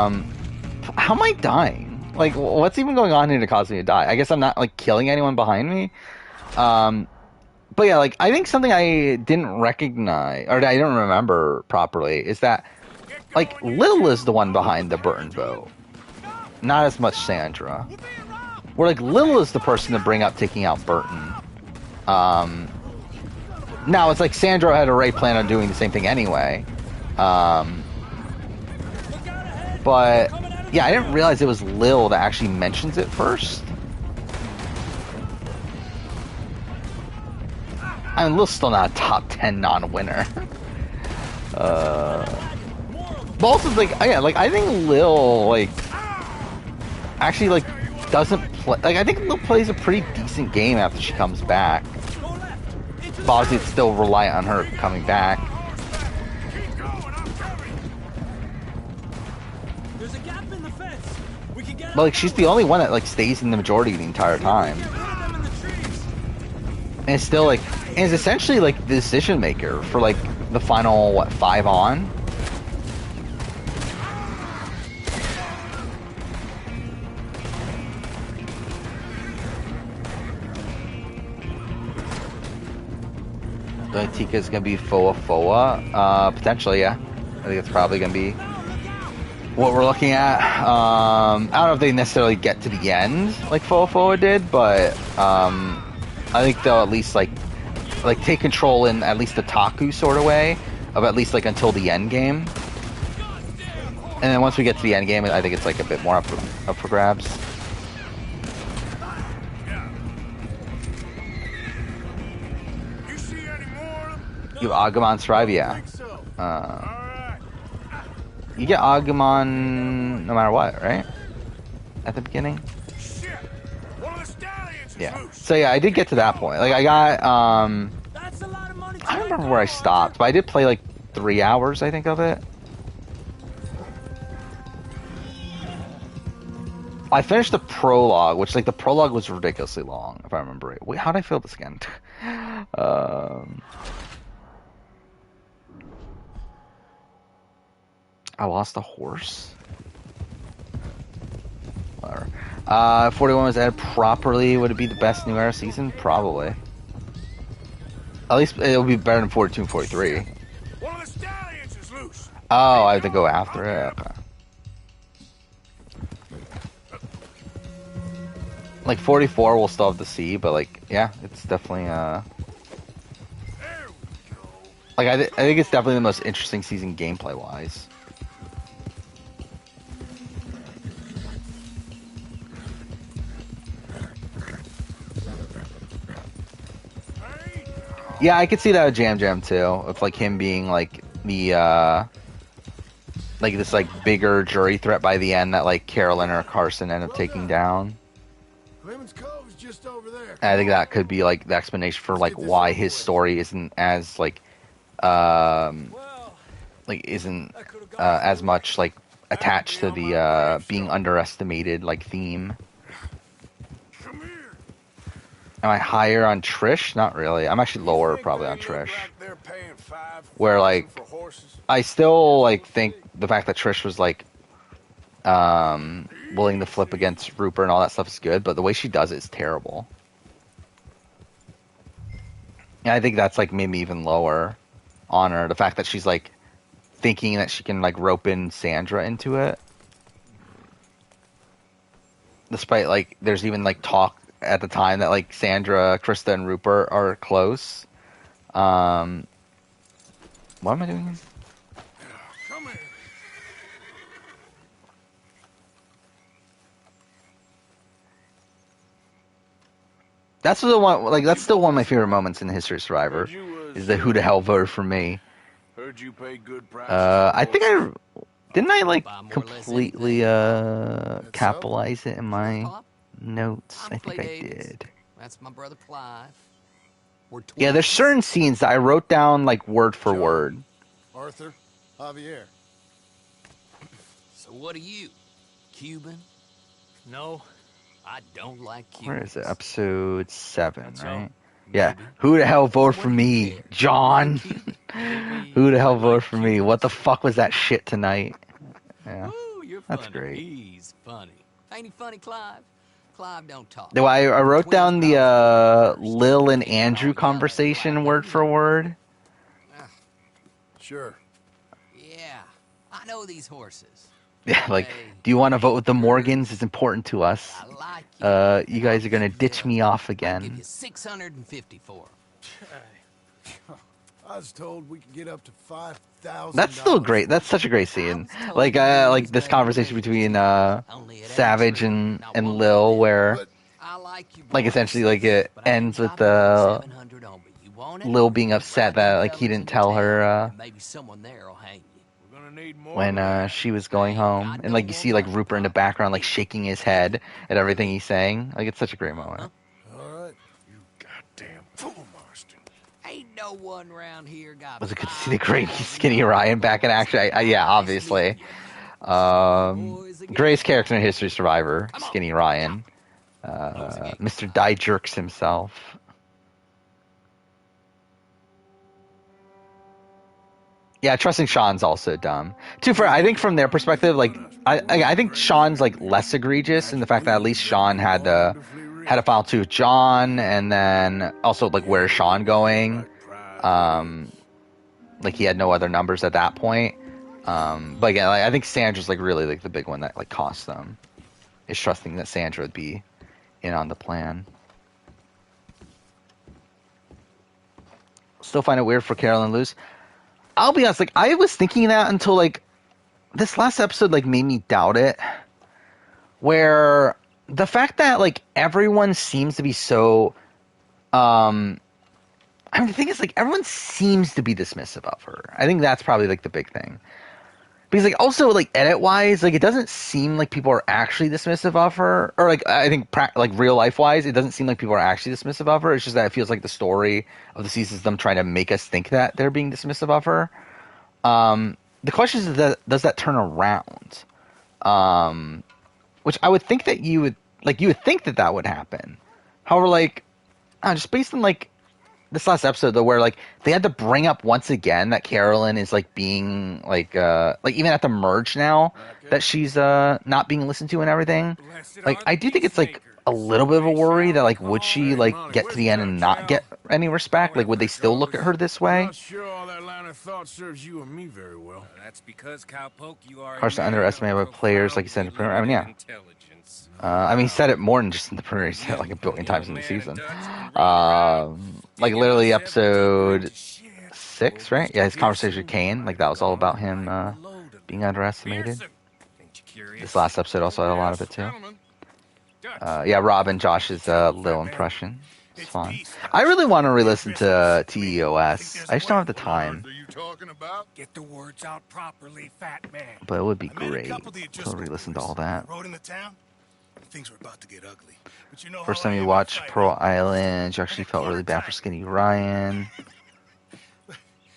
am I dying? Like, what's even going on here to cause me to die? I guess I'm not, like, killing anyone behind me. But yeah, like, I think something I didn't recognize, or I don't remember properly, is that, like, Lil is the one behind the Burton vote. Not as much Sandra. Where, like, Lil is the person to bring up taking out Burton. Now, it's like Sandra had already planned on doing the same thing anyway. But, yeah, I didn't realize it was Lil that actually mentions it first. I mean, Lil's still not a top 10 non-winner. But also, like, yeah, like, I think Lil, like, actually, like, doesn't play... Like, I think Lil plays a pretty decent game after she comes back. But obviously, it's still reliant on her coming back. But, like, she's the only one that, like, stays in the majority the entire time. And it's still, like... And it's essentially, like, the decision maker for, like, the final, what, 5 on? Do I think Tika's gonna be Foa? Potentially, yeah. I think it's probably gonna be what we're looking at. I don't know if they necessarily get to the end like Foa did, but I think they'll at least like take control in at least the Taku sort of way of at least like until the end game. And then once we get to the end game, I think it's like a bit more up for grabs. You see any more of them? You have Agumon Strive, yeah. You get Agumon no matter what, right? At the beginning? Shit! One of the stallions is Yeah. loose. So yeah, I did get to that point. Like I got, I don't remember where I stopped, but I did play like 3 hours, I think, of it. I finished the prologue, which like the prologue was ridiculously long, if I remember right. Wait, how did I feel this again? I lost a horse. Whatever. 41 was added properly. Would it be the best New Era season? Probably. At least it would be better than 42 and 43. One of the stallions is loose. Oh, I have to go after it. Okay. Like 44, we'll still have to see, but like, yeah, it's definitely like I think it's definitely the most interesting season gameplay wise. Yeah, I could see that with Jam Jam too, of like him being like the like this like bigger jury threat by the end that like Carolyn or Carson end up taking down. Clemens Cove's just over there. I think that could be like the explanation for like why his story isn't as like isn't as much like attached to the being underestimated like theme. Am I higher on Trish? Not really. I'm actually lower probably on Trish. Where like I still like think the fact that Trish was like willing to flip against Rupert and all that stuff is good, but the way she does it is terrible. And I think that's like made me even lower on her. The fact that she's like thinking that she can like rope in Sandra into it. Despite like there's even like talk at the time that like Sandra, Krista, and Rupert are close. What am I doing? Come here. That's the one. Like that's still one of my favorite moments in History of Survivor. Is the who the hell voted for me? Heard you pay good prices. I think I like completely capitalize it in my notes. I think I did. That's my brother Clive. Yeah, there's certain scenes that I wrote down like word for word. Arthur, Javier. So what are you? Cuban? No, I don't like Cubans. Where is it? Episode 7, right? Yeah. Who the hell voted for me? John. Who the hell voted for me? What the fuck was that shit tonight? Yeah. Ooh, you're That's funny. great. He's funny. Ain't he funny, Clive? Clive don't talk. No, I wrote down the Lil and Andrew conversation word for word. Sure. Yeah, I know these horses. Yeah, like, do you want to vote with the Morgans? It's important to us. You guys are gonna ditch me off Give again. you 654. I was told we could get up to 5,000. That's still great. That's such a great scene. Like this conversation between Savage and Lil, where like essentially like it ends with Lil being upset that like he didn't tell her Maybe someone there will hang you. when she was going home, and like you see like Rupert in the background like shaking his head at everything he's saying. Like it's such a great moment. All right. You goddamn fool, Marston. Ain't no one round here got. Was it good to see the great skinny Ryan back in action? Yeah, obviously. Greatest character in History Survivor, Skinny Ryan. Mr. Die Jerks himself. Yeah, trusting Sean's also dumb. I think from their perspective, like I think Sean's like less egregious in the fact that at least Sean had a file too with John, and then also like where's Sean going? Like he had no other numbers at that point. But again, like, I think Sandra's like really like the big one that like cost them. Is trusting that Sandra would be in on the plan. Still find it weird for Carolyn to lose. I'll be honest, like I was thinking that until like this last episode like made me doubt it. Where the fact that like everyone seems to be so, I mean, the thing is like everyone seems to be dismissive of her. I think that's probably like the big thing. Because like also like edit wise, like it doesn't seem like people are actually dismissive of her, or like I think like real life wise, it doesn't seem like people are actually dismissive of her. It's just that it feels like the story of the season is them trying to make us think that they're being dismissive of her. The question is that does that turn around? Which I would think that you would think that would happen. However, like just based on like this last episode though, where like they had to bring up once again that Carolyn is like being like even at the merge now that she's not being listened to and everything. Like I do think it's like a little bit of a worry that like would she like get to the end and not get any respect? Like would they still look at her this way? Not sure all that line of thought serves you and me very well. That's because Cowpoke, you are Hard to underestimate by players, like you said in the premiere. I mean, yeah. I mean, he said it more than just in the premiere. He said it like a billion times in the season. Like literally episode 6, right? Yeah, his conversation with Kane. Like that was all about him being underestimated. This last episode also had a lot of it too. Yeah, Rob and Josh's Lil impression. It's fun. I really want to re-listen to TEOS. I just don't have the time. Get the words out properly, fat man. But it would be great to re-listen to all that. Things were about to get ugly. But you know First time you watched Pearl Island, you actually felt really bad for Skinny Ryan.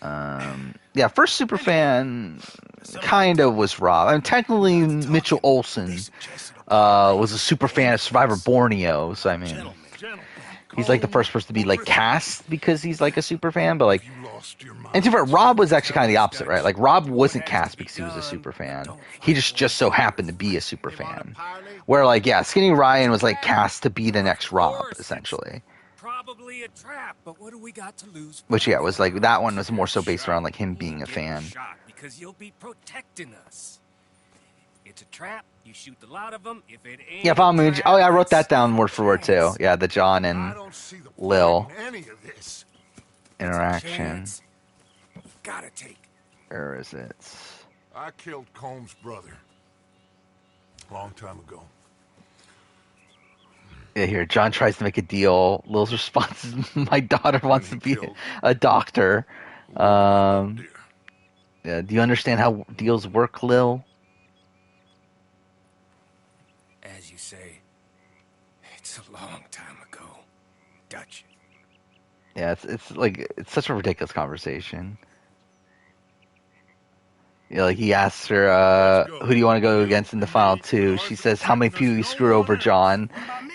Yeah, first superfan kind of was Rob. I mean, technically Mitchell Olsen was a superfan of Survivor Borneo, so I mean, he's like the first person to be like cast because he's like a superfan, but like, and to be fair, Rob was actually kind of the opposite, right? Like Rob wasn't cast because he was a superfan. He just so happened to be a superfan. Where like, yeah, Skinny Ryan was like cast to be the next Rob, essentially. Probably a trap, but what do we got to lose? Which yeah, was like that one was more so based around like him being a fan. Because you'll be protecting us. It's a trap. You shoot the lot of them. If it ain't yeah, Moon. Oh yeah, I wrote that down word for word too. Yeah, the John and Lil interaction. Gotta take. Where is it? I killed Combs' brother. Long time ago. Yeah, here, John tries to make a deal. Lil's response is, my daughter wants to be a doctor. Yeah, do you understand how deals work, Lil? As you say, it's a long time ago. Dutch. Yeah, it's like, it's such a ridiculous conversation. Yeah, like he asks her, who do you want to go against in the final 2? She says, how many people you screw over, John?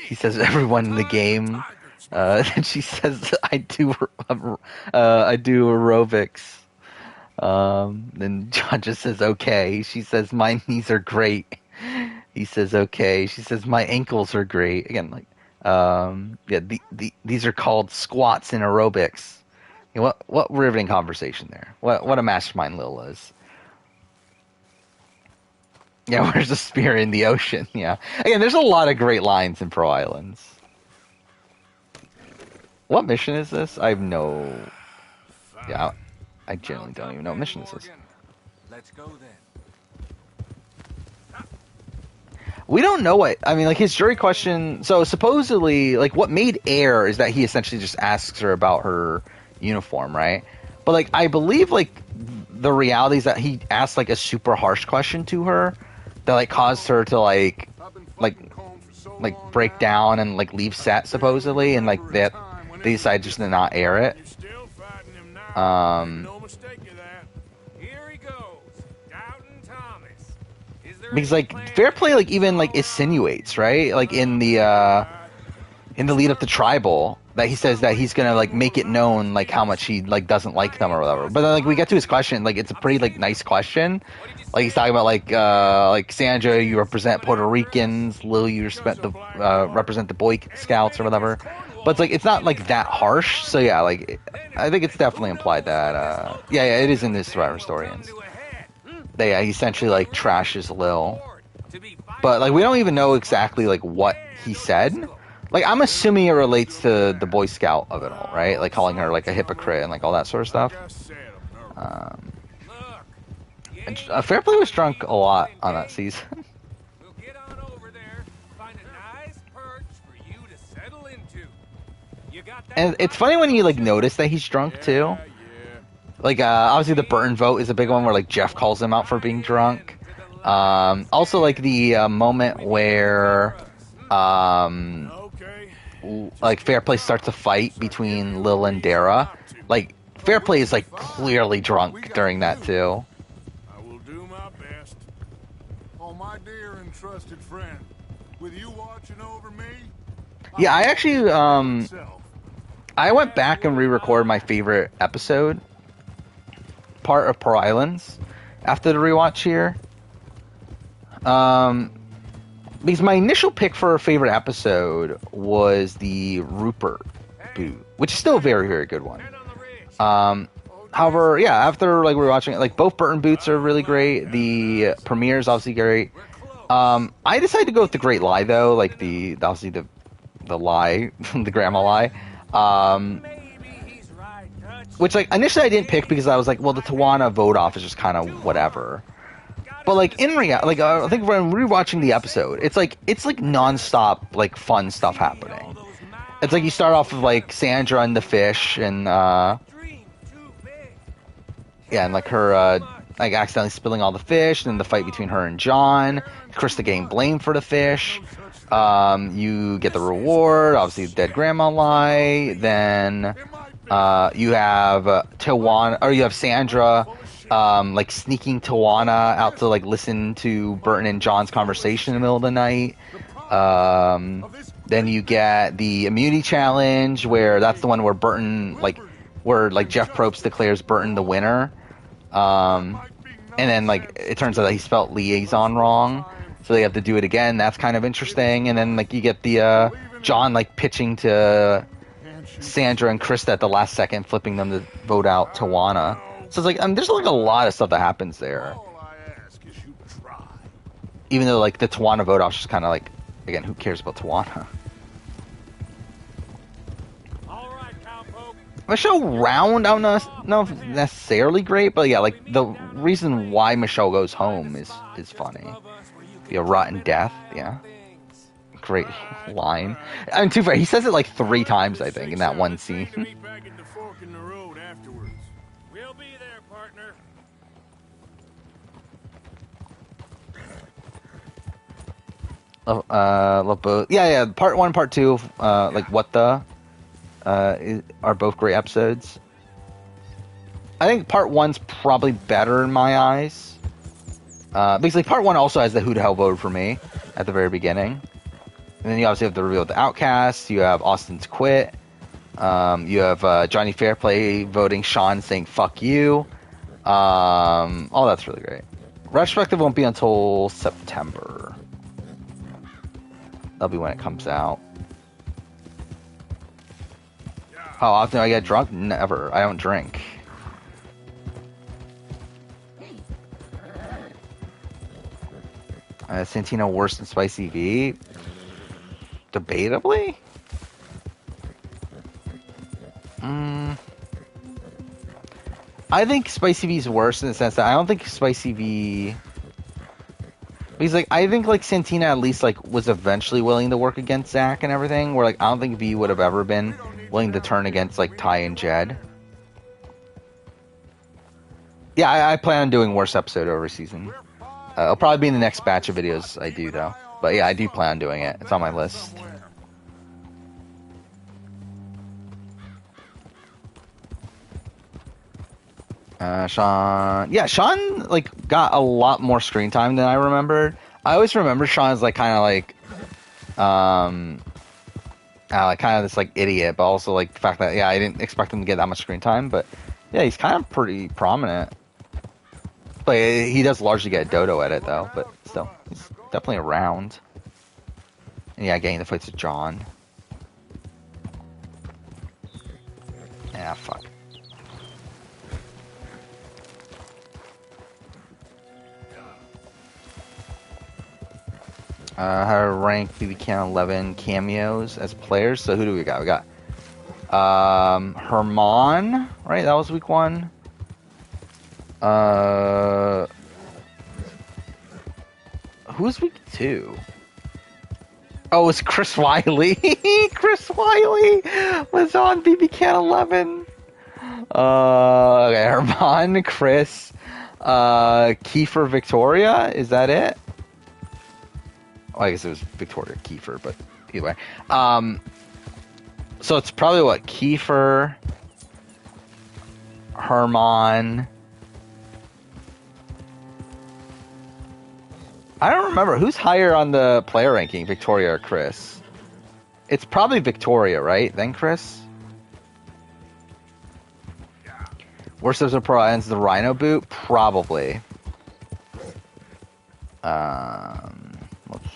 He says, everyone in the game. And she says, I do aerobics. Then John just says, okay. She says, my knees are great. He says, okay. She says, my ankles are great. Again, like, yeah, these are called squats in aerobics. You know, what riveting conversation there. What a mastermind Lil is. Yeah, where's the spear in the ocean? Yeah. Again, there's a lot of great lines in Pro Islands. What mission is this? I have no... Yeah, I genuinely don't even know what mission this is. Let's go then. We don't know what... I mean, like, his jury question... So, supposedly, like, what made air is that he essentially just asks her about her uniform, right? But, like, I believe, like, the reality is that he asked, like, a super harsh question to her that like caused her to like break down and like leave set supposedly, and like that they decided just to not air it. Because like Fair Play like even like insinuates, right? Like in the lead up to Tribal that he says that he's gonna like make it known like how much he like doesn't like them or whatever. But then like we get to his question, like it's a pretty like nice question. Like he's talking about like Sandra, you represent Puerto Ricans, Lil, you represent the Boy Scouts or whatever. But it's like it's not like that harsh. So yeah, like I think it's definitely implied that yeah, it is in this Survivor Historians. That he essentially like trashes Lil. But like we don't even know exactly like what he said. Like I'm assuming it relates to the Boy Scout of it all, right? Like calling her like a hypocrite and like all that sort of stuff. Fairplay was drunk a lot on that season. We'll get on over there, find a nice perch for you to settle into. You got that? And it's funny when you like notice that he's drunk too. Like obviously the Burton vote is a big one where like Jeff calls him out for being drunk. Also like the moment where like Fairplay starts a fight between Lil and Dara. Like Fairplay is like clearly drunk during that too. I will do my best. Oh, my dear and trusted friend, with you watching over me. Yeah, I actually I went back and re-recorded my favorite episode part of Pearl Islands after the rewatch here. Because my initial pick for a favorite episode was the Rupert boot, which is still a very, very good one. However, yeah, after like rewatching it, like both Burton boots are really great. The premiere is obviously great. I decided to go with the Great Lie though, like obviously the lie, the grandma lie. Which like initially I didn't pick because I was like, well, the Tawana vote off is just kind of whatever. But like in reality, like I think when rewatching the episode, it's like nonstop like fun stuff happening. It's like you start off with like Sandra and the fish, and yeah, and like her like accidentally spilling all the fish, and then the fight between her and John, Krista getting blamed for the fish. You get the reward, obviously the dead grandma lie. Then you have Tawana, or you have Sandra. Like sneaking Tawana out to like listen to Burton and John's conversation in the middle of the night. Then you get the immunity challenge where that's the one where Burton where Jeff Probst declares Burton the winner. And then like it turns out that he spelled liaison wrong, so they have to do it again. That's kind of interesting. And then like you get the John like pitching to Sandra and Krista at the last second, flipping them to vote out Tawana. So it's like there's like a lot of stuff that happens there. Even though like the Tawana vote off is just kind of like, again, who cares about Tawana? Michelle Round, I don't know if necessarily great, but yeah, like the reason why Michelle goes home is funny. Be a rotten death, yeah. Great line. I mean, too fair, he says it like 3 times, I think, in that one scene. Love both. Yeah. Part 1, part 2, like what the, are both great episodes. I think part 1's probably better in my eyes. Because like part 1 also has the who the hell voted for me at the very beginning, and then you obviously have the reveal of the Outcasts. You have Austin's quit. You have Johnny Fairplay voting Sean saying "fuck you." All that's really great. Retrospective won't be until September. That'll be when it comes out. How often do I get drunk? Never. I don't drink. Santino worse than Spicy V? Debatably? I think Spicy V is worse in the sense that I don't think Spicy V... Because, like, I think, like, Santina at least, like, was eventually willing to work against Zach and everything, where, like, I don't think V would have ever been willing to turn against, like, Ty and Jed. Yeah, I plan on doing worst episode every season. It'll probably be in the next batch of videos I do, though. But, yeah, I do plan on doing it. It's on my list. Sean... Yeah, Sean, like, got a lot more screen time than I remembered. I always remember Sean as, like, kind of, like... kind of this, like, idiot, but also, like, the fact that, yeah, I didn't expect him to get that much screen time, but... Yeah, he's kind of pretty prominent. But he does largely get a dodo edit, though, but still. He's definitely around. And, yeah, getting the fights with John. Yeah, fuck. How to rank BB Can 11 cameos as players. So who do we got? We got Herman, right? That was week 1. who's week 2? Oh, it's Chris Wiley. Chris Wiley was on BB Can 11. Okay, Herman, Chris, Kiefer, Victoria. Is that it? Oh, I guess it was Victoria Kiefer, but either way. So it's probably what? Kiefer, Herman. I don't remember. Who's higher on the player ranking, Victoria or Chris? It's probably Victoria, right? Then Chris? Worst episode pro ends the Rhino boot? Probably. Let's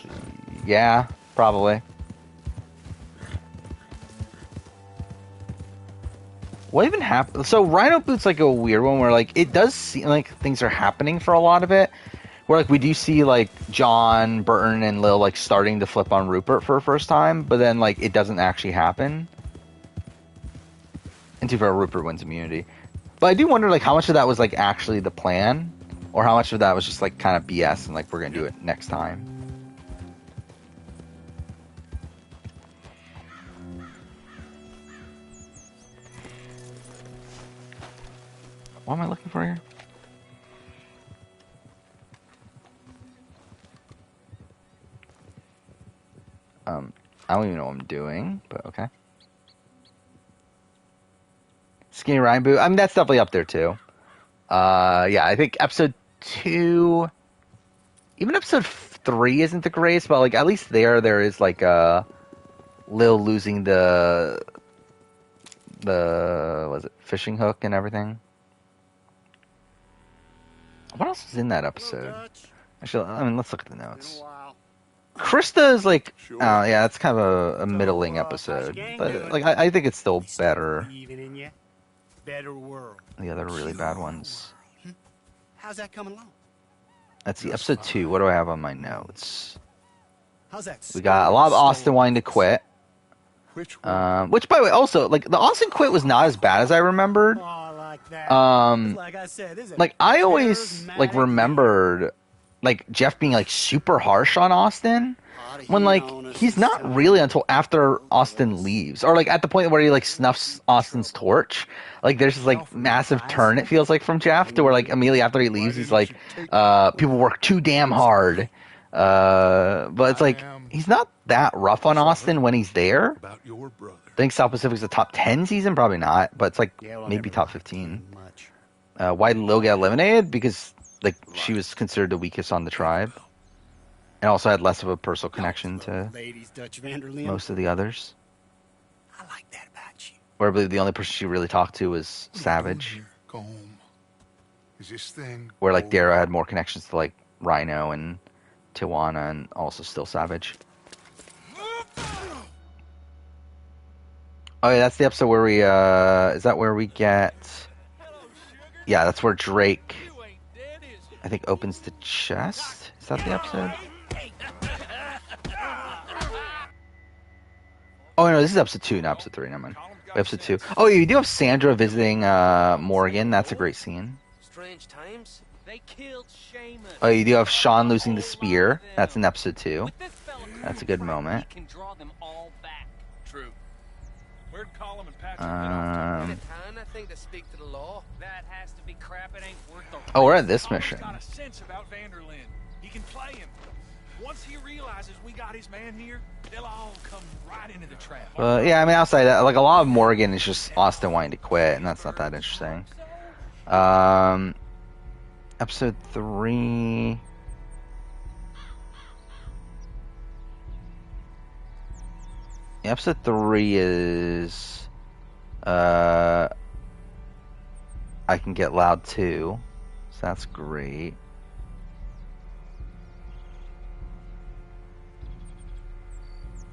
see. Yeah, probably. What even happened? So Rhino boot's like a weird one where like it does seem like things are happening for a lot of it. Where like we do see like John, Burton, and Lil like starting to flip on Rupert for the first time, but then like it doesn't actually happen. And too far, Rupert wins immunity. But I do wonder like how much of that was like actually the plan, or how much of that was just like kind of BS and like we're gonna do it next time. What am I looking for here? I don't even know what I'm doing, but okay. Skinny Ryan boot. I mean, that's definitely up there too. Yeah, I think episode 2, even episode 3 isn't the greatest, but like at least there is like Lil losing the was it fishing hook and everything. What else is in that episode? Actually, I mean, let's look at the notes. Krista is like, yeah, that's kind of a middling episode, but like I think it's still better. Better world. The other really bad ones. How's that coming along? Let's see, episode 2. What do I have on my notes? How's that? We got a lot of Austin wanting to quit. Which, by the way, also like the Austin quit was not as bad as I remembered. Like I said, like I always like remembered like Jeff being like super harsh on Austin when like he's not really until after Austin leaves, or like at the point where he like snuffs Austin's torch. Like there's this like massive turn it feels like from Jeff to where like immediately after he leaves he's like people work too damn hard, but it's like he's not that rough on Austin when he's there. I think South Pacific's a top 10 season, probably not, but it's like maybe top 15. Why did Lil get eliminated? Because like she was considered the weakest on the tribe, and also had less of a personal connection to most of the others. I like that about you. Where I believe the only person she really talked to was Savage. Go home. Is this thing? Where like Dara had more connections to like Rhino and Tijuana, and also still Savage. Oh yeah, that's the episode where we is that where we get? Yeah, that's where Drake, I think, opens the chest. Is that the episode? Oh no, this is episode 2, not episode 3. Never mind. Episode 2. Oh, you do have Sandra visiting Morgan. That's a great scene. Strange times. They killed Shaman. Oh, you do have Sean losing the spear. That's in episode 2. That's a good moment. Can draw them all back. True. Where'd Colin and Patrick I think they speak to the law. That has to be crap. It ain't worth the Oh, we're at this mission. Got a sense about Vanderlyn. He can play him. Once he realizes we got his man here, they'll all come right into the trap. Yeah, I mean, outside that, like a lot of Morgan is just Austin wanting to quit, and that's not that interesting. Episode 3. Yeah, episode 3 is I Can Get Loud Too, so that's great.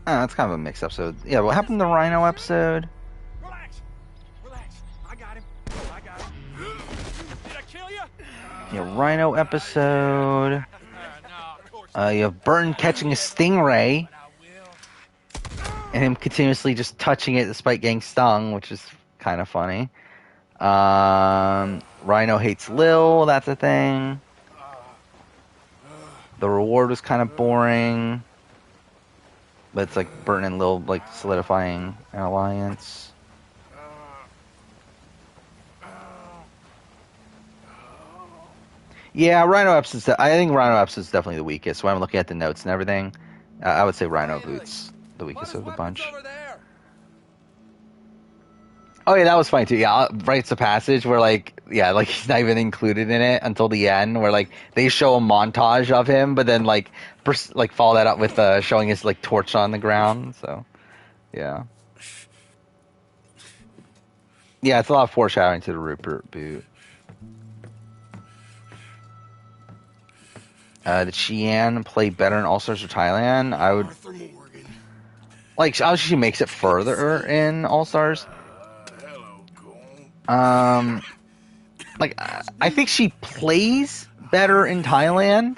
That's kind of a mixed episode. Yeah, what happened to the Rhino episode? Relax. I got him. Did I kill you? Yeah, Rhino episode. You have Burton catching a stingray, and him continuously just touching it despite getting stung, which is kind of funny. Rhino hates Lil, that's a thing. The reward was kind of boring. But it's like Burton and Lil like solidifying an alliance. Yeah, Rhino Epps I think Rhino Epps is definitely the weakest. When I'm looking at the notes and everything, I would say Rhino Boots the weakest of the bunch. Oh yeah, that was funny too. Yeah, Rites of Passage where like he's not even included in it until the end, where like they show a montage of him, but then like follow that up with showing his like torch on the ground. So yeah, it's a lot of foreshadowing to the Rupert boot. Did Xi'an play better in All Stars or Thailand? I would like obviously she makes it further in All Stars. Like I think she plays better in Thailand,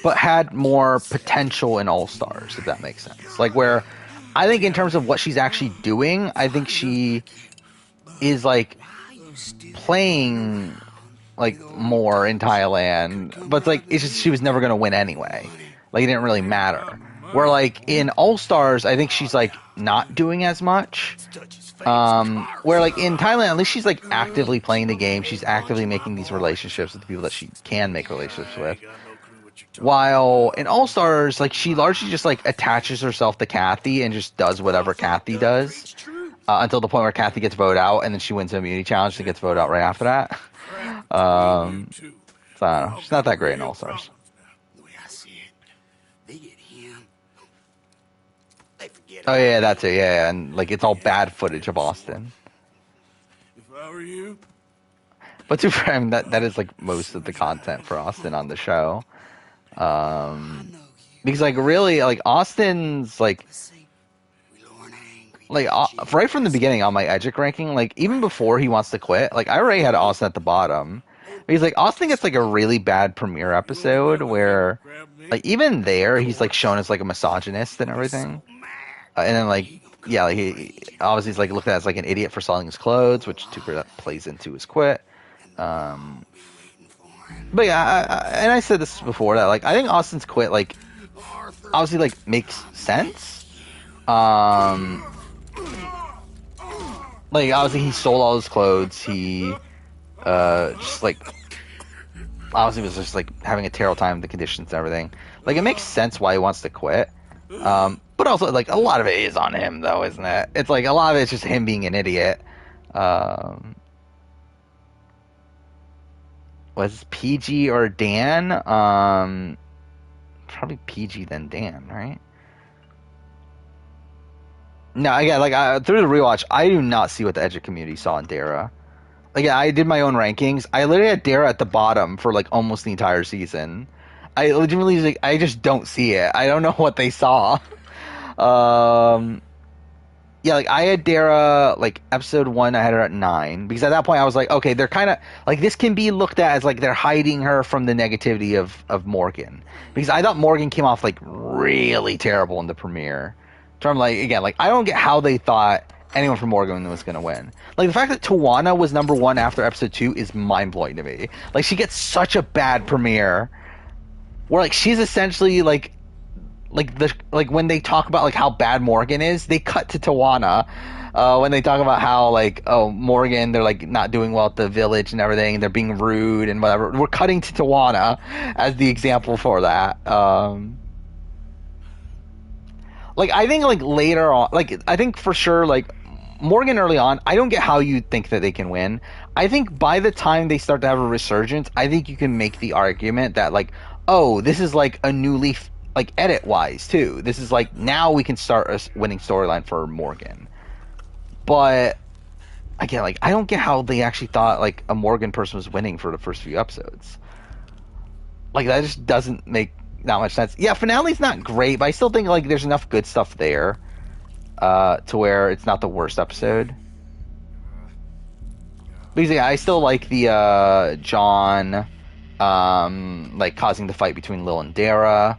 but had more potential in All Stars, if that makes sense. Like where I think in terms of what she's actually doing, I think she is like playing like more in Thailand, but it's like it's just she was never gonna win anyway. Like it didn't really matter. Where like in All Stars, I think she's like not doing as much. Where like in Thailand, at least she's like actively playing the game. She's actively making these relationships with the people that she can make relationships with. While in All Stars, like she largely just like attaches herself to Kathy and just does whatever Kathy does until the point where Kathy gets voted out, and then she wins an immunity challenge and gets voted out right after that. So I don't know. She's not that great in All Stars. Oh yeah, that's it. Yeah, and like it's all bad footage of Austin. If I were you. But to him, that is like most of the content for Austin on the show. Because like really, like Austin's like right from the beginning on my Edgic ranking, like even before he wants to quit, like I already had Austin at the bottom. Because like Austin gets like a really bad premiere episode where like even there he's like shown as like a misogynist and everything. And then, like, yeah, like he obviously is like looked at as like an idiot for selling his clothes, which that plays into his quit. But yeah, I said this before that like I think Austin's quit like obviously like makes sense. Like obviously he sold all his clothes. He just like obviously was just like having a terrible time with the conditions and everything. Like it makes sense why he wants to quit. But also, like, a lot of it is on him, though, isn't it? It's like, a lot of it's just him being an idiot. Was PG or Dan? Probably PG then Dan, right? No, again, like, through the rewatch, I do not see what the Edgic community saw in Dara. Like, I did my own rankings. I literally had Dara at the bottom for, like, almost the entire season. I legitimately, like, I just don't see it. I don't know what they saw. Yeah, like I had Dara like episode 1, I had her at 9 because at that point I was like, okay, they're kind of like this can be looked at as like they're hiding her from the negativity of Morgan, because I thought Morgan came off like really terrible in the premiere. So I'm like, again, like I don't get how they thought anyone from Morgan was gonna win. Like the fact that Tawana was number 1 after episode 2 is mind blowing to me. Like she gets such a bad premiere where like she's essentially like when they talk about like how bad Morgan is, they cut to Tawana when they talk about how like Morgan, they're like not doing well at the village and everything, and they're being rude and whatever. We're cutting to Tawana as the example for that. Like I think like later on, like I think for sure like Morgan early on, I don't get how you think that they can win. I think by the time they start to have a resurgence, I think you can make the argument that like, oh, this is like a new leaf. Like edit wise too, this is like now we can start a winning storyline for Morgan. But again, like I don't get how they actually thought like a Morgan person was winning for the first few episodes. Like that just doesn't make that much sense. Yeah, finale's not great, but I still think like there's enough good stuff there to where it's not the worst episode. Because yeah, I still like the John like causing the fight between Lil and Dara.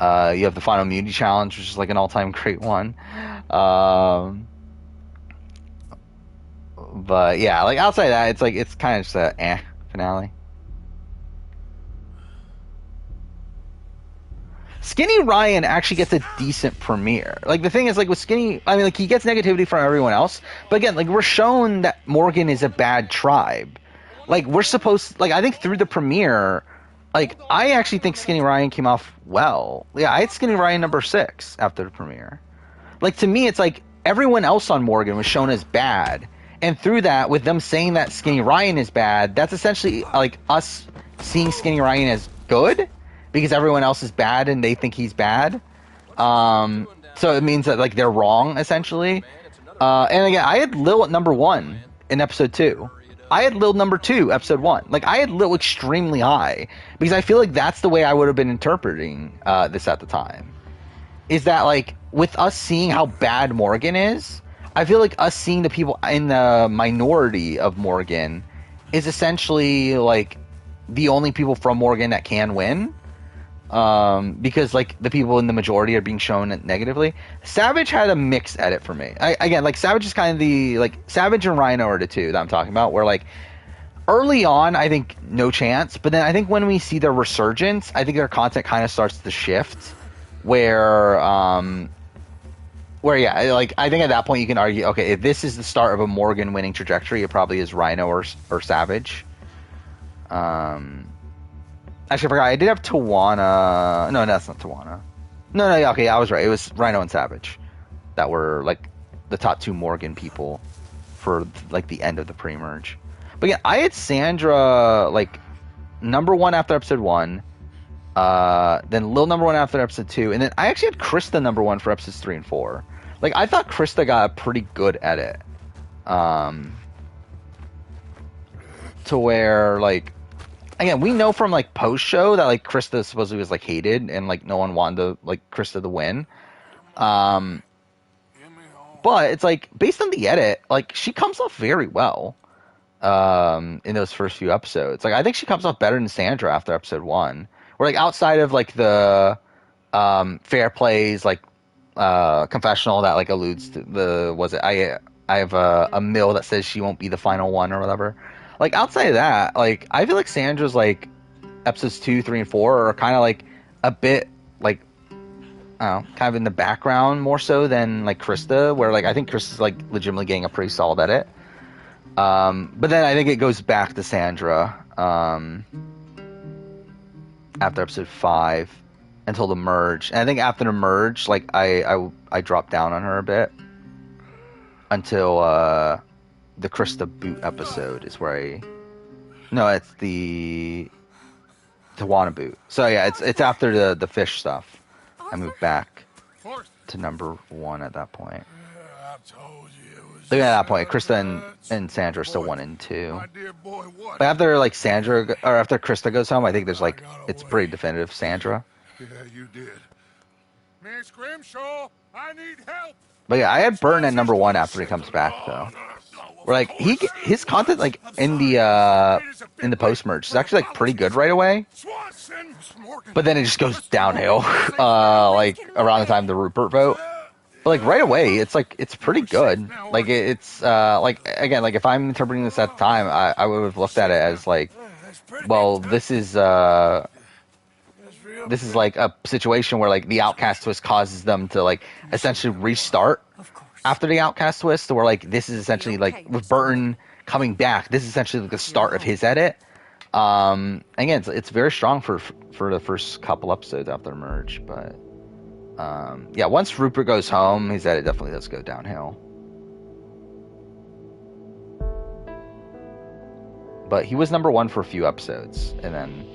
You have the final immunity challenge, which is like an all-time great one. But yeah, like outside that, it's like it's kind of just a finale. Skinny Ryan actually gets a decent premiere. Like, the thing is, like, with Skinny, I mean, like, he gets negativity from everyone else, but again, like, we're shown that Morgan is a bad tribe. Like, we're supposed, like, I think through the premiere, like, I actually think Skinny Ryan came off well. Yeah, I had Skinny Ryan number 6 after the premiere. Like, to me, it's like everyone else on Morgan was shown as bad, and through that, with them saying that Skinny Ryan is bad, that's essentially like us seeing Skinny Ryan as good because everyone else is bad and they think he's bad. So it means that, like, they're wrong essentially. And again, I had Lil at number 1 in episode 2. I had Lil number 2 episode 1. Like, I had Lil extremely high because I feel like that's the way I would have been interpreting this at the time. Is that, like, with us seeing how bad Morgan is, I feel like us seeing the people in the minority of Morgan is essentially, like, the only people from Morgan that can win. Because, like, the people in the majority are being shown negatively. Savage had a mixed edit for me. Again, like, Savage is kind of the, like, Savage and Rhino are the two that I'm talking about, where, like, early on, I think no chance, but then I think when we see their resurgence, I think their content kind of starts to shift. Where yeah, like, I think at that point you can argue, okay, if this is the start of a Morgan winning trajectory, it probably is Rhino or Savage. Actually, I forgot, I did have Tawana. No, that's not Tawana. No, okay, I was right. It was Rhino and Savage that were, like, the top 2 Morgan people for, like, the end of the pre-merge. But yeah, I had Sandra, like, number 1 after episode 1. Then Lil number 1 after episode 2, and then I actually had Krista number 1 for episodes 3 and 4. Like, I thought Krista got a pretty good edit, to where, like, again, we know from, like, post show that, like, Krista supposedly was, like, hated and, like, no one wanted to, like, Krista to win. But it's like, based on the edit, like, she comes off very well in those first few episodes. Like, I think she comes off better than Sandra after episode 1. Or, like, outside of, like, the fair plays, like, confessional that, like, alludes to I have a mill that says she won't be the final one or whatever. Like, outside of that, like, I feel like Sandra's, like, episodes 2, 3, and 4 are kind of, like, a bit, like, I don't know, kind of in the background more so than, like, Krista, where, like, I think Krista's, like, legitimately getting a pretty solid edit. But then I think it goes back to Sandra, after episode 5 until the merge. And I think after the merge, like, I dropped down on her a bit until the Krista boot episode is where no, it's the Tawana boot. So yeah, it's after the fish stuff. I moved back to number 1 at that point. So yeah, at that point, Krista and Sandra are still 1 and 2. But after, like, after Krista goes home, I think there's, like, it's pretty definitive Sandra. Yeah, you did. Miss Grimshaw, I need help. But yeah, I had Burton at number 1 after he comes back, though. Where, like, his content, like, in the post merge is actually, like, pretty good right away. But then it just goes downhill, like, around the time of the Rupert vote. But, like, right away, it's, like, it's pretty good. Like, it's, like, again, like, if I'm interpreting this at the time, I would have looked at it as, like, well, this is like a situation where, like, the Outcast twist causes them to, like, essentially restart after the Outcast twist, where, like, this is essentially, like, with Burton coming back, this is essentially like the start of his edit. Again, it's very strong for the first couple episodes after the merge, but yeah, once Rupert goes home, his edit definitely does go downhill. But he was number 1 for a few episodes, and then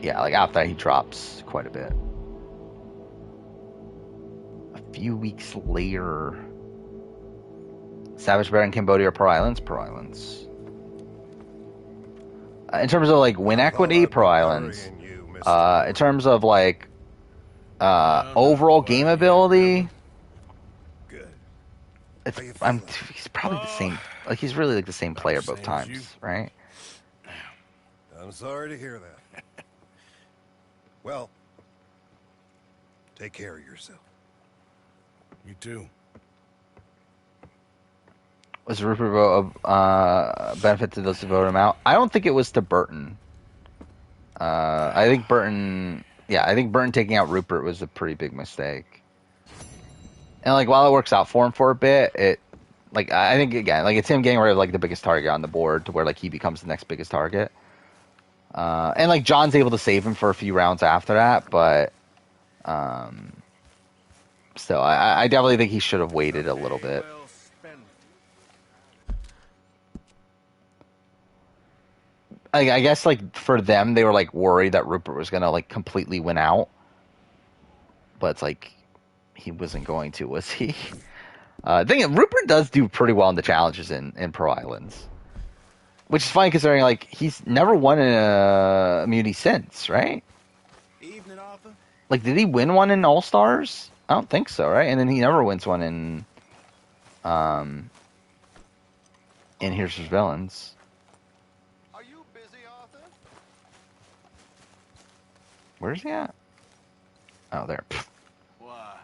yeah, like, after that he drops quite a bit. A few weeks later, Savage Bear in Cambodia or Pearl Islands? Pearl Islands. In terms of, like, win equity, Pearl Islands. In terms of, like, overall game ability, he's probably the same. Like, he's really, like, the same player both times, right? I'm sorry to hear that. Well, take care of yourself. You too. Was Rupert vote a benefit to those who voted him out? I don't think it was to Burton. I think Burton yeah, I think Burton taking out Rupert was a pretty big mistake. And like while it works out for him for a bit, it like I think again like it's him getting rid of like the biggest target on the board to where like he becomes the next biggest target. And like John's able to save him for a few rounds after that, but still, I definitely think he should have waited a little bit. I guess like for them, they were like worried that Rupert was gonna like completely win out, but it's like he wasn't going to, was he? Rupert does do pretty well in the challenges in Pro Islands, which is funny considering like he's never won an immunity since, right? Evening, Arthur. Like, did he win one in All Stars? I don't think so, right? And then he never wins one in Here's His Villains. Are you busy, Arthur? Where's he at? Oh, there. Why?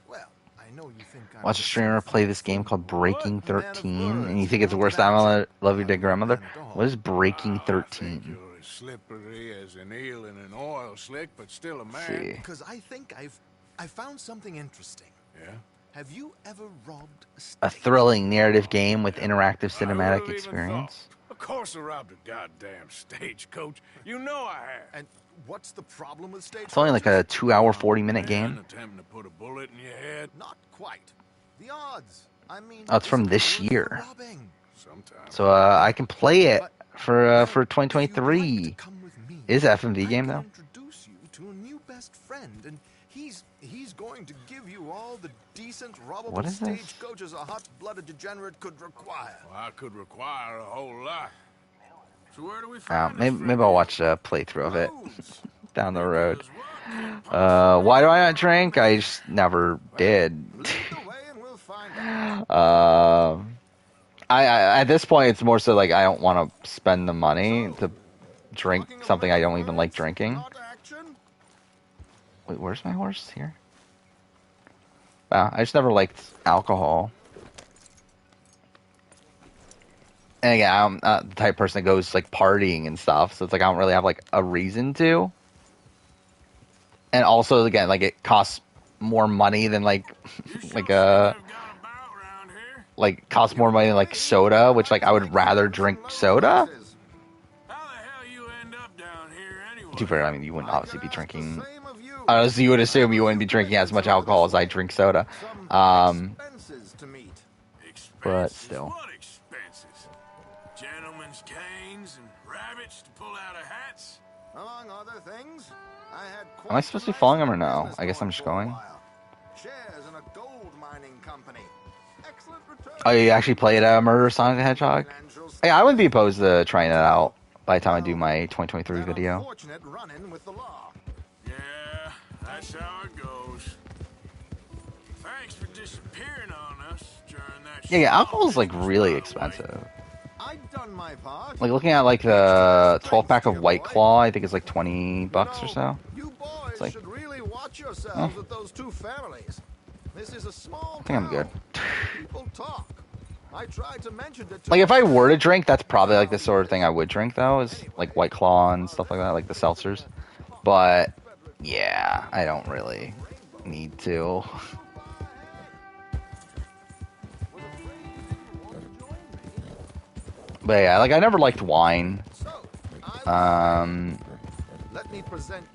Well, I know you think I'm Watch a streamer play this game called Breaking 13, and you think it's the worst time I'll love your dead grandmother? What is Breaking 13? Slippery as an eel in an oil slick, but still a man. See. Because I think I found something interesting. Yeah? Have you ever robbed a stage? A thrilling narrative game with interactive cinematic experience. Of course I robbed a goddamn stagecoach. You know I have. And what's the problem with stage? It's only like a 2-hour, 40-minute game. Attempting to put a bullet in your head. Not quite. The odds. I mean, Oh, it's from this year. Sometimes. So I can play it for 2023. Is it FMV game though? Introduce you to a new best friend, and he's going to give you all the decent robbable What is this? stagecoaches a hot-blooded degenerate could require. Well, I could require a whole lot. So where do we Oh, find maybe I'll watch a playthrough of it down the road. Why do I not drink? I just never did. I at this point it's more so like I don't want to spend the money to drink something I don't even like drinking. Wait, where's my horse? Here. Wow, I just never liked alcohol. And again, I'm not the type of person that goes like partying and stuff, so it's like I don't really have like a reason to. And also, again, like it costs more money than like costs more money than like soda, which like I would rather drink soda. To be fair, I mean you wouldn't obviously be drinking. So you would assume you wouldn't be drinking as much alcohol as I drink soda. But still. Gentlemen's canes and rabbits to pull out of hats. Among other things, I had Am I supposed to be following him or no? I guess I'm just going. shares in a gold mining company. Excellent return. Oh, you actually played Murder Sonic the Hedgehog? Hey, I wouldn't be opposed to trying it out by the time I do my 2023 video. Fortunate run-in with the law. Yeah, that's how it goes. Thanks for disappearing on us during that. Yeah, alcohol is like really expensive. I've done my part. Like looking at like the 12-pack of White Claw, I think it's like $20 or so. You boys It's like, should really watch yourselves with those two families. This is a small I think I'm good. People talk. I tried to mention it to Like if I were to drink, that's probably like the sort of thing I would drink though, is like White Claw and stuff like that, like the seltzers. But yeah, I don't really need to. But yeah, like I never liked wine. And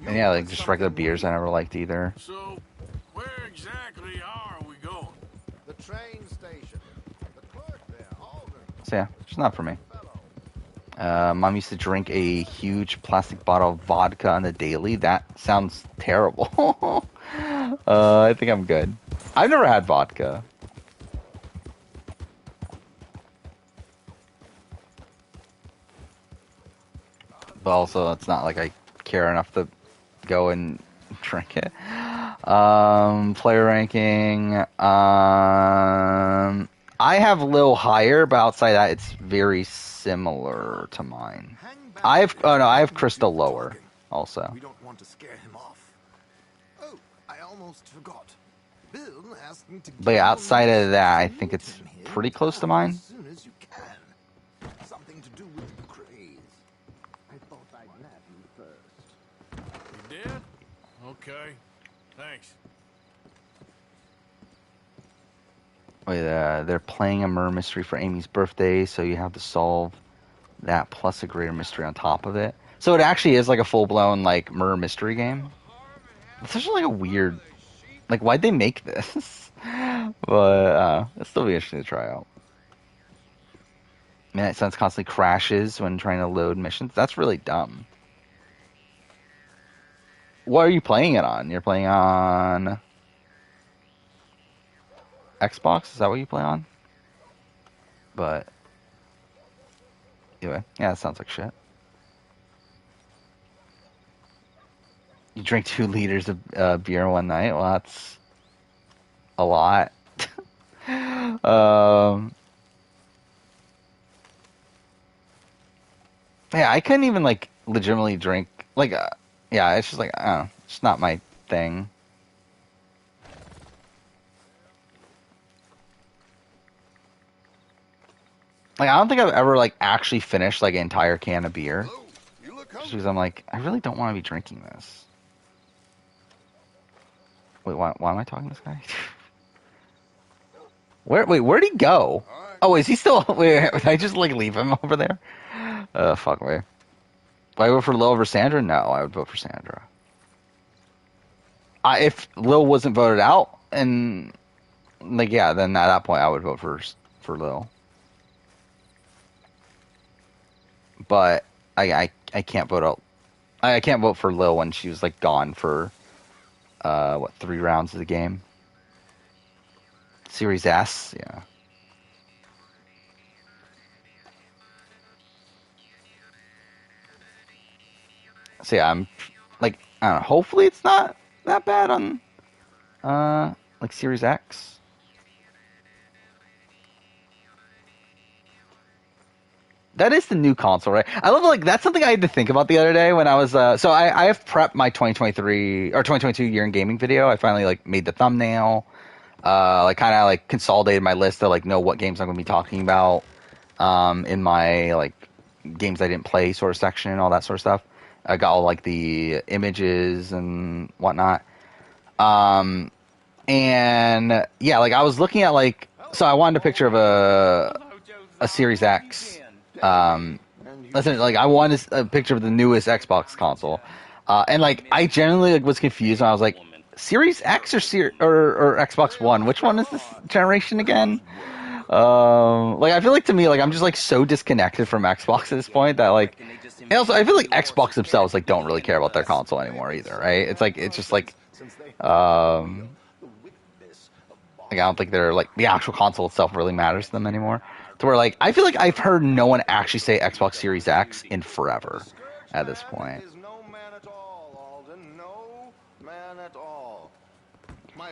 yeah, like just regular beers I never liked either. So, where exactly are we going? The train station. The clerk there, Alden. So yeah, just not for me. Mom used to drink a huge plastic bottle of vodka on the daily. That sounds terrible. I think I'm good. I've never had vodka. But also, it's not like I care enough to go and drink it. Player ranking. I have a little higher, but outside that, it's very similar to mine. I have Krista lower, also. We don't want to scare him off. Oh, I almost forgot. Bill asked me to. But yeah, outside of that, I think it's pretty close to mine. As soon as you can. Something to do with the craze. I thought I'd nab you first. You did? Okay. Thanks. Wait, they're playing a murder mystery for Amy's birthday, so you have to solve that plus a greater mystery on top of it. So it actually is like a full-blown like murder mystery game. It's such like a weird, like why'd they make this? But it'll still be interesting to try out. Man, it sounds constantly crashes when trying to load missions. That's really dumb. What are you playing it on? You're playing on Xbox? Is that what you play on? But anyway, yeah, that sounds like shit. You drink 2 liters of beer one night? Well, that's a lot. Yeah, I couldn't even like legitimately drink. Like, yeah, it's just like, I don't know, it's not my thing. Like, I don't think I've ever like actually finished like an entire can of beer. Just because I'm like, I really don't want to be drinking this. Wait, why am I talking to this guy? Where'd he go? Oh, is he still? Wait, did I just like leave him over there? Fuck me. Would I vote for Lil over Sandra? No, I would vote for Sandra. If Lil wasn't voted out, and like yeah, then at that point I would vote for Lil. But I can't vote out. I can't vote for Lil when she was like gone for 3 rounds of the game. Series S, yeah. So yeah, I'm like, I don't know, hopefully it's not that bad on like Series X. That is the new console, right? I love like that's something I had to think about the other day when I was so I have prepped my 2023 or 2022 year in gaming video. I finally like made the thumbnail, like kind of like consolidated my list to like know what games I'm going to be talking about in my like games I didn't play sort of section and all that sort of stuff. I got all like the images and whatnot. And yeah, like I was looking at like, so I wanted a picture of a Series X. Listen, like I wanted a picture of the newest Xbox console. And like I generally like was confused when I was like, Series X or Xbox One? Which one is this generation again? Like I feel like to me, like I'm just like so disconnected from Xbox at this point that like, and also I feel like Xbox themselves like don't really care about their console anymore either, right? It's like it's just like, like I don't think they're like the actual console itself really matters to them anymore. To where like I feel like I've heard no one actually say Xbox Series X in forever at this point.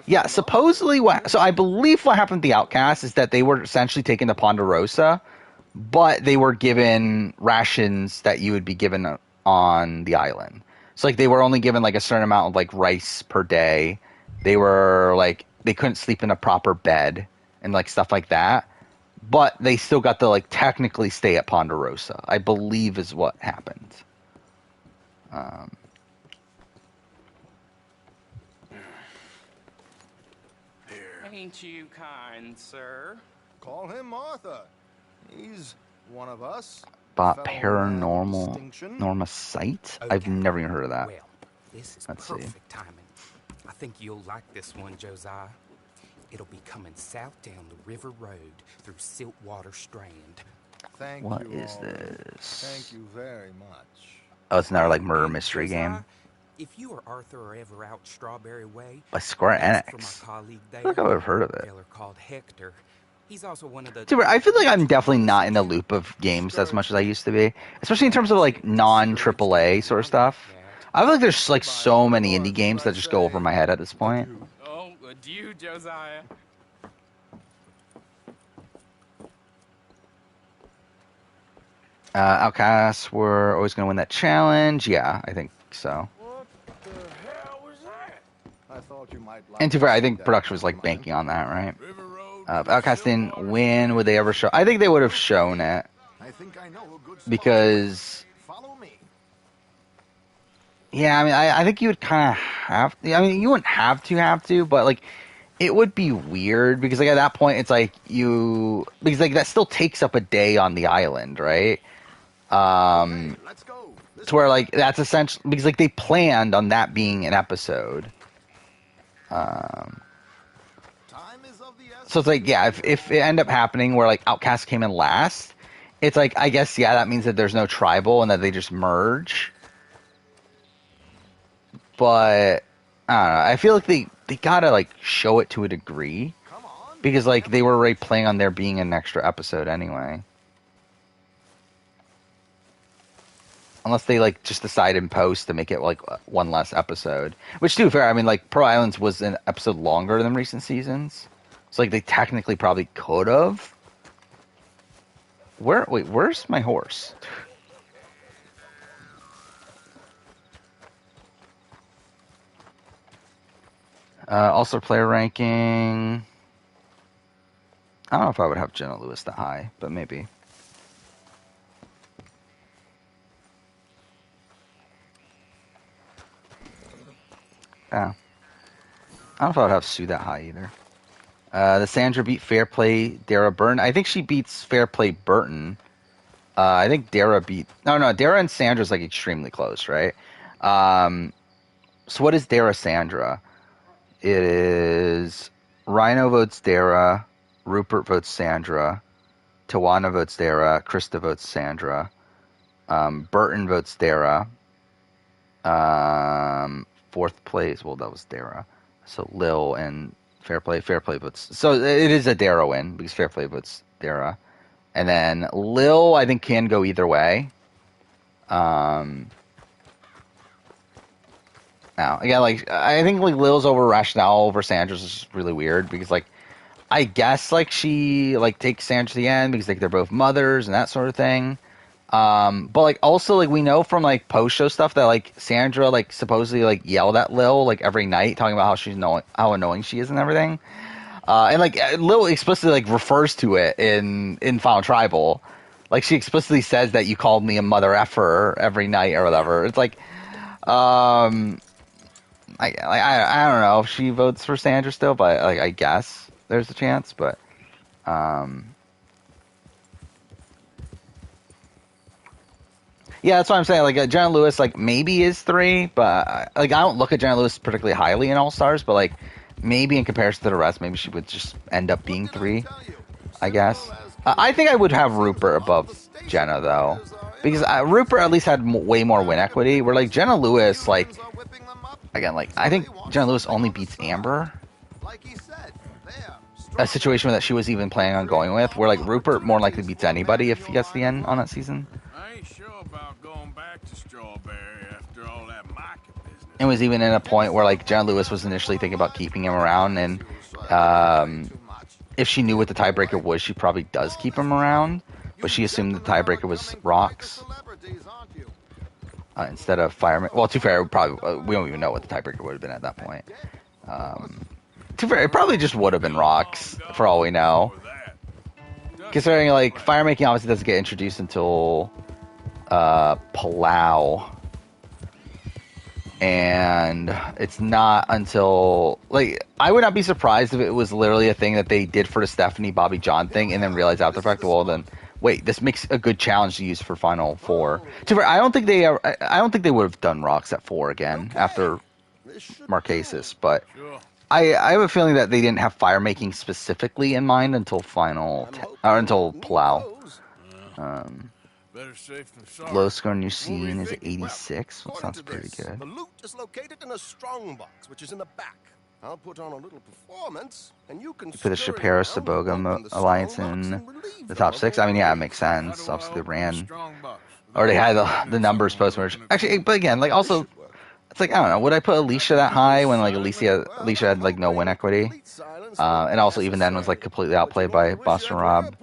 Yeah, supposedly so I believe what happened with the Outcast is that they were essentially taken to Ponderosa, but they were given rations that you would be given on the island. So like they were only given like a certain amount of like rice per day. They were like they couldn't sleep in a proper bed and like stuff like that. But they still got to like technically stay at Ponderosa, I believe is what happened. Ain't you kind, sir? Call him Martha. He's one of us. Bot Paranormal Site? Okay. I've never even heard of that. Well, this is Let's perfect see. timing. I think you'll like this one, Josiah. It'll be coming south down the river road through Siltwater Strand. Thank What you is all. this? Thank you very much. Oh, it's another like murder mystery Josiah, game if you or Arthur are ever out Strawberry Way, by Square ask for Enix. my colleague I there. feel like I've heard of it. Feller called Hector. He's also one of the. Dude, I feel like I'm definitely not in the loop of games as much as I used to be, especially in terms of like non-AAA sort of stuff. I feel like there's like so many indie games that just go over my head at this point. Oh, adieu, Josiah. Outcasts were always going to win that challenge. Yeah, I think so. What the hell was that? I thought you might like And to be fair, I think that. production was like banking on that, right? River Road. If Outcast didn't win, would they ever show? I think they would have shown it I think I know a good spot. because Follow me. Yeah, I mean, I think you would kind of have. I mean, you wouldn't have to, but like, it would be weird because like at that point, it's like because like that still takes up a day on the island, right? To where like that's essentially because like they planned on that being an episode. So it's like, yeah, if it ended up happening where like Outcast came in last, it's like, I guess, yeah, that means that there's no tribal and that they just merge. But I don't know. I feel like they gotta like show it to a degree because like they were already planning on there being an extra episode anyway. Unless they like just decide in post to make it like one less episode, which to be fair, I mean like Pearl Islands was an episode longer than recent seasons, so like they technically probably could have. Where's my horse? Also player ranking. I don't know if I would have Jenna Lewis that high, but maybe. Yeah. I don't know if I would have Sue that high either. The Sandra beat Fair Play Dara Burton. I think she beats Fair Play Burton. I think Dara beat... No, Dara and Sandra's like extremely close, right? So what is Dara Sandra? It is Rhino votes Dara, Rupert votes Sandra, Tawana votes Dara, Krista votes Sandra, Burton votes Dara, fourth place, well, that was Dara. So Lil and Fair Play votes. So it is a Dara win because Fair Play votes Dara. And then Lil, I think, can go either way. Now, again, like, I think like Lil's over Rationale over Sandra's is really weird because, like, I guess like she like takes Sandra to the end because like they're both mothers and that sort of thing. But like also like we know from like post show stuff that like Sandra like supposedly like yelled at Lil like every night talking about how annoying she is and everything. And like Lil explicitly like refers to it in Final Tribal. Like she explicitly says that you called me a mother effer every night or whatever. It's like I don't know if she votes for Sandra still, but like I guess there's a chance, but yeah, that's what I'm saying. Like Jenna Lewis, like maybe is 3, but like I don't look at Jenna Lewis particularly highly in All Stars, but like maybe in comparison to the rest, maybe she would just end up being 3, I guess. I think I would have Rupert above Jenna though, because Rupert at least had way more win equity. Where like Jenna Lewis, like again, like I think Jenna Lewis only beats Amber. A situation that she was even planning on going with, where like Rupert more likely beats anybody if he gets the end on that season. I ain't sure about going back to Strawberry after all that market business. It was even in a point where like Jenna Lewis was initially thinking about keeping him around, and if she knew what the tiebreaker was, she probably does keep him around. But she assumed the tiebreaker was Rocks instead of Fireman. Well, to be fair, we don't even know what the tiebreaker would have been at that point. To be fair, it probably just would have been Rocks for all we know. Considering like firemaking obviously doesn't get introduced until Palau. And it's not until like I would not be surprised if it was literally a thing that they did for the Stephanie Bobby John thing and then realized after the fact, well then wait, this makes a good challenge to use for Final Four. I don't think they would have done Rocks at 4 again after Marquesas, but I have a feeling that they didn't have firemaking specifically in mind until until Palau. Low score new scene is 86. Well, sounds pretty good. The loot is located in a strong box, which is in the back. I'll put on a little performance, and you can put the Shapiro Saboga alliance in the top 6. I mean, yeah, it makes sense. Obviously, they ran, or they had the numbers post merge. Actually, but again, like also, it's like I don't know. Would I put Alicia that high when like Alicia had like no win equity, and also even then was like completely outplayed by Boston Rob.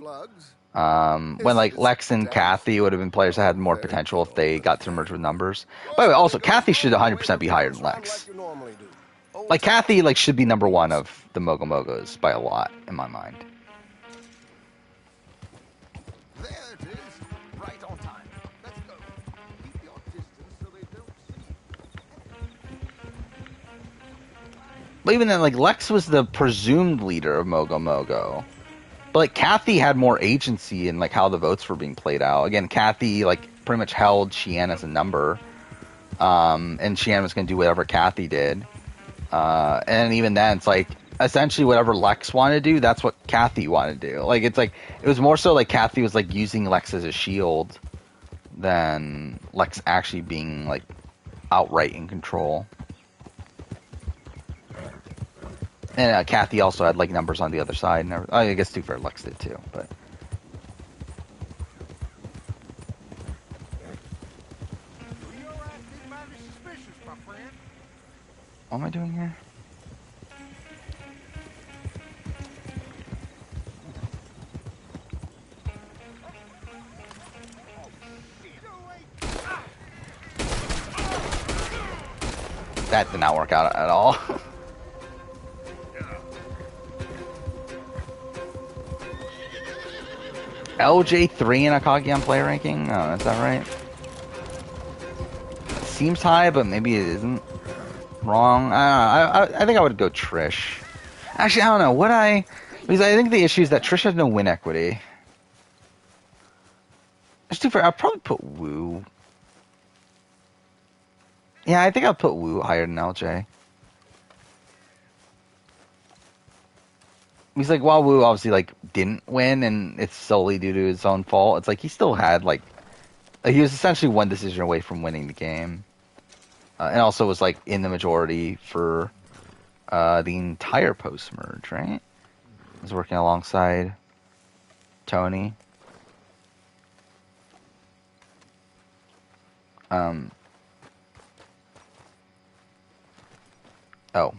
When like Lex and Kathy would have been players that had more potential if they got to merge with numbers. By the way, also Kathy should 100% be higher than Lex. Like Kathy like should be number 1 of the Mogo Mogos by a lot in my mind. There it is, right on time. Let's go. Keep your distance so they don't see. But even then, like, Lex was the presumed leader of Mogo Mogo. But, like, Kathy had more agency in, like, how the votes were being played out. Again, Kathy, like, pretty much held Cheyenne as a number. And Cheyenne was going to do whatever Kathy did. And even then, it's like, essentially whatever Lex wanted to do, that's what Kathy wanted to do. Like, it's like, it was more so like Kathy was, like, using Lex as a shield than Lex actually being, like, outright in control. And Kathy also had, like, numbers on the other side. And I guess, to be fair, Lex did too, but... What am I doing here? That did not work out at all. LJ3 in a Kaguya player ranking? Oh, is that right? It seems high, but maybe it isn't. Wrong. I think I would go Trish. Actually, I don't know. Because I think the issue is that Trish has no win equity. It's too fair. I'll probably put Wu. Yeah, I think I'll put Wu higher than LJ. He's like, while Wu obviously, like, didn't win, and it's solely due to his own fault, it's like he still had, like, he was essentially one decision away from winning the game. And also was, like, in the majority for the entire post-merge, right? He was working alongside Tony. Oh. Okay.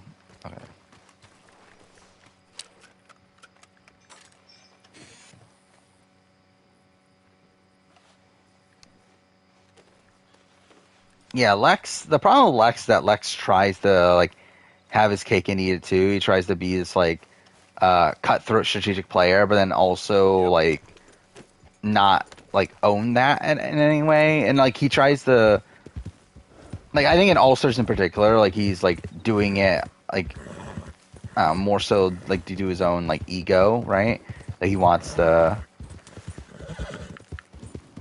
Yeah, Lex, the problem with Lex is that Lex tries to, like, have his cake and eat it too. He tries to be this, like, cutthroat strategic player, but then also, like, not, like, own that in any way. And, like, he tries to, like, I think in All-Stars in particular, like, he's, like, doing it, like, more so, like, to do his own, like, ego, right? Like, he wants to...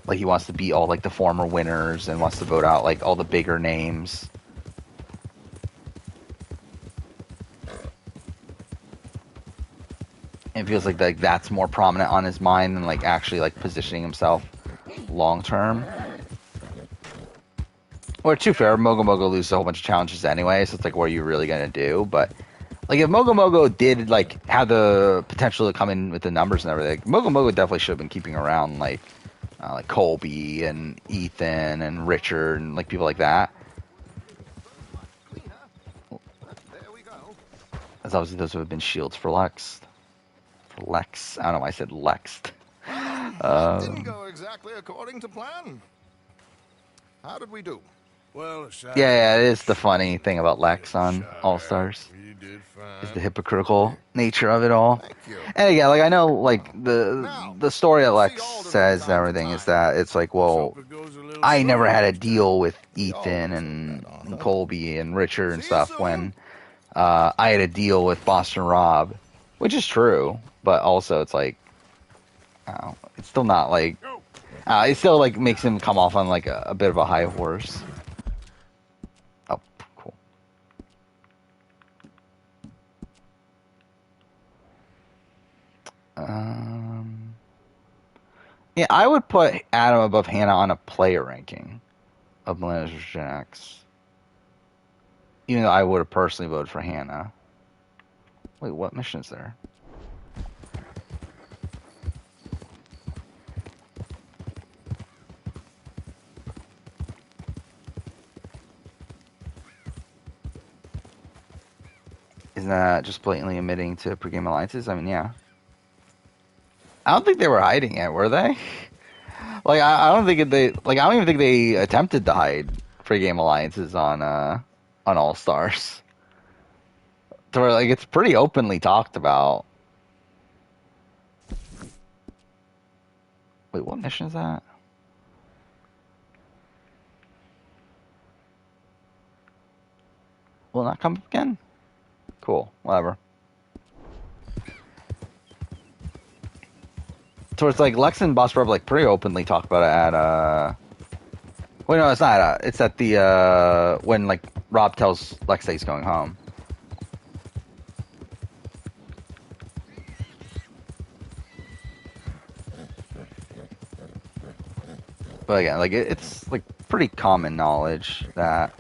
Like, he wants to beat all, like, the former winners and wants to vote out, like, all the bigger names. And it feels like that's more prominent on his mind than, like, actually, like, positioning himself long-term. Or, to be fair, Mogo Mogo loses a whole bunch of challenges anyway, so it's like, what are you really going to do? But, like, if Mogo Mogo did, like, have the potential to come in with the numbers and everything, Mogo Mogo definitely should have been keeping around, like Colby and Ethan and Richard and, like, people like that. As obviously those would have been shields for Lex. I don't know why I said Lex. Didn't go exactly according to plan. How did we do? Well, yeah, it is the funny thing about Lex on All-Stars. Is the hypocritical nature of it all. And again, like, I know, like, the story that Lex says and everything is that it's like, well, I never had a deal with Ethan and Colby and Richard and stuff when I had a deal with Boston Rob, which is true, but also it's like, it's still not like, it still, like, makes him come off on, like, a bit of a high horse. Oh, cool. Yeah, I would put Adam above Hannah on a player ranking of Millennials vs. Gen X. Even though I would have personally voted for Hannah. Wait, what mission is there? Isn't that just blatantly admitting to pregame alliances? I mean, yeah. I don't think they were hiding it, were they? Like, I don't think they, like, I don't even think they attempted to hide pregame alliances on All Stars. So, like, it's pretty openly talked about. Wait, what mission is that? Will it not come up again? Cool. Whatever. So it's like Lex and Boss Rob like pretty openly talk about it at wait, no, it's not. It's at the when like Rob tells Lex that he's going home. But again, like it's like pretty common knowledge that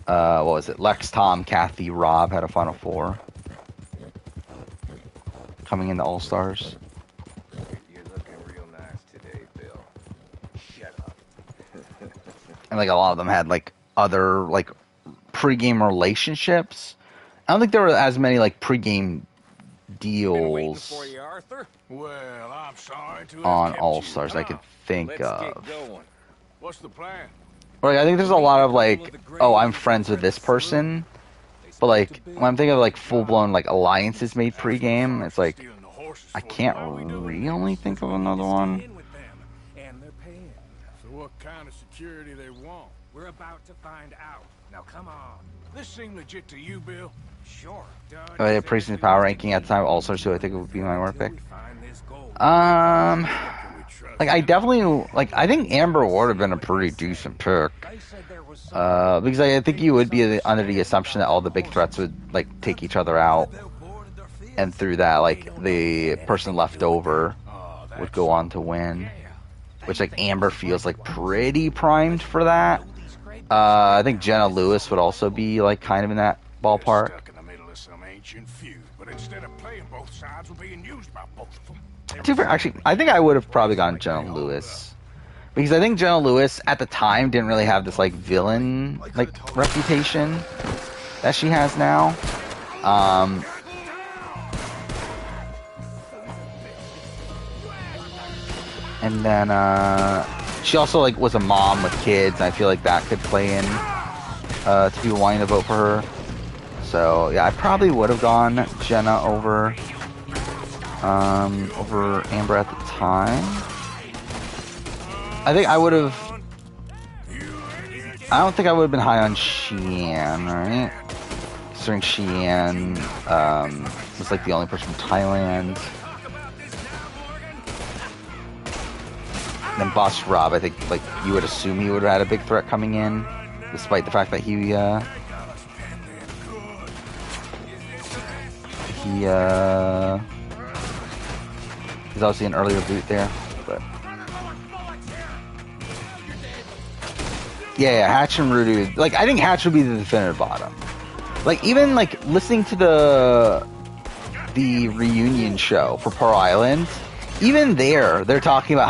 what was it? Lex, Tom, Kathy, Rob had a Final Four coming into All Stars. You're looking real nice today, Bill. Shut up. And like a lot of them had like other like pre-game relationships. I don't think there were as many like pre-game deals For you, Arthur. Well, I'm sorry to on have kept All you. Stars Come I could on, think let's of. get going. What's the plan? Like I think there's a lot of like, oh, I'm friends with this person, but like when I'm thinking of like full-blown like alliances made pre-game, it's like I can't really think of another one. And they're paying. So what kind of security they want? We're about to find out. Now come on. This seem legit to you, Bill? Sure. If I had Priest's power ranking at the time, All Stars 2, I think it would be my work pick. Like I definitely like. I think Amber would have been a pretty decent pick. Because I think you would be under the assumption that all the big threats would like take each other out, and through that, like the person left over would go on to win. Which like Amber feels like pretty primed for that. I think Jenna Lewis would also be like kind of in that ballpark. Stuck in the middle of some ancient feud, but instead of playing both sides, we're being used by both of them. To be fair, actually, I think I would have probably gone Jenna Lewis. Because I think Jenna Lewis, at the time, didn't really have this, like, villain, like, reputation that she has now. And then, she also, like, was a mom with kids, and I feel like that could play in, to people wanting to vote for her. So, yeah, I probably would have gone Jenna over Amber at the time. I think I would have. I don't think I would have been high on Xian, right? Considering Xian was like the only person from Thailand. And then Boss Rob, I think like you would assume he would have had a big threat coming in, despite the fact that he's obviously an earlier boot there, but yeah, Hatch and Rudu. Like, I think Hatch would be the definitive bottom. Like, even like listening to the reunion show for Pearl Island, even there, they're talking about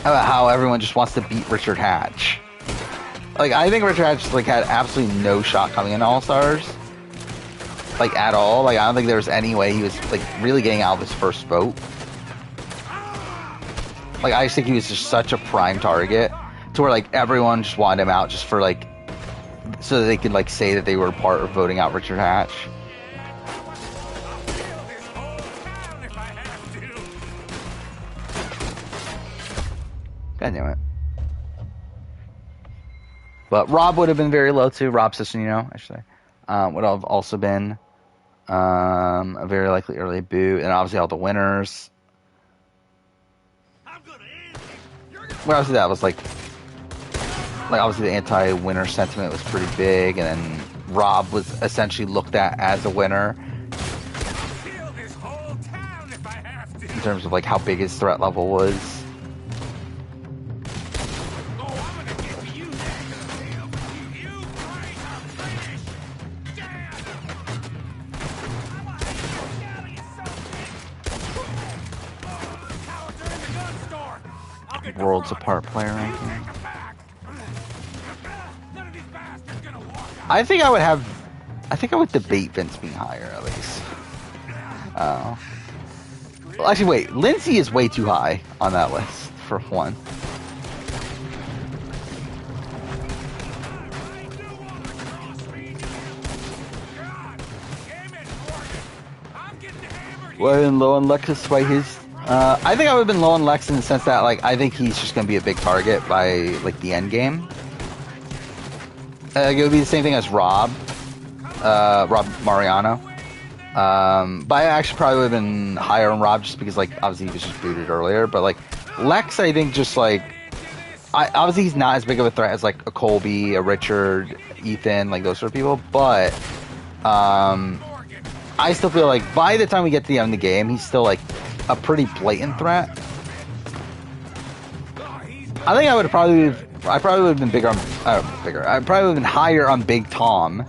how everyone just wants to beat Richard Hatch. Like, I think Richard Hatch like had absolutely no shot coming in All Stars. Like, at all. Like, I don't think there was any way he was, like, really getting out of his first vote. Like, I just think he was just such a prime target to where, like, everyone just wanted him out just for, like, so that they could, like, say that they were part of voting out Richard Hatch. God damn it. But Rob would have been very low, too. Rob Cicino, I should say. Would have also been a very likely early boot, and obviously all the winners. Well, obviously that was like obviously the anti-winner sentiment was pretty big, and then Rob was essentially looked at as a winner in terms of like how big his threat level was. Worlds apart player ranking. I think I would debate Vince being higher at least. Well, actually, wait. Lindsay is way too high on that list for one. Well, and low on Lex despite his. I think I would have been low on Lex in the sense that, like, I think he's just going to be a big target by, like, the end game. It would be the same thing as Rob. Rob Mariano. But I actually probably would have been higher on Rob just because, like, obviously he was just booted earlier. But, like, Lex, I think just, like, obviously he's not as big of a threat as, like, a Colby, a Richard, Ethan, like, those sort of people. But, I still feel like by the time we get to the end of the game, he's still, like, a pretty blatant threat. I think I would have probably would have been bigger on, I probably would have been higher on Big Tom,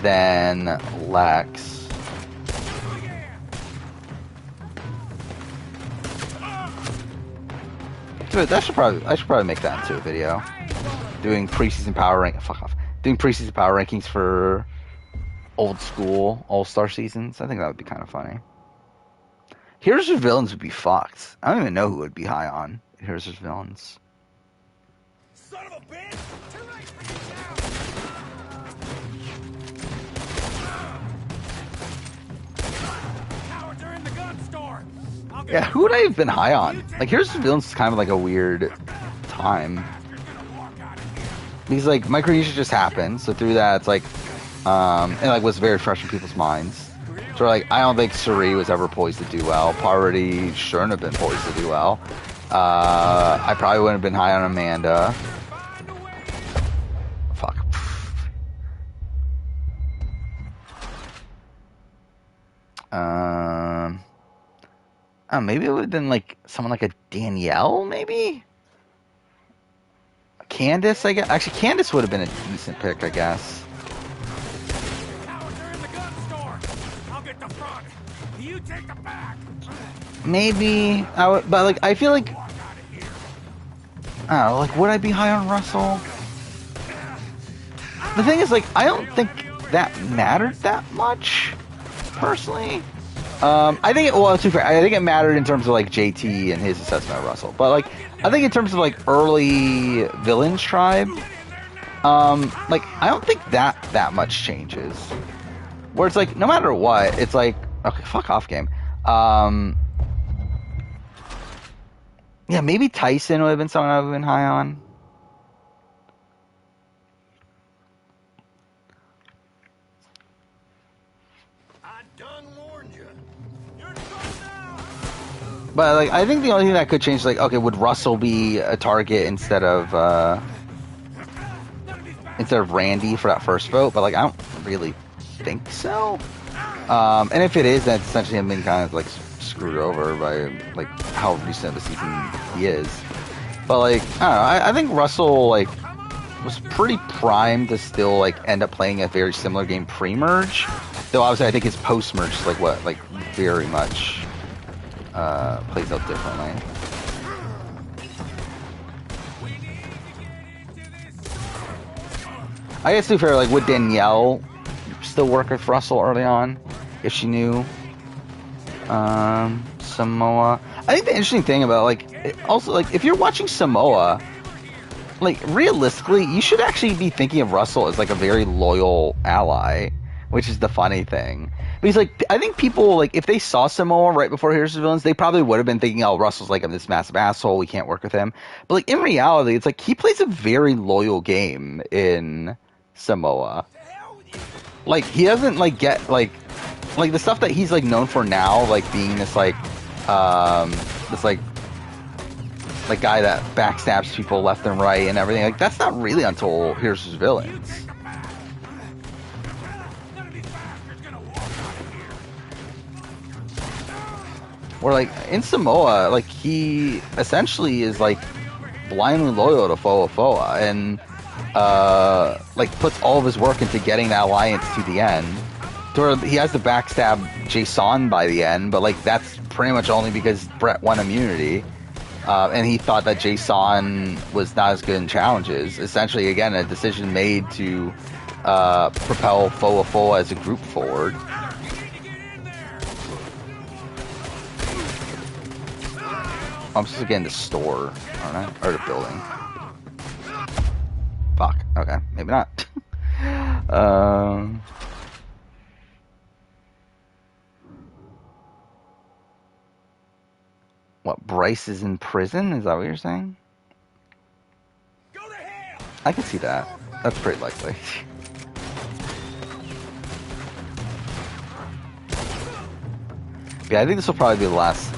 than Lex. Dude, I should probably make that into a video. Doing preseason power Doing preseason power rankings for old school All-Star seasons. I think that would be kind of funny. Heroes vs. Villains would be fucked. I don't even know who would be high on Heroes vs. Villains. Son of a bitch! Too late for you now! Cowards are in the gun store! Yeah, who would I have been high on? Like, Heroes vs. Villains is kind of like a weird time. Because, like, Micronesia just happened, so through that, it's like, it, like, was very fresh in people's minds. So, like, I don't think Suri was ever poised to do well. Parvati shouldn't have been poised to do well. I probably wouldn't have been high on Amanda. Fuck. Maybe it would have been, like, someone like a Danielle, maybe? Candace, I guess. Actually, Candace would have been a decent pick, I guess. Maybe I would, but like I feel like I don't know, like would I be high on Russell? The thing is, like, I don't think that mattered that much, personally. I think I think it mattered in terms of like JT and his assessment of Russell, but like I think in terms of like early Villains Tribe, like I don't think that much changes. Where it's like no matter what, it's like okay, fuck off game. Yeah, maybe Tyson would have been someone I would have been high on. I done warned you. But like, I think the only thing that could change is like, okay, would Russell be a target instead of Randy for that first vote? But like, I don't really think so. And if it is, that's essentially him being kind of like screwed over by like how recent of a season he is. But like, I don't know, I think Russell like was pretty primed to still like end up playing a very similar game pre-merge. Though obviously I think his post-merge is like what, like very much plays out differently. I guess to be fair, like would Danielle still work with Russell early on if she knew Samoa? I think the interesting thing about like also like if you're watching Samoa, like realistically you should actually be thinking of Russell as like a very loyal ally, which is the funny thing. Because like I think people like if they saw Samoa right before Heroes vs. Villains, they probably would have been thinking, oh, Russell's like this massive asshole, we can't work with him. But like in reality, it's like he plays a very loyal game in Samoa. Like he doesn't like get like the stuff that he's like known for now, like being this like guy that backstabs people left and right and everything. Like that's not really until Heroes vs. Villains. Where like in Samoa, like he essentially is like blindly loyal to Foa and like puts all of his work into getting that alliance to the end. To where he has to backstab Jason by the end, but like that's pretty much only because Brett won immunity, and he thought that Jason was not as good in challenges. Essentially, again, a decision made to propel Foa as a group forward. I'm supposed to get in the store, aren't I? Or the building. Fuck. Okay, maybe not. What, Bryce is in prison? Is that what you're saying? I can see that. That's pretty likely. Yeah, I think this will probably be the last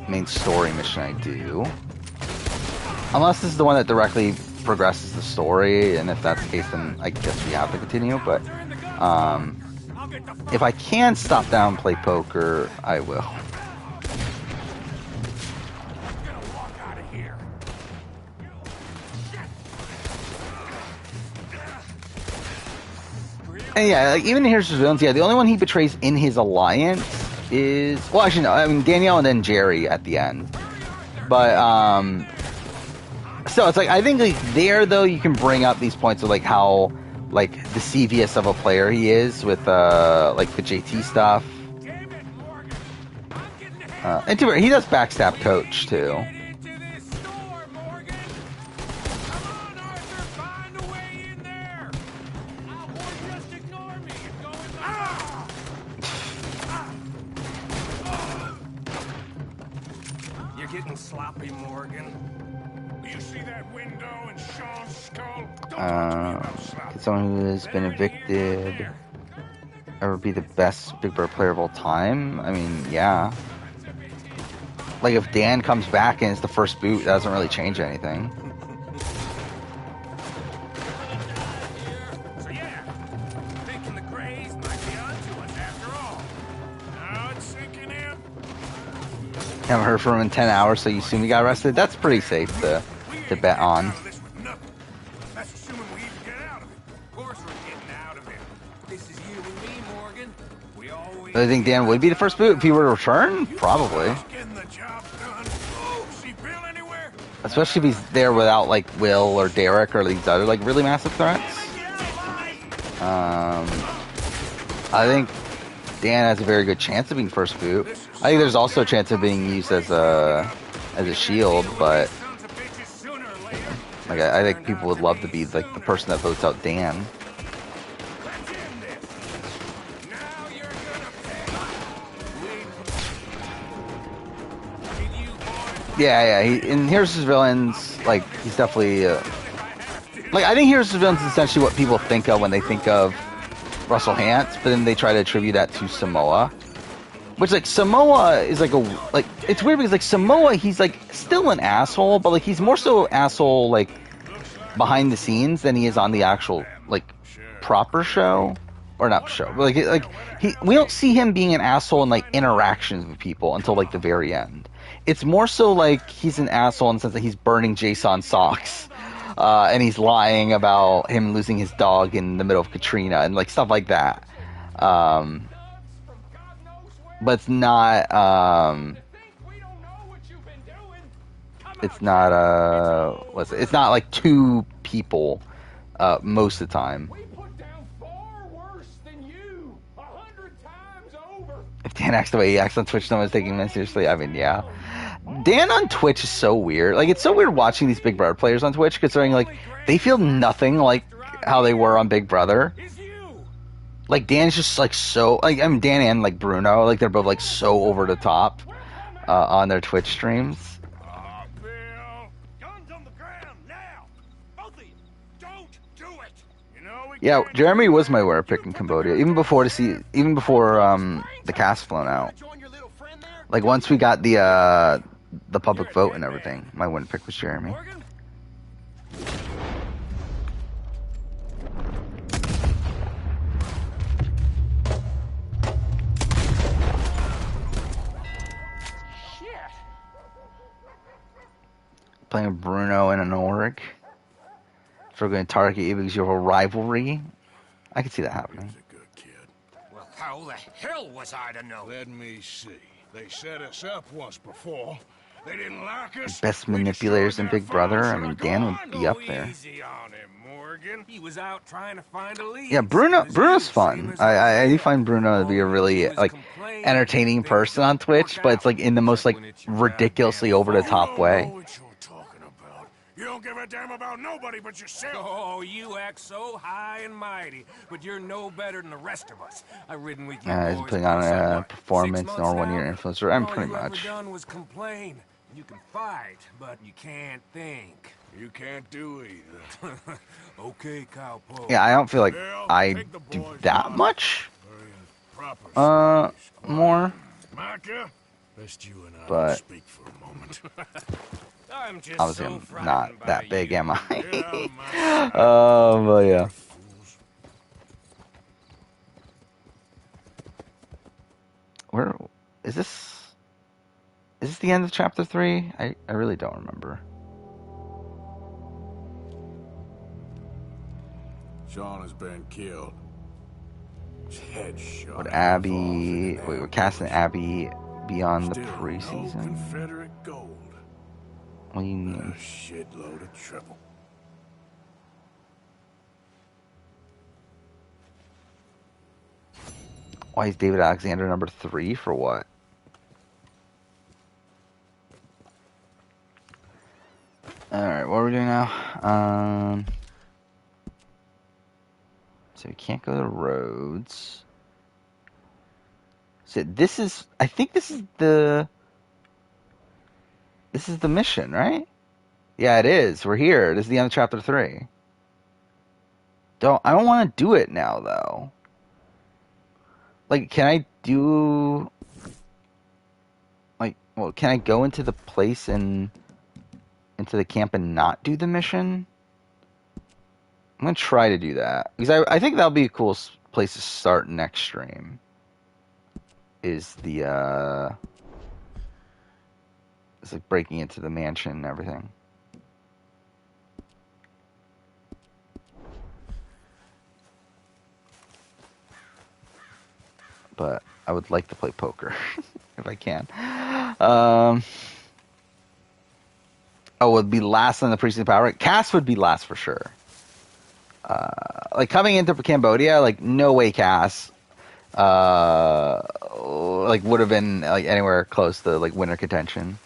main story mission I do. Unless this is the one that directly progresses the story, and if that's the case, then I guess we have to continue. But if I can stop down and play poker, I will. And yeah, like even Here's His Villains, yeah, the only one he betrays in his alliance is, well, actually no, I mean Danielle and then Jerry at the end. But so it's like I think like there though you can bring up these points of like how like deceivious of a player he is with like the JT stuff. And he does backstab Coach too. Sloppy, Morgan. Do you see that window in Sean's skull? Could someone who has been evicted ever be the best Big Brother player of all time? I mean, yeah. Like if Dan comes back and it's the first boot, that doesn't really change anything. So yeah, thinking the Greys might be onto us after all. Now it's sinking in. Haven't heard from him in 10 hours, so you assume he got arrested? That's pretty safe to bet on. That's assuming we even get out of it. Of course we're getting out of it. This is you and me, Morgan. We always... I think Dan would be the first boot if he were to return? Probably. Getting the job done. Oh, see Bill anywhere? Especially if he's there without like Will or Derek or these other like really massive threats. I think Dan has a very good chance of being first boot. I think there's also a chance of being used as a shield, but like I think people would love to be like the person that votes out Dan. Yeah. And Here's His Villains, like he's definitely like I think Here's His Villains is essentially what people think of when they think of Russell Hantz, but then they try to attribute that to Samoa. Which, like, Samoa is, like, it's weird because, like, Samoa, he's, like, still an asshole, but, like, he's more so asshole, like, behind the scenes than he is on the actual, like, proper show. Or not show, but, we don't see him being an asshole in, like, interactions with people until, like, the very end. It's more so, like, he's an asshole in the sense that he's burning Jason's socks. And he's lying about him losing his dog in the middle of Katrina and, like, stuff like that. But it's not, it's not like two people, most of the time. If Dan acts the way he acts on Twitch, no one's taking him seriously. I mean, yeah. Dan on Twitch is so weird. Like, it's so weird watching these Big Brother players on Twitch, considering, like, they feel nothing like how they were on Big Brother. Like, Dan's just, like, so... Like, I mean, Dan and, like, Bruno, like, they're both, like, so over the top on their Twitch streams. Yeah, Jeremy was my winner pick in Cambodia, even before the cast flown out. Like, once we got the public vote and everything, my winner pick was Jeremy. Playing Bruno and an Auric. If we're going to target you because you have a rivalry, I could see that happening. Well, how the hell was I to know? Let me see. They set us up once before. They didn't like us. Best manipulators in Big Brother. I mean, Dan would be up there. Easy on him, Morgan. He was out trying to find a lead. Yeah, Bruno's fun. I do find Bruno to be a really like entertaining person on Twitch, but it's like in the most like ridiculously over the top way. You don't give a damn about nobody but yourself. Oh, you act so high and mighty, but you're no better than the rest of us. I've ridden with you. He's putting on a performance nor 1 year influencer. I'm pretty much. All you ever done was complain. You can fight, but you can't think. You can't do either. Okay, cowpoke. Yeah, I don't feel like I do that much. More. Micah, best you and I But speak for a moment. I'm just obviously so I'm frightened not by that big, you. am I? Get out of my sight. But yeah. Where is this? Is this the end of chapter 3? I really don't remember. Sean has been killed. His head shot. Would Abby... Wait, we're casting Abby beyond the Still preseason? no Confederate gold. What do you mean? A shitload of trouble. Why is David Alexander number 3 for what? Alright, what are we doing now? So we can't go to roads. So this is... I think this is the... This is the mission, right? Yeah, it is. We're here. This is the end of chapter 3. I don't want to do it now, though. Like, can I do... Like, well, can I go into the place and... into the camp and not do the mission? I'm going to try to do that. Because I think that'll be a cool place to start next stream. Is the, it's like breaking into the mansion and everything. But I would like to play poker if I can. Oh, would be last on the precinct power. Cass would be last for sure. Like coming into Cambodia, like no way Cass like would have been like anywhere close to like winner contention.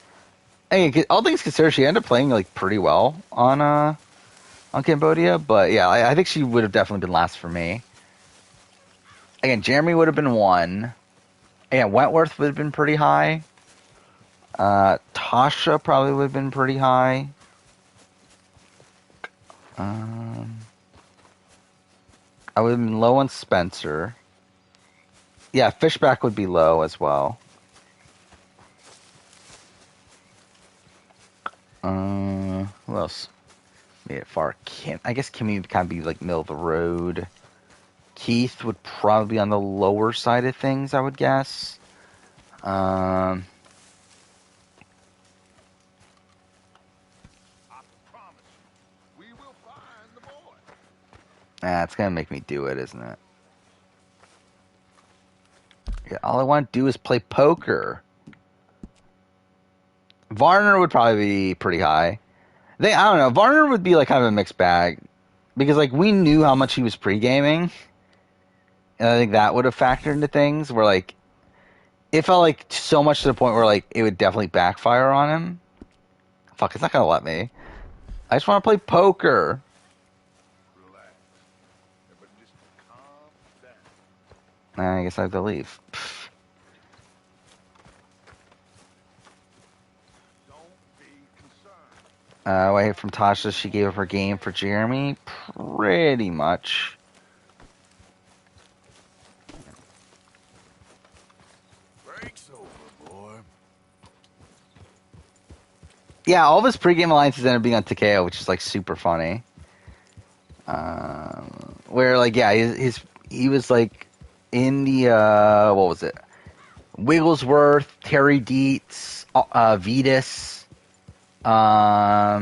Hey, all things considered, she ended up playing like pretty well on Cambodia, but yeah, I think she would have definitely been last for me. Again, Jeremy would have been 1. Again, Wentworth would have been pretty high. Tasha probably would have been pretty high. I would have been low on Spencer. Yeah, Fishback would be low as well. Who else made it far? I guess Kimmy would kind of be like middle of the road. Keith would probably be on the lower side of things, I would guess. It's gonna make me do it, isn't it? Yeah, all I want to do is play poker. Varner would probably be pretty high. I don't know. Varner would be like kind of a mixed bag because like we knew how much he was pre-gaming, and I think that would have factored into things. Where like it felt like so much to the point where like it would definitely backfire on him. Fuck, it's not gonna let me. I just want to play poker. I guess I have to leave. What I hear from Tasha, she gave up her game for Jeremy. Pretty much. Break's over, boy. Yeah, all of his pregame alliances ended up being on Takeo, which is like super funny. Where like yeah, he was like in the what was it? Wigglesworth, Terry Dietz, Vetus. I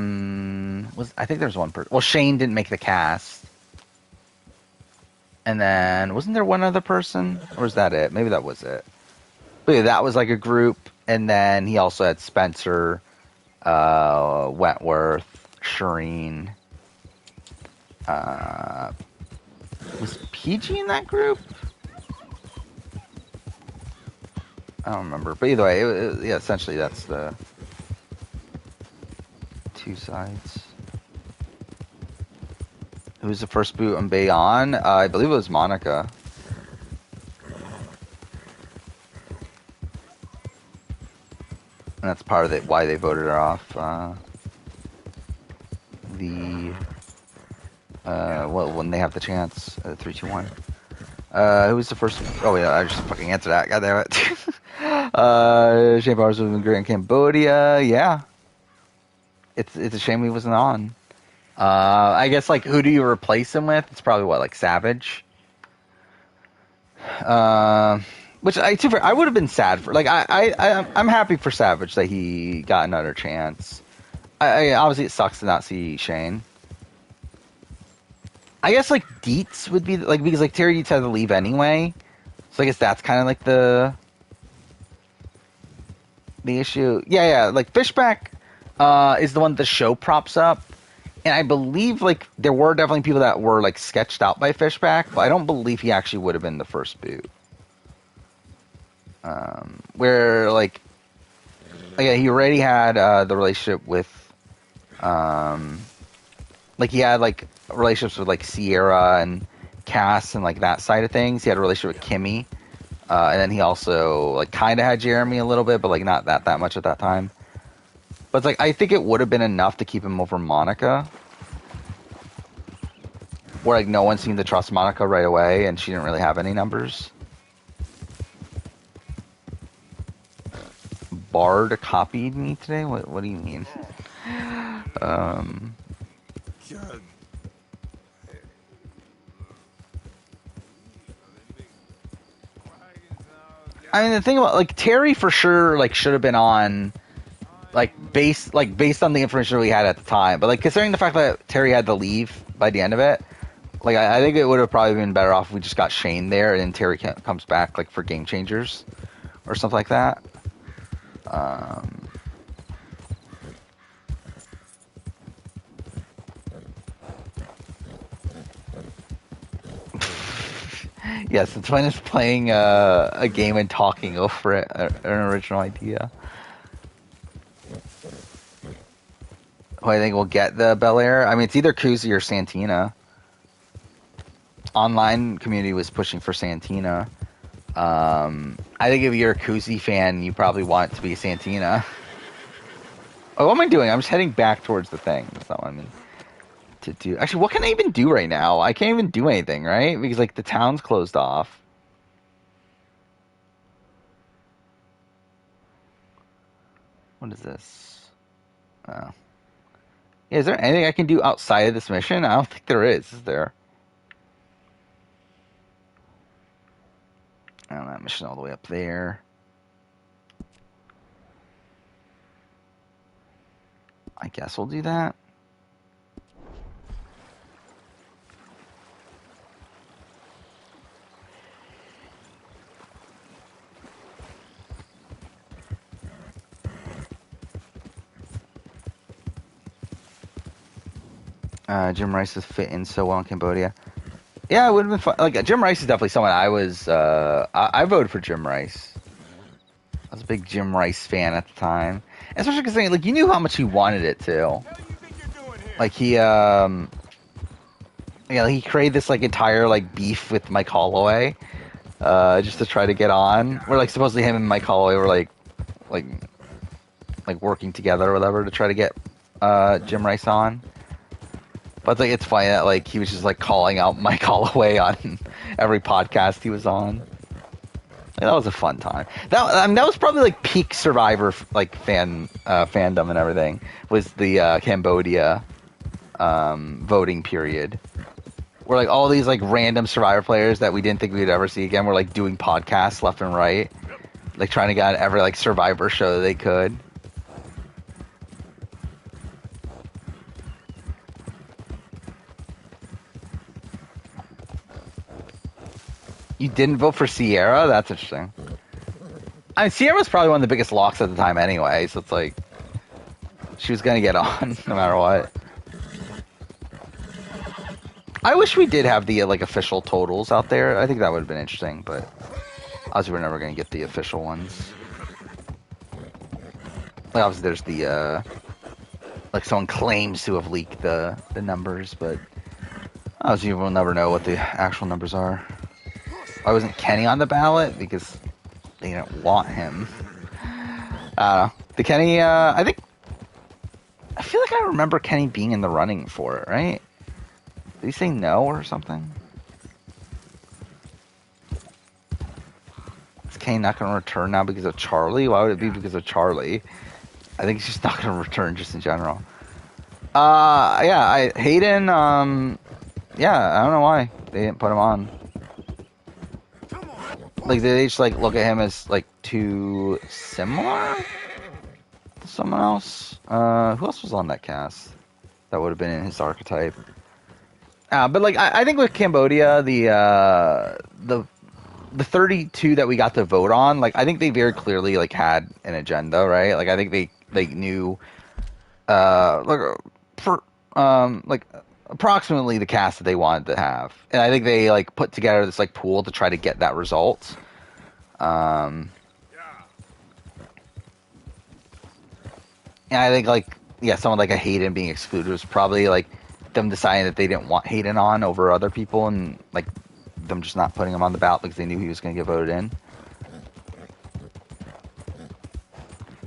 think there was one person. Well, Shane didn't make the cast. And then wasn't there one other person, or was that it? Maybe that was it. But yeah, that was like a group, and then he also had Spencer, Wentworth, Shireen. Was PG in that group? I don't remember, but either way, yeah, essentially that's the two sides. Who was the first boot on Bayon? I believe it was Monica. And that's part of why they voted her off. Well, when they have the chance, 3, 2, 1. Who was the first? Oh yeah, I just fucking answered that. God damn it. Shane Bowers was great in Cambodia. Yeah. It's a shame he wasn't on. I guess, like, who do you replace him with? It's probably, like, Savage. Which I would have been sad for. Like, I'm happy for Savage that he got another chance. Obviously, it sucks to not see Shane. I guess, like, Dietz would be, like, because, like, Terry Dietz had to leave anyway. So I guess that's kind of, like, the issue. Yeah, like, Fishback is the one the show props up. And I believe, like, there were definitely people that were, like, sketched out by Fishback, but I don't believe he actually would have been the first boot. Where, like, yeah, he already had the relationship with, like, he had, like, relationships with, like, Sierra and Cass and, like, that side of things. He had a relationship with Kimmy. And then he also, like, kind of had Jeremy a little bit, but, like, not that much at that time. But it's like, I think it would have been enough to keep him over Monica. Where, like, no one seemed to trust Monica right away, and she didn't really have any numbers. Bard copied me today? What do you mean? I mean, the thing about, like, Terry for sure, like, should have been on... based on the information we had at the time, but, like, considering the fact that Terry had to leave by the end of it, like, I think it would have probably been better off if we just got Shane there and then Terry comes back, like, for Game Changers or something like that. Yes, the twin is playing a game and talking over it, an original idea. Who I think will get the Bel Air. I mean, it's either Kuzi or Santina. Online community was pushing for Santina. I think if you're a Kuzi fan, you probably want it to be Santina. Oh, what am I doing? I'm just heading back towards the thing. That's not what I mean to do. Actually, what can I even do right now? I can't even do anything, right? Because, like, the town's closed off. What is this? Oh. Yeah, is there anything I can do outside of this mission? I don't think there is there? Oh, that mission all the way up there. I guess we'll do that. Jim Rice is fit in so well in Cambodia. Yeah, it would have been fun. Like, Jim Rice is definitely someone I was... I voted for Jim Rice. I was a big Jim Rice fan at the time. Especially because, like, you knew how much he wanted it to. Like, he, he created this, like, entire, like, beef with Mike Holloway. Just to try to get on. Where, like, supposedly him and Mike Holloway were, like working together or whatever to try to get Jim Rice on. But like, it's funny that, like, he was just, like, calling out Mike Holloway on every podcast he was on. Like, that was a fun time. That was probably, like, peak Survivor, like, fandom and everything. Was the Cambodia voting period, where, like, all these, like, random Survivor players that we didn't think we'd ever see again were, like, doing podcasts left and right, like, trying to get on every, like, Survivor show that they could. You didn't vote for Sierra? That's interesting. I mean, Sierra was probably one of the biggest locks at the time anyway, so it's like, she was going to get on no matter what. I wish we did have the, like, official totals out there. I think that would have been interesting, but obviously we're never going to get the official ones. Like, obviously there's the, like, someone claims to have leaked the numbers, but obviously we'll never know what the actual numbers are. Why wasn't Kenny on the ballot? Because they didn't want him. I don't know. The Kenny, I feel like I remember Kenny being in the running for it, right? Did he say no or something? Is Kane not going to return now because of Charlie? Why would it be because of Charlie? I think he's just not going to return just in general. Yeah, Hayden, yeah, I don't know why they didn't put him on. Like, did they just, like, look at him as, like, too similar to someone else? Who else was on that cast that would have been in his archetype? But, like, I think with Cambodia, the 32 that we got to vote on, like, I think they very clearly, like, had an agenda, right? Like, I think they knew, like approximately the cast that they wanted to have, and I think they like put together this like pool to try to get that result. And I think like someone like a Hayden being excluded was probably like them deciding that they didn't want Hayden on over other people, and like them just not putting him on the ballot because they knew he was going to get voted in.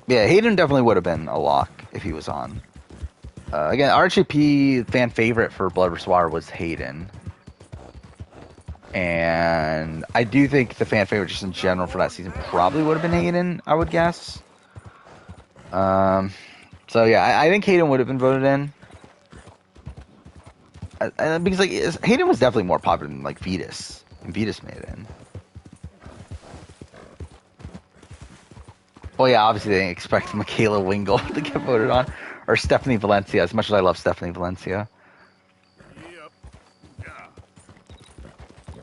Yeah, Hayden definitely would have been a lock if he was on. Again, RHAP fan favorite for Blood vs. Water was Hayden. And I do think the fan favorite just in general for that season probably would have been Hayden, I would guess. So yeah, I think Hayden would have been voted in. Because like Hayden was definitely more popular than like Vetus. And Vetus made it in. Well, yeah, obviously they didn't expect Michaela Wingle to get voted on. Or Stephanie Valencia, as much as I love Stephanie Valencia.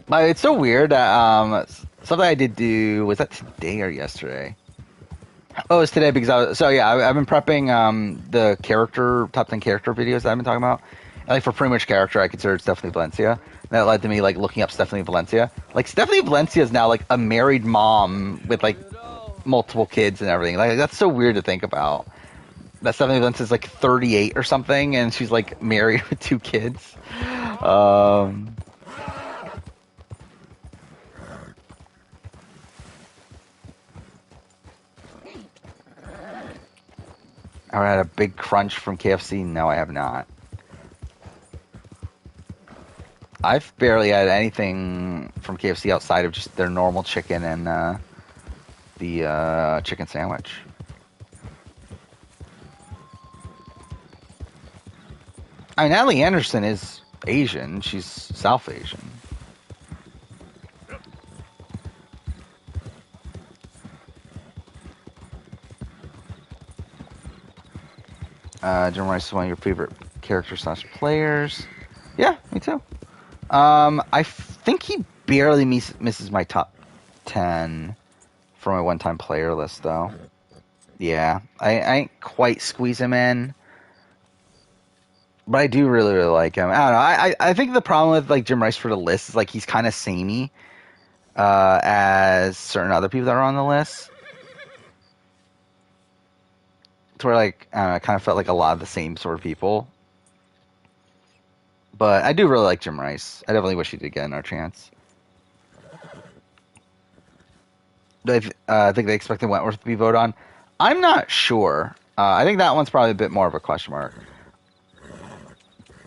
But it's so weird that something I did do, was that today or yesterday? Oh, it was today because I've been prepping the top 10 character videos that I've been talking about. And like for pretty much character, I considered Stephanie Valencia. And that led to me like looking up Stephanie Valencia. Like Stephanie Valencia is now like a married mom with like multiple kids and everything. Like that's so weird to think about. That Stephanie Valencia is like 38 or something, and she's like married with 2 kids. I had a big crunch from KFC. No, I have not. I've barely had anything from KFC outside of just their normal chicken and the chicken sandwich. I mean, Natalie Anderson is Asian. She's South Asian. Jim Rice is one of your favorite characters / players. Yeah, me too. I think he barely misses my top 10 for my one-time player list, though. Yeah, I ain't quite squeeze him in. But I do really, really like him. I don't know. I think the problem with like Jim Rice for the list is like he's kind of samey as certain other people that are on the list. To where like I don't know, I kind of felt like a lot of the same sort of people. But I do really like Jim Rice. I definitely wish he did get another chance. Do I think they expected Wentworth to be voted on? I'm not sure. I think that one's probably a bit more of a question mark.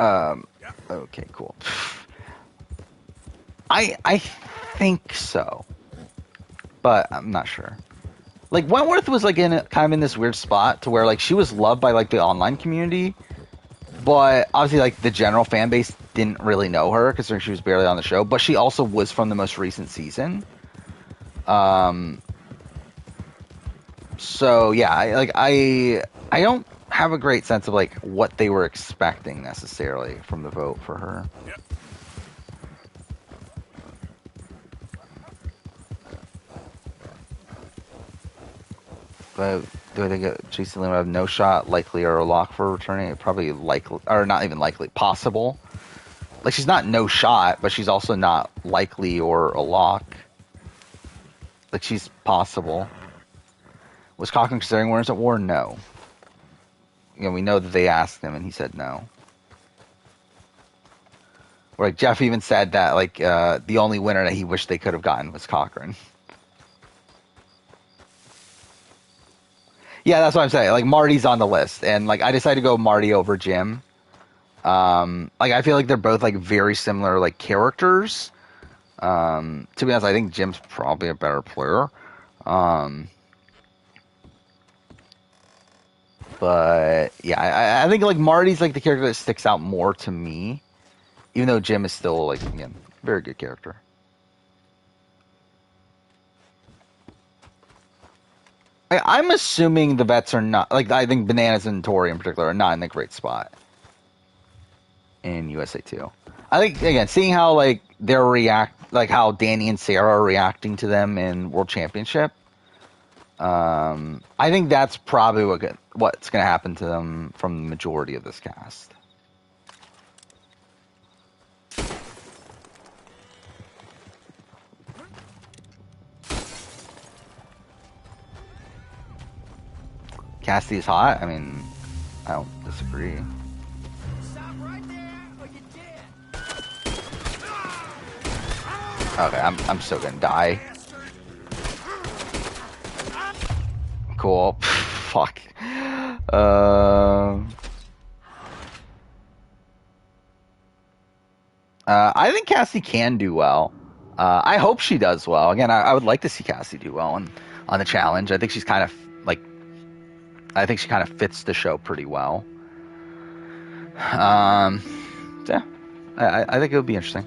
Okay, cool. I think so, but I'm not sure. Like Wentworth was like kind of in this weird spot to where like she was loved by like the online community, but obviously like the general fan base didn't really know her considering she was barely on the show. But she also was from the most recent season. So yeah, I don't have a great sense of like what they were expecting necessarily from the vote for her. Yep. But do I think Jason Lee would have no shot, likely, or a lock for returning? Probably likely, or not even likely, possible. Like she's not no shot, but she's also not likely or a lock. Like she's possible. Was Cochran considering Winners at War? No. You know, we know that they asked him and he said no. Or like Jeff even said that like the only winner that he wished they could have gotten was Cochran. Yeah, that's what I'm saying. Like Marty's on the list, and like I decided to go Marty over Jim. Like I feel like they're both like very similar like characters. To be honest, I think Jim's probably a better player. But yeah, I think like Marty's like the character that sticks out more to me, even though Jim is still like, again, very good character. I'm assuming the vets are not like, I think Bananas and Tori in particular are not in a great spot in USA 2. I think again, seeing how like like how Danny and Sarah are reacting to them in World Championship. I think that's probably what's going to happen to them from the majority of this cast. Cassidy's hot. I mean, I don't disagree. Okay, I'm still gonna die. Cool. Fuck. I think Cassie can do well. I hope she does well. Again, I would like to see Cassie do well on the challenge. I think she's kind of like, I think she kind of fits the show pretty well. Yeah, I think it would be interesting.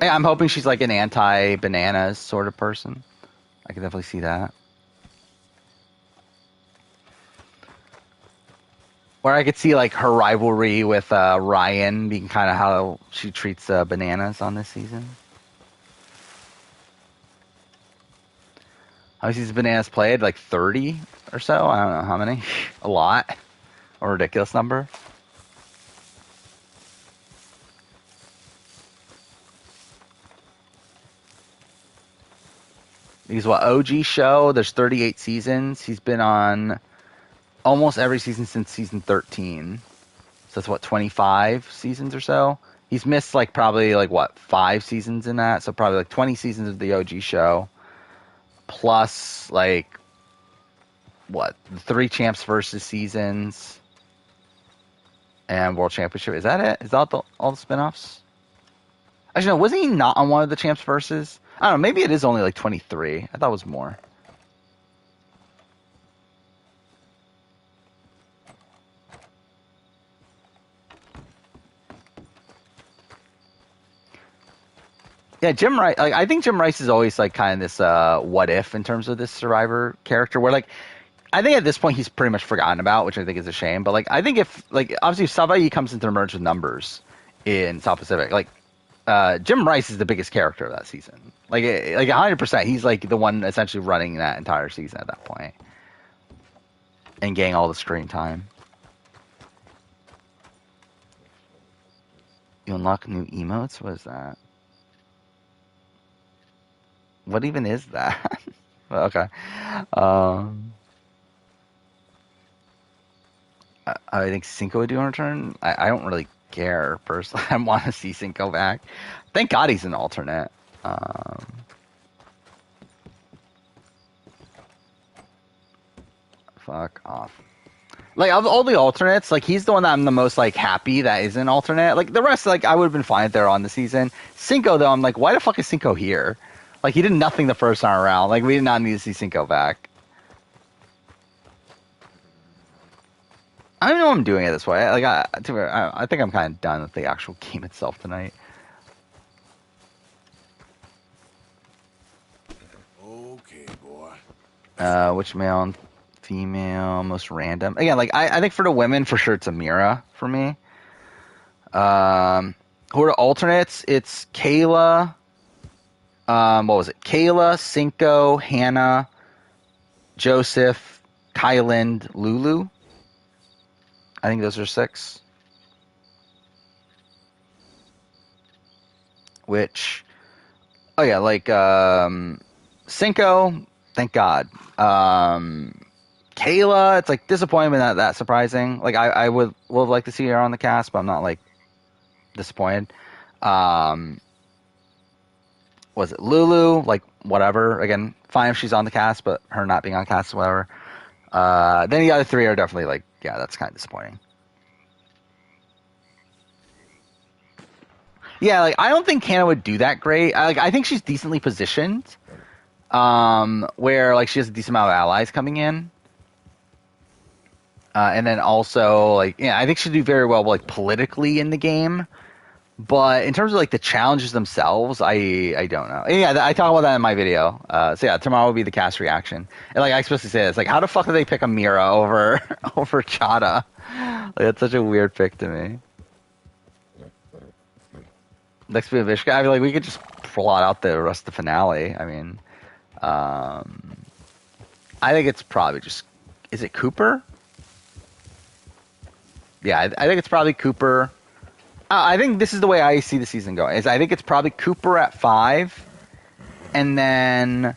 I'm hoping she's like an anti-Bananas sort of person. I can definitely see that. Or I could see like her rivalry with Ryan being kind of how she treats Bananas on this season. How many seasons Bananas played? Like 30 or so? I don't know how many. A lot. A ridiculous number. Because what, OG show, there's 38 seasons. He's been on almost every season since season 13. So that's what, 25 seasons or so? He's missed like probably like what, 5 seasons in that? So probably like 20 seasons of the OG show. Plus like, what, the 3 Champs versus seasons. And World Championship. Is that it? Is that all the spinoffs? Actually, no, wasn't he not on one of the Champs versus? I don't know, maybe it is only like 23. I thought it was more. Yeah, Jim Rice. Like, I think Jim Rice is always like kind of this what if in terms of this Survivor character. Where like, I think at this point he's pretty much forgotten about, which I think is a shame. But like, I think if like obviously if Savai comes into the merge with numbers in South Pacific, like Jim Rice is the biggest character of that season. Like 100%, he's like the one essentially running that entire season at that point and getting all the screen time. You unlock new emotes? What is that? What even is that? Okay. I think Cinco would do a return. I don't really care personally. I want to see Cinco back. Thank God he's an alternate. Fuck off. Like of all the alternates, like he's the one that I'm the most like happy that is an alternate. Like the rest, like I would have been fine if they're on the season. Cinco though, I'm like, why the fuck is Cinco here? Like he did nothing the first time around. Like we did not need to see Cinco back. I don't know what I'm doing it this way. Like I think I'm kind of done with the actual game itself tonight. Okay, boy. Which male and female most random? Again, like I think for the women, for sure it's Amira for me. Who are the alternates? It's Kayla. What was it? Kayla, Cinco, Hannah, Joseph, Kyland, Lulu. I think those are 6. Which, oh yeah, like Cinco, thank God. Kayla, it's like disappointment, not that surprising. Like I would have liked to see her on the cast, but I'm not like disappointed. Was it Lulu? Like whatever. Again, fine if she's on the cast, but her not being on cast, whatever. Then the other 3 are definitely like, yeah, that's kind of disappointing. Yeah, like I don't think Hannah would do that great. I think she's decently positioned. where like she has a decent amount of allies coming in. And then also, like, yeah, I think she'd do very well, like, politically in the game. But in terms of, like, the challenges themselves, I don't know. Yeah, I talk about that in my video. So, yeah, tomorrow will be the cast reaction. And, like, I explicitly say this. Like, how the fuck did they pick Amira over Chada? Like, that's such a weird pick to me. Next bit of Vishka, I mean, like, we could just plot out the rest of the finale. I mean, I think it's probably just... Is it Cooper? Yeah, I think it's probably Cooper. I think this is the way I see the season going. I think it's probably Cooper at 5, and then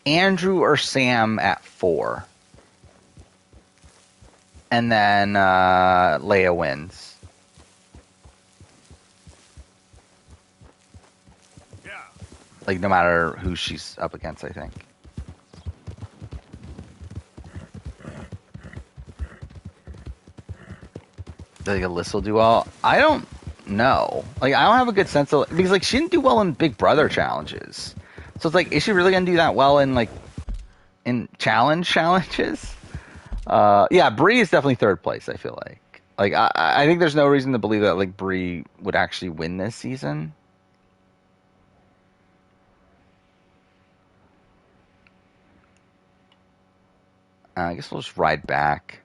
Andrew or Sam at 4, and then Leia wins. Yeah. Like no matter who she's up against, I think. Like Alyssa will do well. I don't know. Like I don't have a good sense of because like she didn't do well in Big Brother challenges. So it's like, is she really gonna do that well in like in challenges? Yeah, Bree is definitely third place. I feel like I think there's no reason to believe that like Bree would actually win this season. I guess we'll just ride back.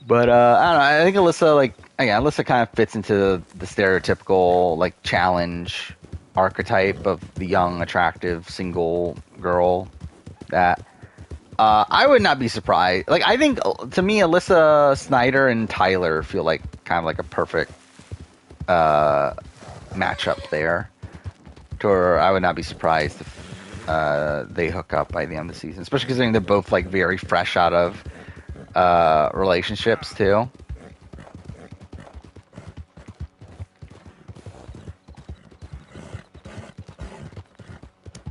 But I don't know. I think Alyssa, like, again, Alyssa kind of fits into the stereotypical like challenge archetype of the young, attractive, single girl. That I would not be surprised. Like, I think to me, Alyssa, Snyder, and Tyler feel like kind of like a perfect matchup there. To where I would not be surprised if they hook up by the end of the season, especially considering they're both like very fresh out of relationships too.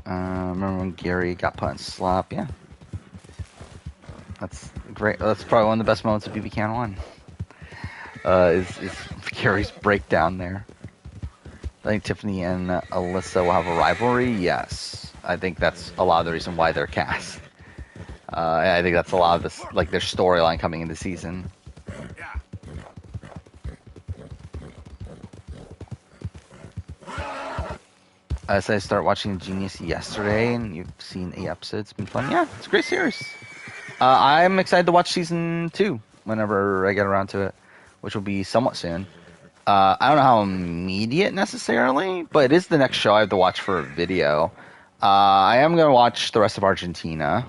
Remember when Gary got put in slop? Yeah, that's great. That's probably one of the best moments of BB Can 1. Is Gary's breakdown there. I think Tiffany and Alyssa will have a rivalry. Yes, I think that's a lot of the reason why they're cast. I think that's a lot of this, like their storyline coming into season. So I started watching Genius yesterday, and you've seen 8 episodes. It's been fun. Yeah, it's a great series. I'm excited to watch season 2 whenever I get around to it, which will be somewhat soon. I don't know how immediate necessarily, but it is the next show I have to watch for a video. I am going to watch the rest of Argentina.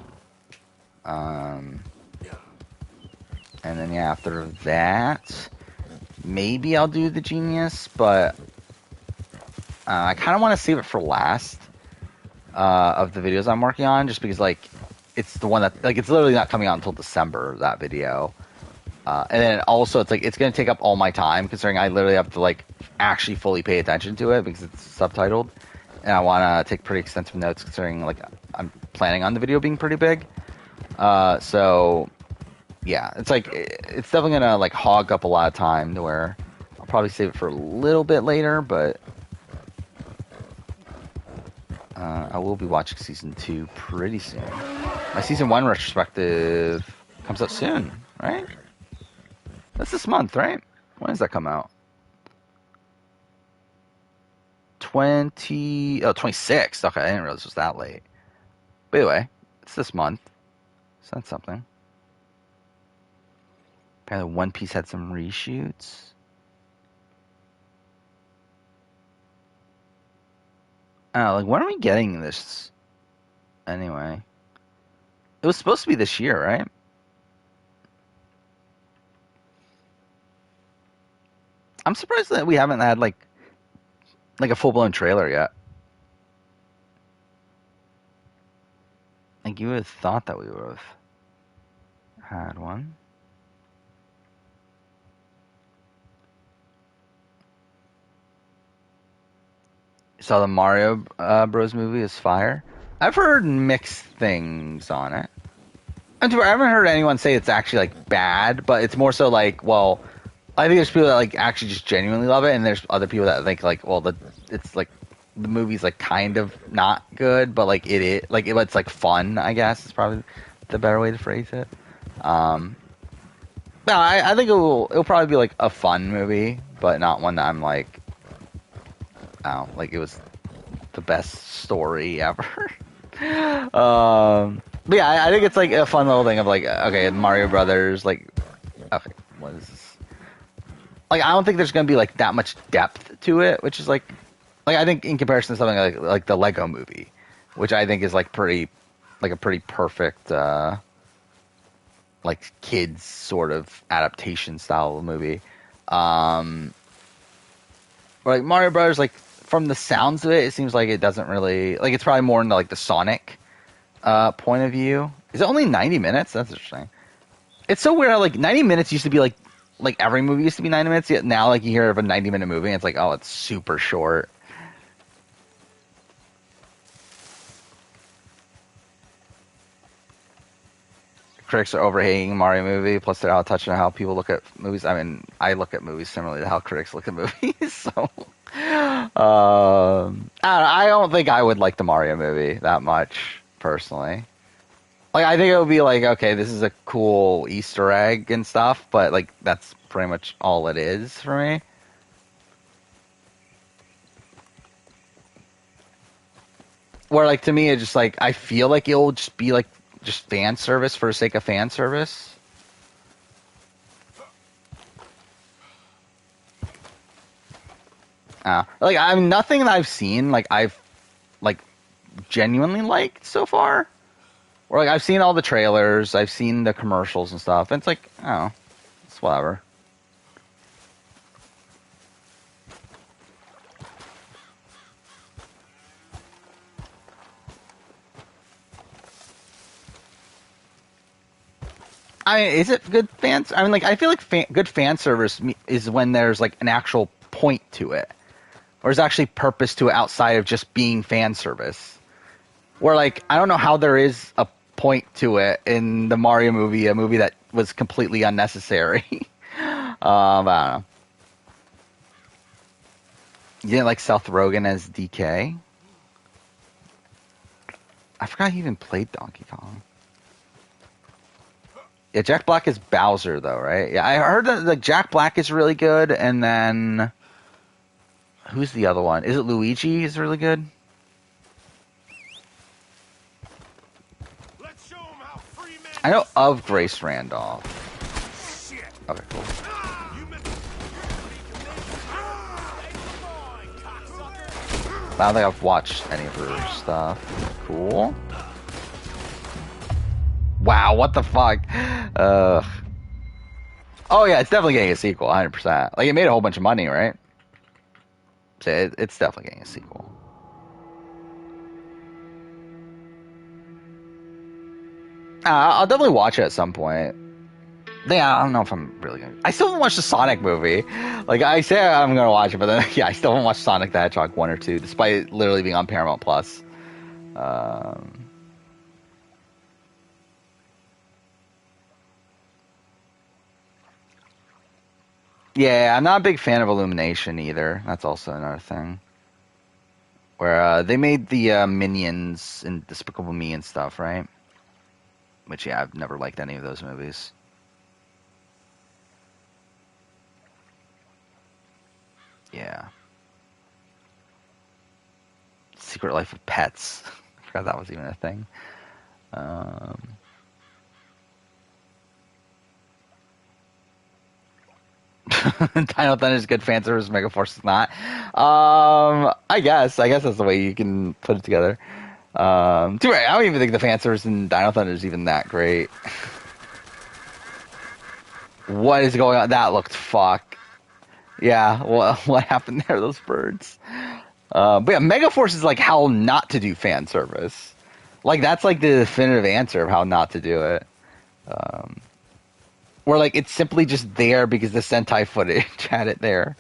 And then yeah, after that, maybe I'll do the Genius, but I kind of want to save it for last of the videos I'm working on, just because like it's the one that like it's literally not coming out until December, that video. And then also it's like it's going to take up all my time, considering I literally have to like actually fully pay attention to it because it's subtitled, and I want to take pretty extensive notes considering like I'm planning on the video being pretty big. So yeah, it's like it's definitely gonna like hog up a lot of time to where I'll probably save it for a little bit later, but I will be watching season 2 pretty soon. My season 1 retrospective comes out soon, right? That's this month, right? When does that come out? 26. Okay, I didn't realize it was that late. By the way, it's this month. So that's something. Apparently One Piece had some reshoots. Oh, like when are we getting this? Anyway. It was supposed to be this year, right? I'm surprised that we haven't had like a full-blown trailer yet. Like you would have thought that we would have had one. Saw the Mario Bros movie is fire. I've heard mixed things on it. I haven't heard anyone say it's actually like bad, but it's more so like, well, I think there's people that like actually just genuinely love it, and there's other people that think like, well, it's like the movie's like kind of not good, but like it's like fun. I guess is probably the better way to phrase it. No, I think it'll probably be like a fun movie, but not one that I'm like, oh, like it was the best story ever. But yeah, I think it's like a fun little thing of like, okay, Mario Brothers, like, okay, what is this? Like, I don't think there's gonna be like that much depth to it, which is like I think in comparison to something like the Lego Movie, which I think is like a pretty perfect like kids sort of adaptation style of movie. Like Mario Brothers, like from the sounds of it, it seems like it doesn't really like it's probably more into like the Sonic point of view. Is it only 90 minutes? That's interesting. It's so weird how like 90 minutes used to be like every movie used to be 90 minutes, yet now like you hear of a 90-minute movie and it's like, oh, it's super short. Critics are overhating Mario movie, plus they're out touching on how people look at movies. I mean, I look at movies similarly to how critics look at movies, so I don't think I would like the Mario movie that much, personally. Like, I think it would be like, okay, this is a cool Easter egg and stuff, but like that's pretty much all it is for me. Where like to me, it's just like I feel like it'll just be like just fan service for the sake of fan service. Like I mean, nothing that I've seen like I've like genuinely liked so far. Or like I've seen all the trailers, I've seen the commercials and stuff, and it's like, oh, it's whatever. I mean, is it good fans? I mean, like, I feel like good fan service is when there's like an actual point to it, or there's actually purpose to it outside of just being fan service. Where like, I don't know how there is a point to it in the Mario movie, a movie that was completely unnecessary. I don't know. You didn't like Seth Rogen as DK? I forgot he even played Donkey Kong. Yeah, Jack Black is Bowser, though, right? Yeah, I heard that like Jack Black is really good, and then who's the other one? Is it Luigi? Is really good. Let's show 'em how free men I know of Grace Randolph. shit. Okay, cool. I don't think I've watched any of her stuff. Cool. Wow, what the fuck? Oh yeah, it's definitely getting a sequel, 100%. Like, it made a whole bunch of money, right? So it's definitely getting a sequel. I'll definitely watch it at some point. Yeah, I don't know if I'm really gonna... I still haven't watched the Sonic movie. Like, I say I'm gonna watch it, but then, yeah, I still haven't watched Sonic the Hedgehog 1 or 2, despite it literally being on Paramount+. Yeah, I'm not a big fan of Illumination either. That's also another thing. Where they made the Minions and Despicable Me and stuff, right? Which, yeah, I've never liked any of those movies. Yeah. Secret Life of Pets. I forgot that was even a thing. Dino Thunder is good fan service, Megaforce is not. I guess that's the way you can put it together. Too right, I don't even think the fan service in Dino Thunder is even that great. What is going on? That looked fuck. Yeah, well, what happened there? Those birds. But yeah, Megaforce is like how not to do fan service. Like that's like the definitive answer of how not to do it. Where like it's simply just there because the Sentai footage had it there,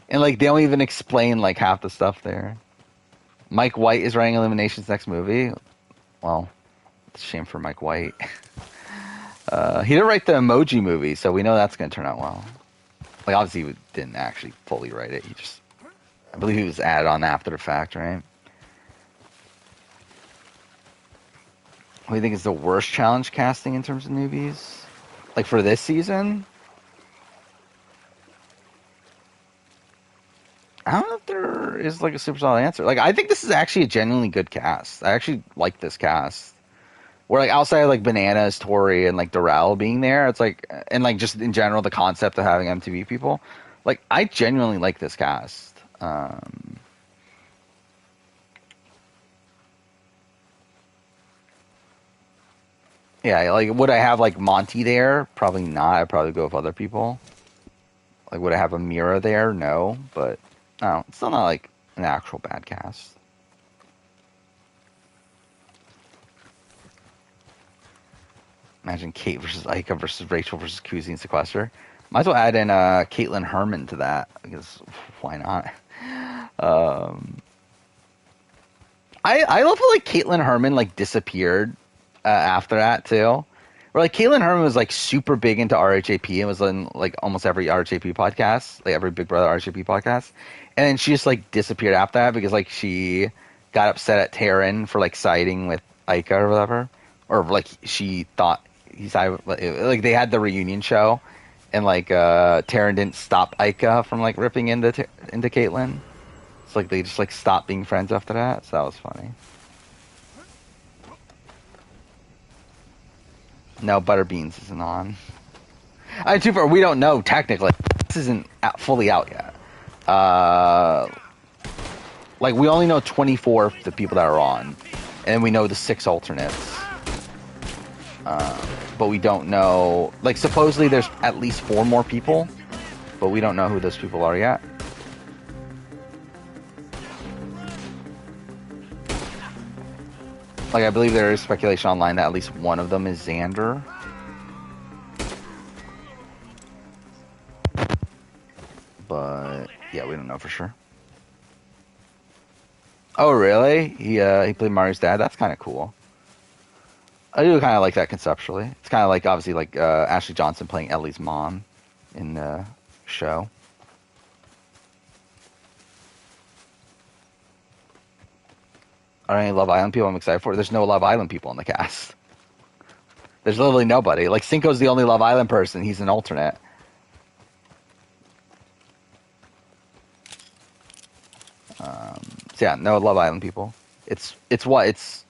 and like they don't even explain like half the stuff there. Mike White is writing Illumination's next movie. Well, it's a shame for Mike White. He didn't write the Emoji movie, so we know that's going to turn out well. Like, obviously, he didn't actually fully write it. He just, I believe he was added on after the fact, right? What do you think is the worst challenge casting in terms of newbies? Like, for this season? I don't know if there is, like, a super solid answer. Like, I think this is actually a genuinely good cast. I actually like this cast. Where, like, outside of, like, Bananas, Tori, and, like, Darrell being there, it's like, and, like, just in general, the concept of having MTV people, like, I genuinely like this cast. Yeah, like, would I have, like, Monty there? Probably not. I'd probably go with other people. Like, would I have Amira there? No, but, no, it's still not, like, an actual bad cast. Imagine Kate versus Ica versus Rachel versus Kuzi and Sequester. Might as well add in Caitlin Herman to that, because why not? I love how, like, Caitlin Herman, like, disappeared after that, too. Where, like, Caitlin Herman was, like, super big into RHAP and was in, like, almost every RHAP podcast, like, every Big Brother RHAP podcast. And then she just, like, disappeared after that because, like, she got upset at Taryn for, like, siding with Ica or whatever. Or, like, she thought he sided with, like, they had the reunion show and, like, Taryn didn't stop Ica from, like, ripping into Caitlin. It's like they just, like, stopped being friends after that. So that was funny. No, Butterbeans isn't on. Too far, we don't know, technically. This isn't fully out yet. Like, we only know 24 of the people that are on. And we know the 6 alternates. But we don't know... Like, supposedly there's at least 4 more people. But we don't know who those people are yet. Like, I believe there is speculation online that at least one of them is Xander. But, yeah, we don't know for sure. Oh, really? He played Mario's dad? That's kind of cool. I do kind of like that conceptually. It's kind of like, obviously, like Ashley Johnson playing Ellie's mom in the show. Are any Love Island people I'm excited for? There's no Love Island people in the cast. There's literally nobody. Like, Cinco's the only Love Island person. He's an alternate. So yeah, no Love Island people. It's what? It's,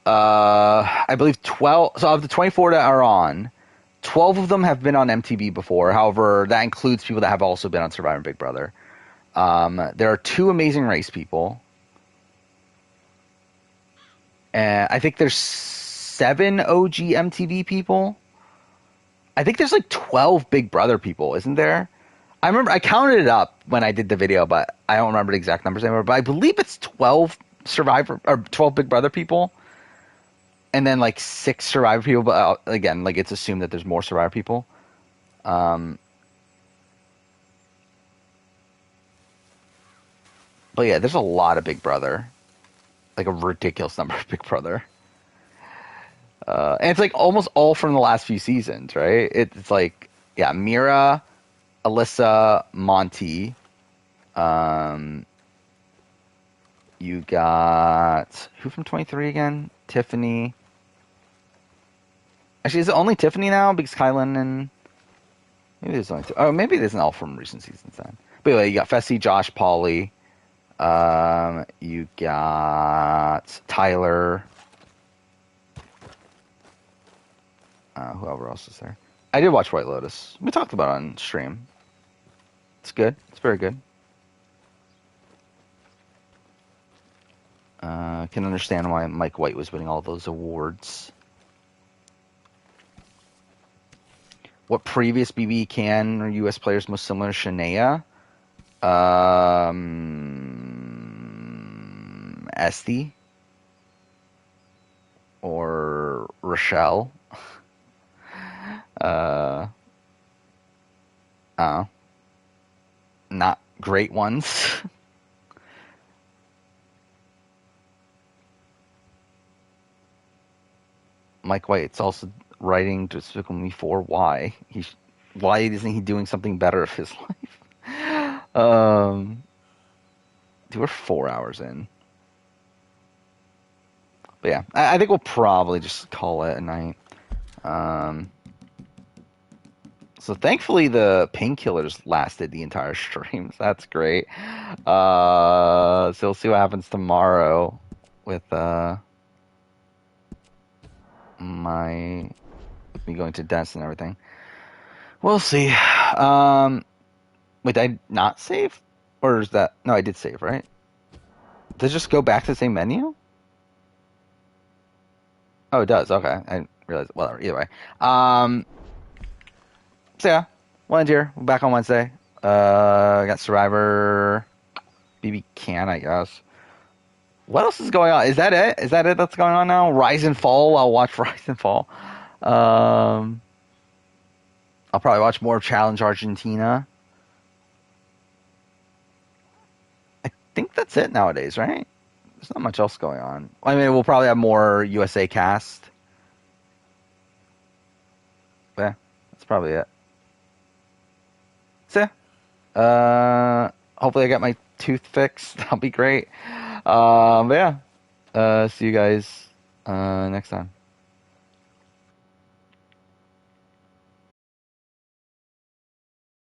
I believe 12. So of the 24 that are on, 12 of them have been on MTV before. However, that includes people that have also been on Survivor Big Brother. There are 2 Amazing Race people. And I think there's 7 OG MTV people. I think there's like 12 Big Brother people, isn't there? I remember I counted it up when I did the video, but I don't remember the exact numbers anymore. But I believe it's 12 Survivor or 12 Big Brother people, and then like 6 Survivor people. But again, like, it's assumed that there's more Survivor people. But yeah, there's a lot of Big Brother. Like, a ridiculous number of Big Brother. And it's, like, almost all from the last few seasons, right? It's like, yeah, Mira, Alyssa, Monty. You got... Who from 23 again? Tiffany. Actually, is it only Tiffany now? Because Kylan and... Maybe there's only... Oh, maybe there's an all from recent seasons then. But anyway, you got Fessy, Josh, Pauly. You got Tyler. Whoever else is there. I did watch White Lotus. We talked about it on stream. It's good. It's very good. Can understand why Mike White was winning all those awards. What previous BB Can or U.S. players most similar to Shania? Esty or Rochelle. Not great ones. Mike White's also writing Despicable Me 4. Why? He why isn't he doing something better of his life? Dude, we're 4 hours in. But yeah, I think we'll probably just call it a night. So thankfully the painkillers lasted the entire stream. So that's great. So we'll see what happens tomorrow with me going to dentist and everything. We'll see. Wait, did I not save? Or is that... No, I did save, right? Does it just go back to the same menu? Oh, it does. Okay. I didn't realize... Whatever. Either way. So yeah, we'll end here. We're back on Wednesday. I got Survivor... BB Can, I guess. What else is going on? Is that it? Is that it that's going on now? Rise and Fall. I'll watch Rise and Fall. I'll probably watch more Challenge Argentina. I think that's it nowadays, right? There's not much else going on. I mean, we'll probably have more USA Cast. But yeah, that's probably it. So yeah. Hopefully I get my tooth fixed. That'll be great. But yeah. See you guys next time.